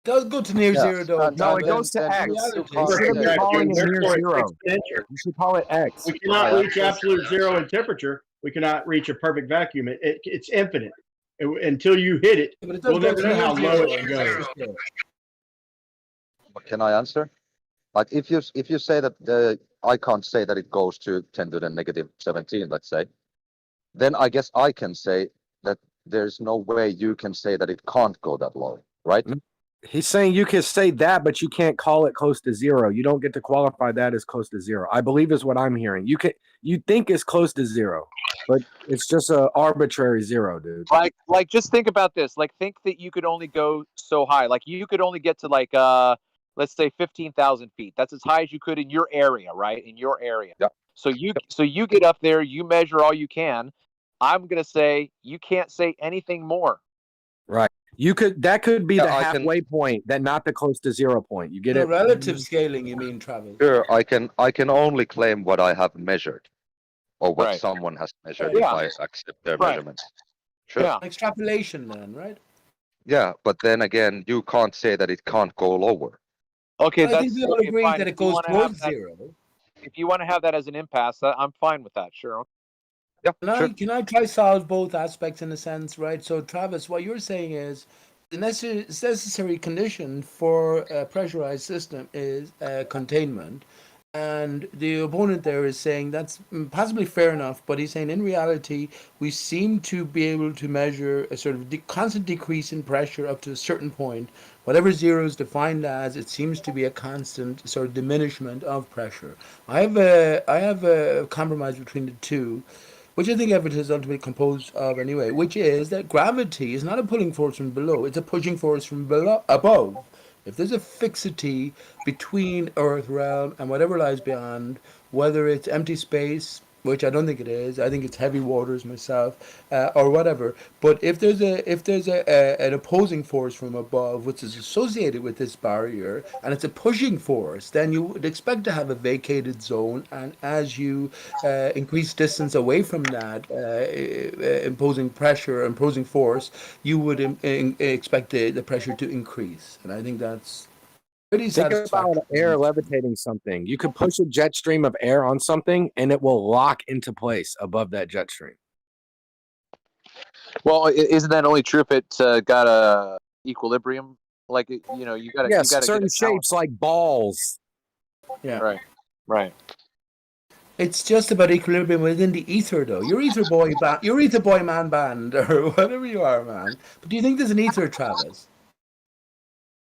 It does go to near zero, though. No, it goes to X. You shouldn't be calling it near zero. You should call it X. We cannot reach absolute zero in temperature. We cannot reach a perfect vacuum. It's infinite. Until you hit it, But it does we'll go never to know near how low zero it in can go. Texas. Can I answer? Like if you say that I can't say that it goes to 10 to the negative 17, let's say, then I guess I can say that there's no way you can say that it can't go that low, right? He's saying you can say that, but you can't call it close to zero. You don't get to qualify that as close to zero. I believe is what I'm hearing. You think it's close to zero, but it's just a arbitrary zero, dude. Like just think about this. Like think that you could only go so high. Like you could only get to like let's say 15,000 feet. That's as high as you could in your area, right? In your area. Yeah. So you get up there, you measure all you can. I'm gonna say you can't say anything more. Right. That could be the halfway point, that not the close to zero point. You get The it? relative scaling, you mean, Travis? Sure, I can only claim what I have measured, or what Right. someone has measured Yeah. if I accept their Right. measurements. Sure. Yeah. Extrapolation, then, right? Yeah, but then again, you can't say that it can't go lower. Okay, I think we all agree fine. that If it you goes wanna have towards that- zero. If you want to have that as an impasse, I'm fine with that. Sure. Yeah, Can I try solve both aspects in a sense, right? So, Travis, what you're saying is the necessary condition for a pressurized system is containment. And the opponent there is saying that's possibly fair enough, but he's saying in reality, we seem to be able to measure a sort of constant decrease in pressure up to a certain point. Whatever zero is defined as, it seems to be a constant sort of diminishment of pressure. I have a compromise between the two, which I think everything is ultimately composed of anyway, which is that gravity is not a pulling force from below, it's a pushing force from above. If there's a fixity between Earth realm and whatever lies beyond, whether it's empty space, which I don't think it is, I think it's heavy waters myself, or whatever. But if there's an opposing force from above which is associated with this barrier, and it's a pushing force, then you would expect to have a vacated zone. And as you increase distance away from that imposing pressure, imposing force, you would expect the pressure to increase. And I think that's pretty Think satisfactory. about air levitating something. You could push a jet stream of air on something and it will lock into place above that jet stream. Well, isn't that only true if it's got a equilibrium? Like you got to Yes, you got to certain shapes like balls. Yeah. Right. It's just about equilibrium within the ether, though. Your ether boy man band, or whatever you are, man. But do you think there's an ether, Travis?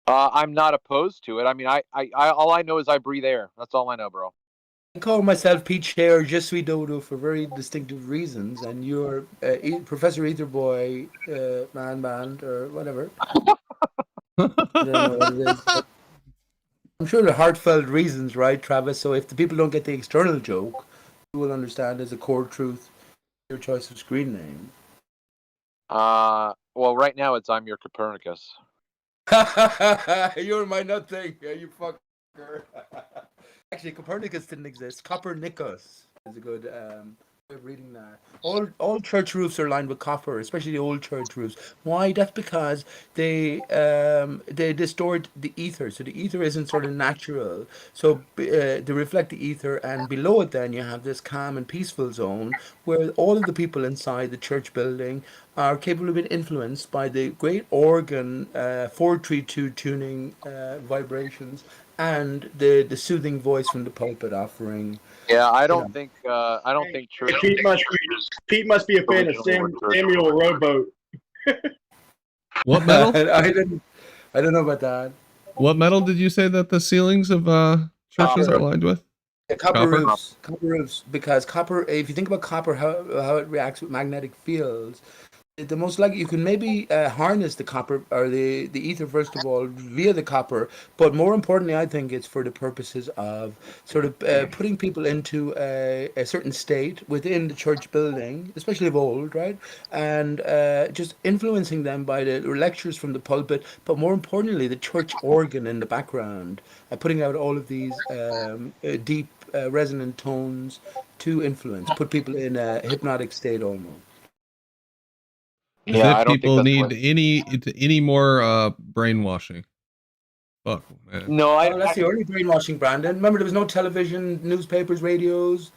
I'm not opposed to it. I mean, I all I know is I breathe air. That's all I know, bro. I call myself Peach Hair or Je suis Dodo for very distinctive reasons, and you're Professor Ether Boy man band or whatever. I don't know what it is. But I'm sure the heartfelt reasons, right, Travis? So if the people don't get the external joke, you will understand as a core truth your choice of screen name. Well, right now it's I'm your Copernicus. You're my nothing, you fucker. Actually, Copernicus didn't exist. Copernicus is a good way of reading that. All church roofs are lined with copper, especially the old church roofs. Why? That's because they distort the ether, so the ether isn't sort of natural. So they reflect the ether, and below it, then you have this calm and peaceful zone where all of the people inside the church building are capable of being influenced by the great organ 432 tuning vibrations and the soothing voice from the pulpit offering. Yeah, I don't think church. Pete must be a fan of Samuel Rowboat. What metal? I don't know about that. What metal did you say that the ceilings of churches are lined with? Copper roofs, because copper, if you think about copper, how it reacts with magnetic fields, the most likely you can maybe harness the copper or the ether first of all via the copper, but more importantly I think it's for the purposes of sort of putting people into a certain state within the church building, especially of old, right, and just influencing them by the lectures from the pulpit, but more importantly the church organ in the background, putting out all of these deep resonant tones to put people in a hypnotic state almost. As Yeah, if I don't think people that's need any more brainwashing. Fuck, man. No, that's the early brainwashing, Brandon. Remember, there was no television, newspapers, radios.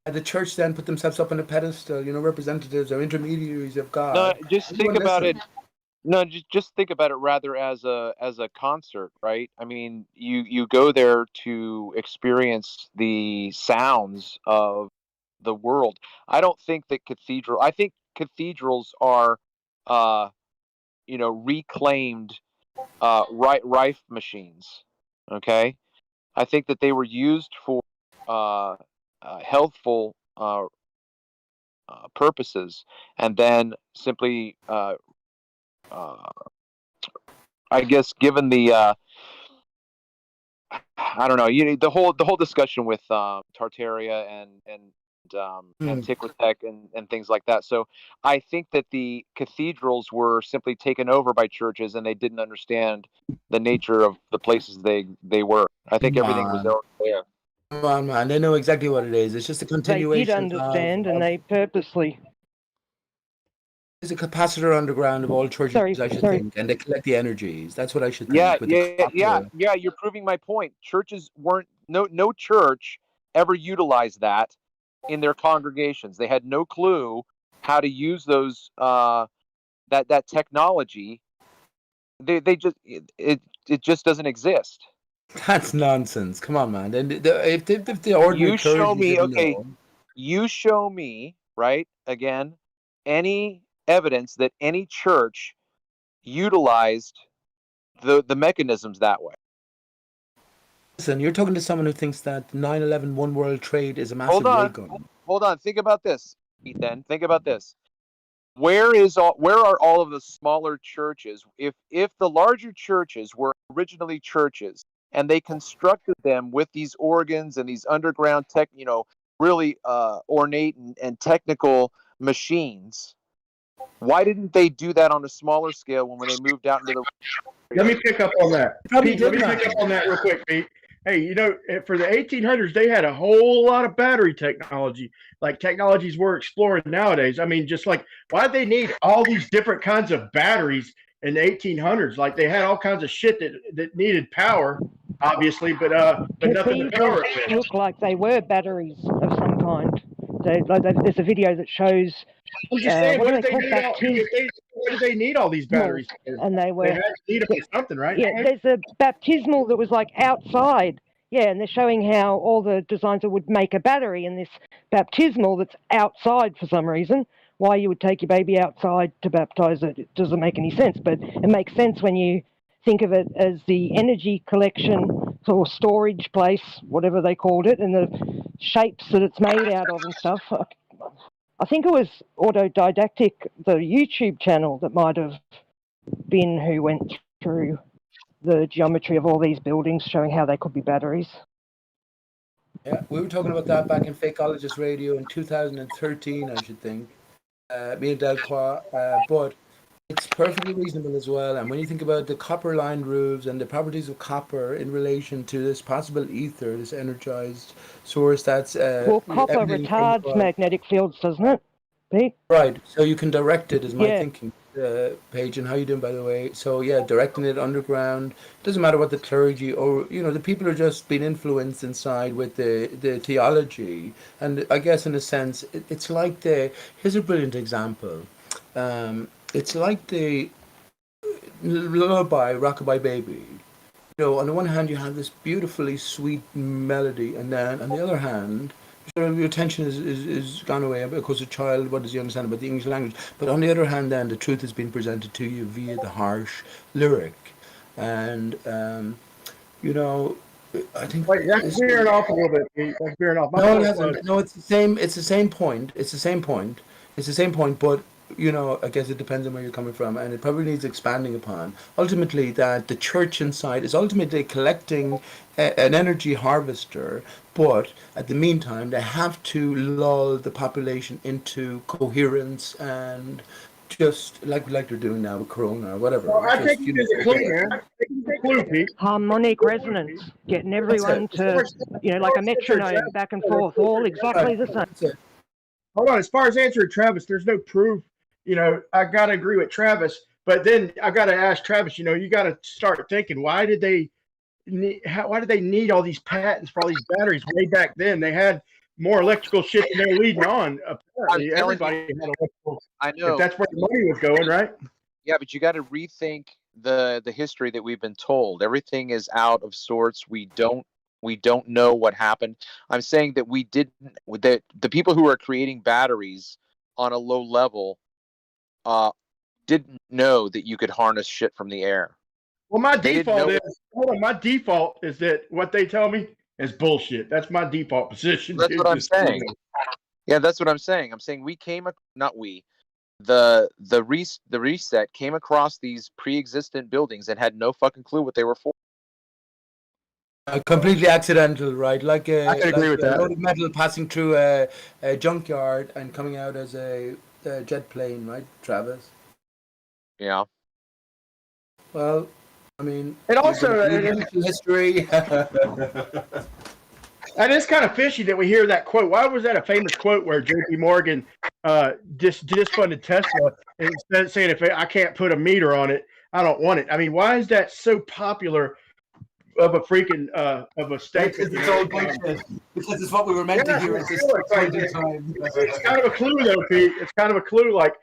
The church then put themselves up on a pedestal, representatives or intermediaries of God. No, just think Everyone about it. listened. No, just think about it rather as a concert, right? I mean, you go there to experience the sounds of the world. I don't think that I think cathedrals are reclaimed Rife machines. Okay, I think that they were used for healthful purposes, and then simply, I guess, given the I don't know, the whole discussion with Tartaria and Antiquitech and things like that. So I think that the cathedrals were simply taken over by churches, and they didn't understand the nature of the places they were. I think everything was there. Come on, man. They know exactly what it is. It's just a They continuation. did understand, and they purposely. There's a capacitor underground of all churches, I should think, and they collect the energies. That's what I should think. Yeah, with the copper. yeah. You're proving my point. Churches weren't no church ever utilized that in their congregations. They had no clue how to use those that technology. They just it just doesn't exist. That's nonsense. Come on, man. And if the ordinary You show clergy me, didn't okay. know- You show me, right? Again, any evidence that any church utilized the mechanisms that way. Listen, you're talking to someone who thinks that 9/11 One World Trade is a massive ray gun. Hold on. Think about this, Ethan. Think about this. Where are all of the smaller churches? If the larger churches were originally churches and they constructed them with these organs and these underground really ornate and technical machines, why didn't they do that on a smaller scale when they moved out into the? Let me pick up on that. Probably Pete, let me did pick that. up on that real quick, Pete. Hey, for the 1800s, they had a whole lot of battery technology, like technologies we're exploring nowadays. I mean, just like, why did they need all these different kinds of batteries in the 1800s? Like, they had all kinds of shit that needed power, obviously, but nothing to power it with. Look like they were batteries of some kind. There's a video that shows. I'm just saying, what what do did they call what did they need all these batteries for? And they were. They had to need them for something, right? Yeah, there's a baptismal that was like outside. Yeah, and they're showing how all the designs would make a battery in this baptismal that's outside for some reason. Why you would take your baby outside to baptize it doesn't make any sense, but it makes sense when you think of it as the energy collection or storage place, whatever they called it, and the shapes that it's made out of and stuff. I think it was Autodidactic, the YouTube channel, that might have been who went through the geometry of all these buildings, showing how they could be batteries. Yeah, we were talking about that back in Fakeologist Radio in 2013, I should think. Me and Delcroix, but it's perfectly reasonable as well. And when you think about the copper-lined roofs and the properties of copper in relation to this possible ether, this energized source that's well, copper emanating from retards above. magnetic fields, doesn't it, Pete? Right, so you can direct it, is my Yeah. thinking, Paige. And how you doing, by the way? So yeah, directing it underground. Doesn't matter what the clergy or the people are just being influenced inside with the theology. And I guess in a sense, it's like here's a brilliant example. It's like the lullaby, Rockabye Baby. On the one hand, you have this beautifully sweet melody, and then on the other hand, your attention is gone away because a child, what does he understand about the English language? But on the other hand, then the truth has been presented to you via the harsh lyric, and I think. Wait, that's veering off a little bit, Pete. That's veering off. No, it hasn't. No, it's the same. It's the same point. It's the same point. It's the same point, but. I guess it depends on where you're coming from, and it probably needs expanding upon. Ultimately, that the church inside is ultimately collecting an energy harvester, but at the meantime, they have to lull the population into coherence and just like they're doing now with Corona or whatever. Well, I think it's a clue, man. I think it's a clue, Pete. Harmonic resonance, getting everyone to, like a metronome, back and forth, all exactly the same. Hold on. As far as answering Travis, there's no proof. I got to agree with Travis, but then I got to ask Travis, you got to start thinking, why did they need all these patents for all these batteries way back then? They had more electrical shit than they were leading on. Apparently, everybody had electrical. I know. If that's where the money was going, right? Yeah, but you got to rethink the history that we've been told. Everything is out of sorts. We don't know what happened. I'm saying that that the people who are creating batteries on a low level didn't know that you could harness shit from the air. Well, my They didn't default know- is hold on. My default is that what they tell me is bullshit. That's my default position. That's dude. what I'm Just, you saying. know. Yeah, that's what I'm saying. I'm saying the reset came across these pre-existent buildings and had no fucking clue what they were for. Completely accidental, right? Like I can agree with a that. load of metal passing through a junkyard and coming out as a jet plane, right, Travis? Yeah. Well, I mean, And also, history. That is kind of fishy that we hear that quote. Why was that a famous quote where J.P. Morgan disfunded Tesla and instead saying, if I can't put a meter on it, I don't want it? I mean, why is that so popular of a freaking of a statement? Because it's all bullshit. Because it's what we were meant to hear at this point in time. It's kind of a clue, though, Pete. It's kind of a clue, like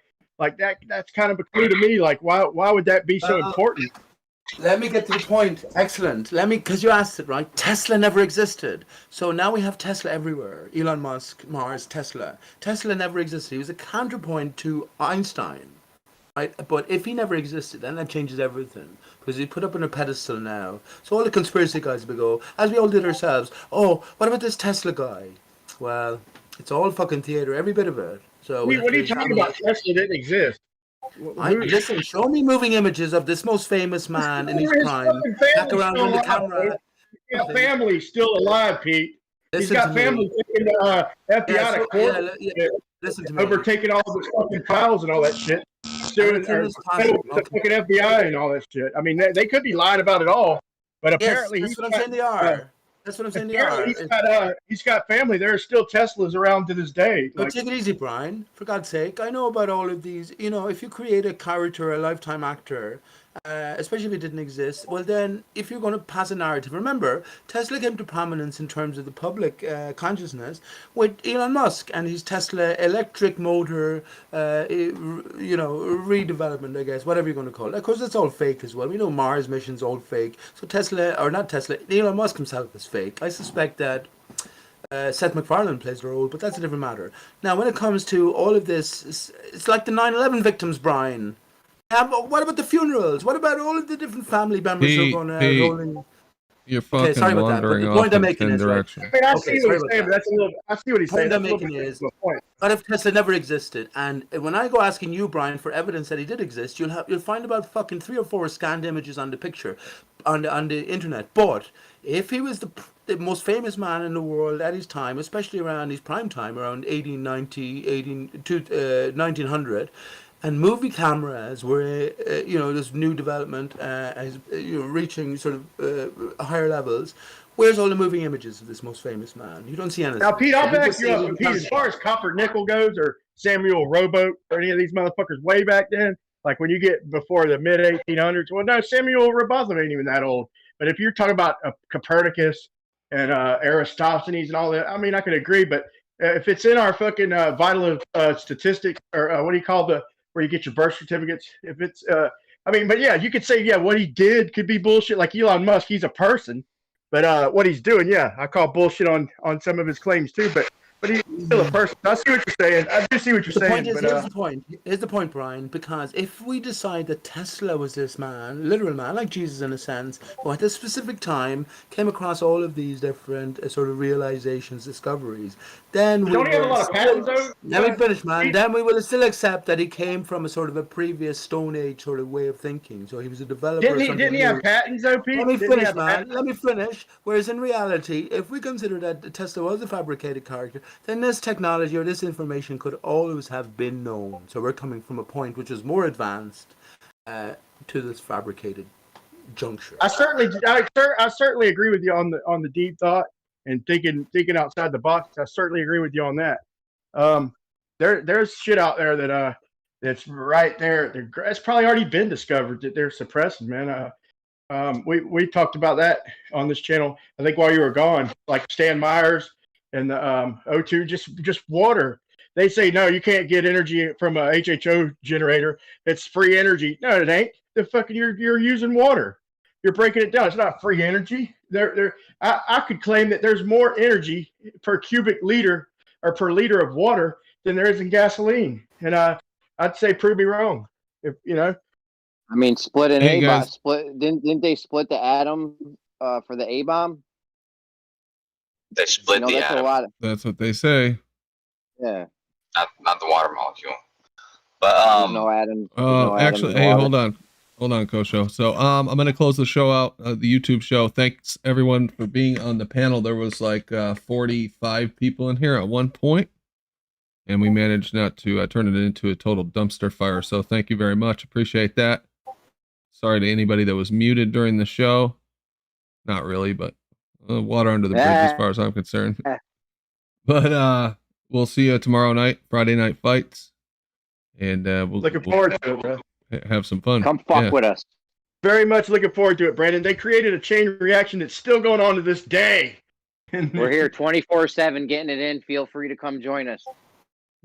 that. That's kind of a clue to me. Like, why would that be so important? Let me get to the point. Excellent. Because you asked it, right? Tesla never existed. So now we have Tesla everywhere. Elon Musk, Mars, Tesla. Tesla never existed. He was a counterpoint to Einstein, right? But if he never existed, then that changes everything. Because he's put up on a pedestal now. So all the conspiracy guys will go, as we all did ourselves, oh, what about this Tesla guy? Well, it's all fucking theater, every bit of it. So What are you talking about? Tesla didn't exist. Listen, show me moving images of this most famous man in his prime. Back around on the camera. His family's still alive, Pete. He's Listen got to me. family taking FBI to court, Listen to me. overtaking all the fucking files and all that shit. Suing the fucking FBI and all that shit. I mean, they could be lying about it all, but apparently that's what I'm saying they are. That's what I'm saying they are. He's got family. There are still Teslas around to this day. But take it easy, Brian. For God's sake, I know about all of these. You know, if you create a character, a lifetime actor, especially if it didn't exist, well then, if you're going to pass a narrative, remember, Tesla came to prominence in terms of the public consciousness with Elon Musk and his Tesla electric motor, redevelopment, I guess, whatever you're going to call it. Of course, it's all fake as well. We know Mars mission's all fake. So Elon Musk himself is fake. I suspect that Seth MacFarlane plays the role, but that's a different matter. Now, when it comes to all of this, it's like the 9/11 victims, Brian. What about the funerals? What about all of the different family members who are going to rolling? You're fucking wandering off in 10 directions. I mean, I see what he's saying, but that's a little. I see what he's saying. The point I'm making is, what if Tesla never existed? And when I go asking you, Brian, for evidence that he did exist, you'll find about fucking 3 or 4 scanned images on the picture, on the internet. But if he was the most famous man in the world at his time, especially around his prime time, around 1900, and movie cameras were, this new development, reaching sort of higher levels. Where's all the moving images of this most famous man? You don't see anything. Now, Pete, I'll back you up. Pete, as far as Copper Nickel goes, or Samuel Rowboat, or any of these motherfuckers way back then, like when you get before the mid 1800s, well, no, Samuel Rowbotham ain't even that old. But if you're talking about Copernicus and Aristophanes and all that, I mean, I can agree. But if it's in our fucking vital statistic, or what do you call where you get your birth certificates? If it's, but yeah, you could say, yeah, what he did could be bullshit. Like Elon Musk, he's a person, but what he's doing, yeah, I call bullshit on some of his claims too. But he's still a person. I see what you're saying. I do see what you're saying. Here's the point, Brian. Because if we decide that Tesla was this man, literal man, like Jesus in a sense, who at a specific time came across all of these different sort of realizations, discoveries, then don't he have a lot of patents, though? Let me finish, man. Then we will still accept that he came from a sort of a previous Stone Age sort of way of thinking. So he was a developer. Didn't he have patents, though, Pete? Let me finish, man. Let me finish. Whereas in reality, if we consider that Tesla was a fabricated character, then this technology or this information could always have been known. So we're coming from a point which is more advanced to this fabricated juncture. I certainly agree with you on the deep thought and thinking outside the box. I certainly agree with you on that. There's shit out there that's right there. It's probably already been discovered that they're suppressing, man. We talked about that on this channel. I think while you were gone, like Stan Myers and the O2, just water. They say no, you can't get energy from a HHO generator. It's free energy. No, it ain't. You're using water. You're breaking it down. It's not free energy. I could claim that there's more energy per cubic liter or per liter of water than there is in gasoline. And I'd say prove me wrong. If you know, I mean, split an Hey, A bomb. guys. Split didn't they split the atom for the A bomb? They split the that's atom. a lot. That's what they say. Yeah. Not the water molecule. But There's no atoms. There's no atoms Actually, in hey, water. hold on, Kosho. So, I'm gonna close the show out, the YouTube show. Thanks everyone for being on the panel. There was like 45 people in here at one point, and we managed not to turn it into a total dumpster fire. So, thank you very much. Appreciate that. Sorry to anybody that was muted during the show. Not really, but water under the bridge as far as I'm concerned. But we'll see you tomorrow night, Friday Night Fights, and we'll looking forward to it, bro. have some fun. Come fuck with us. Very much looking forward to it, Brandon. They created a chain reaction that's still going on to this day. We're here 24/7 getting it in. Feel free to come join us.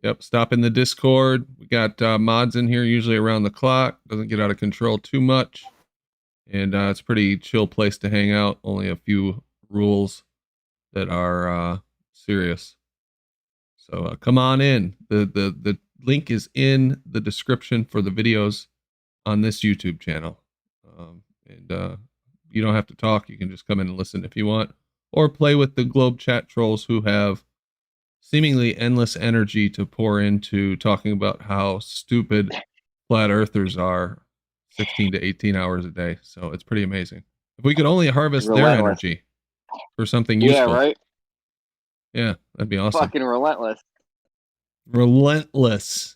Yep, stop in the Discord. We got mods in here usually around the clock. Doesn't get out of control too much. And it's a pretty chill place to hang out. Only a few rules that are serious. So come on in. The link is in the description for the videos on this YouTube channel. And you don't have to talk. You can just come in and listen if you want. Or play with the Globe Chat trolls who have seemingly endless energy to pour into talking about how stupid flat earthers are 16 to 18 hours a day. So it's pretty amazing. If we could only harvest their energy for something useful. Yeah, right? Yeah, that'd be awesome. Fucking relentless. Relentless.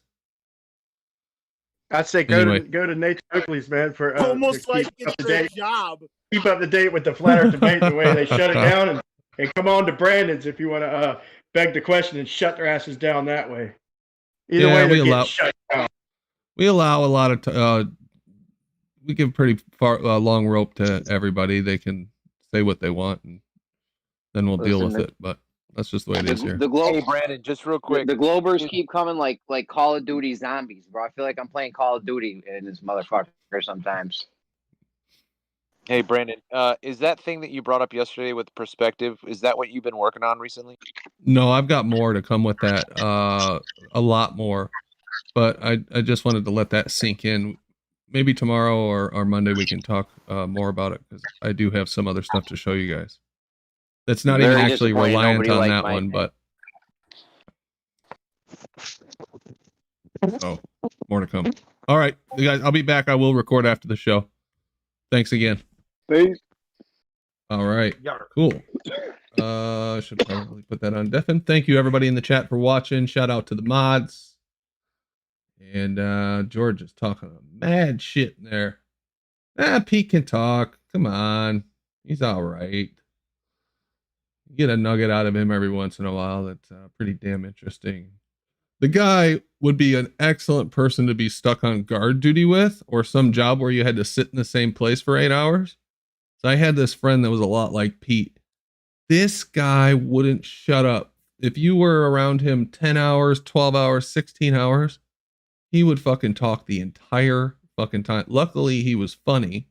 I'd say go to Nate Oakley's, man, for almost to like keep up it's to their date. job. Keep up to date with the flat Earth debate, the way they shut it down, and come on to Brandon's if you want to beg the question and shut their asses down that way. Either way, they're getting shut down. We allow a lot of we give pretty far long rope to everybody. They can say what they want, and then we'll deal with it. But that's just the way it is here. The Globe, Hey, Brandon, just real quick. The Globers keep coming like Call of Duty zombies, bro. I feel like I'm playing Call of Duty in this motherfucker sometimes. Hey, Brandon, is that thing that you brought up yesterday with perspective, is that what you've been working on recently? No, I've got more to come with that. A lot more. But I just wanted to let that sink in. Maybe tomorrow or Monday we can talk more about it, because I do have some other stuff to show you guys. That's not even actually reliant on that one, but more to come. All right, you guys, I'll be back. I will record after the show. Thanks again. Peace. All right. Cool. Should probably put that on deafen. Thank you everybody in the chat for watching. Shout out to the mods. And George is talking mad shit in there. Pete can talk. Come on. He's all right. You get a nugget out of him every once in a while. That's pretty damn interesting. The guy would be an excellent person to be stuck on guard duty with, or some job where you had to sit in the same place for 8 hours. So I had this friend that was a lot like Pete. This guy wouldn't shut up. If you were around him 10 hours, 12 hours, 16 hours, he would fucking talk the entire fucking time. Luckily, he was funny,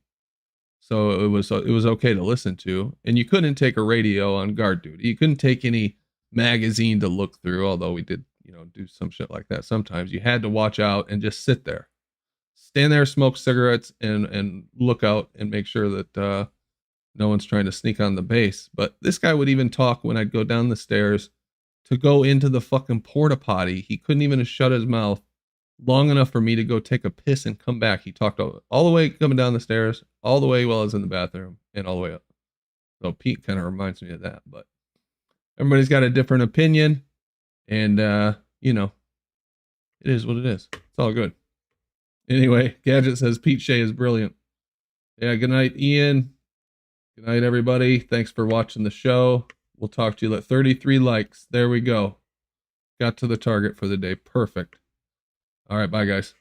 so it was okay to listen to. And you couldn't take a radio on guard duty. You couldn't take any magazine to look through, although we did, do some shit like that sometimes. You had to watch out and just sit there, stand there, smoke cigarettes, and look out and make sure that no one's trying to sneak on the base. But this guy would even talk when I'd go down the stairs to go into the fucking porta potty. He couldn't even shut his mouth long enough for me to go take a piss and come back. He talked all the way coming down the stairs, all the way while I was in the bathroom, and all the way up. So Pete kind of reminds me of that. But everybody's got a different opinion, and it is what it is. It's all good. Anyway, Gadget says Pete Shea is brilliant. Yeah, good night, Ian. Good night, everybody. Thanks for watching the show. We'll talk to you at 33 likes. There we go. Got to the target for the day. Perfect. All right, bye, guys.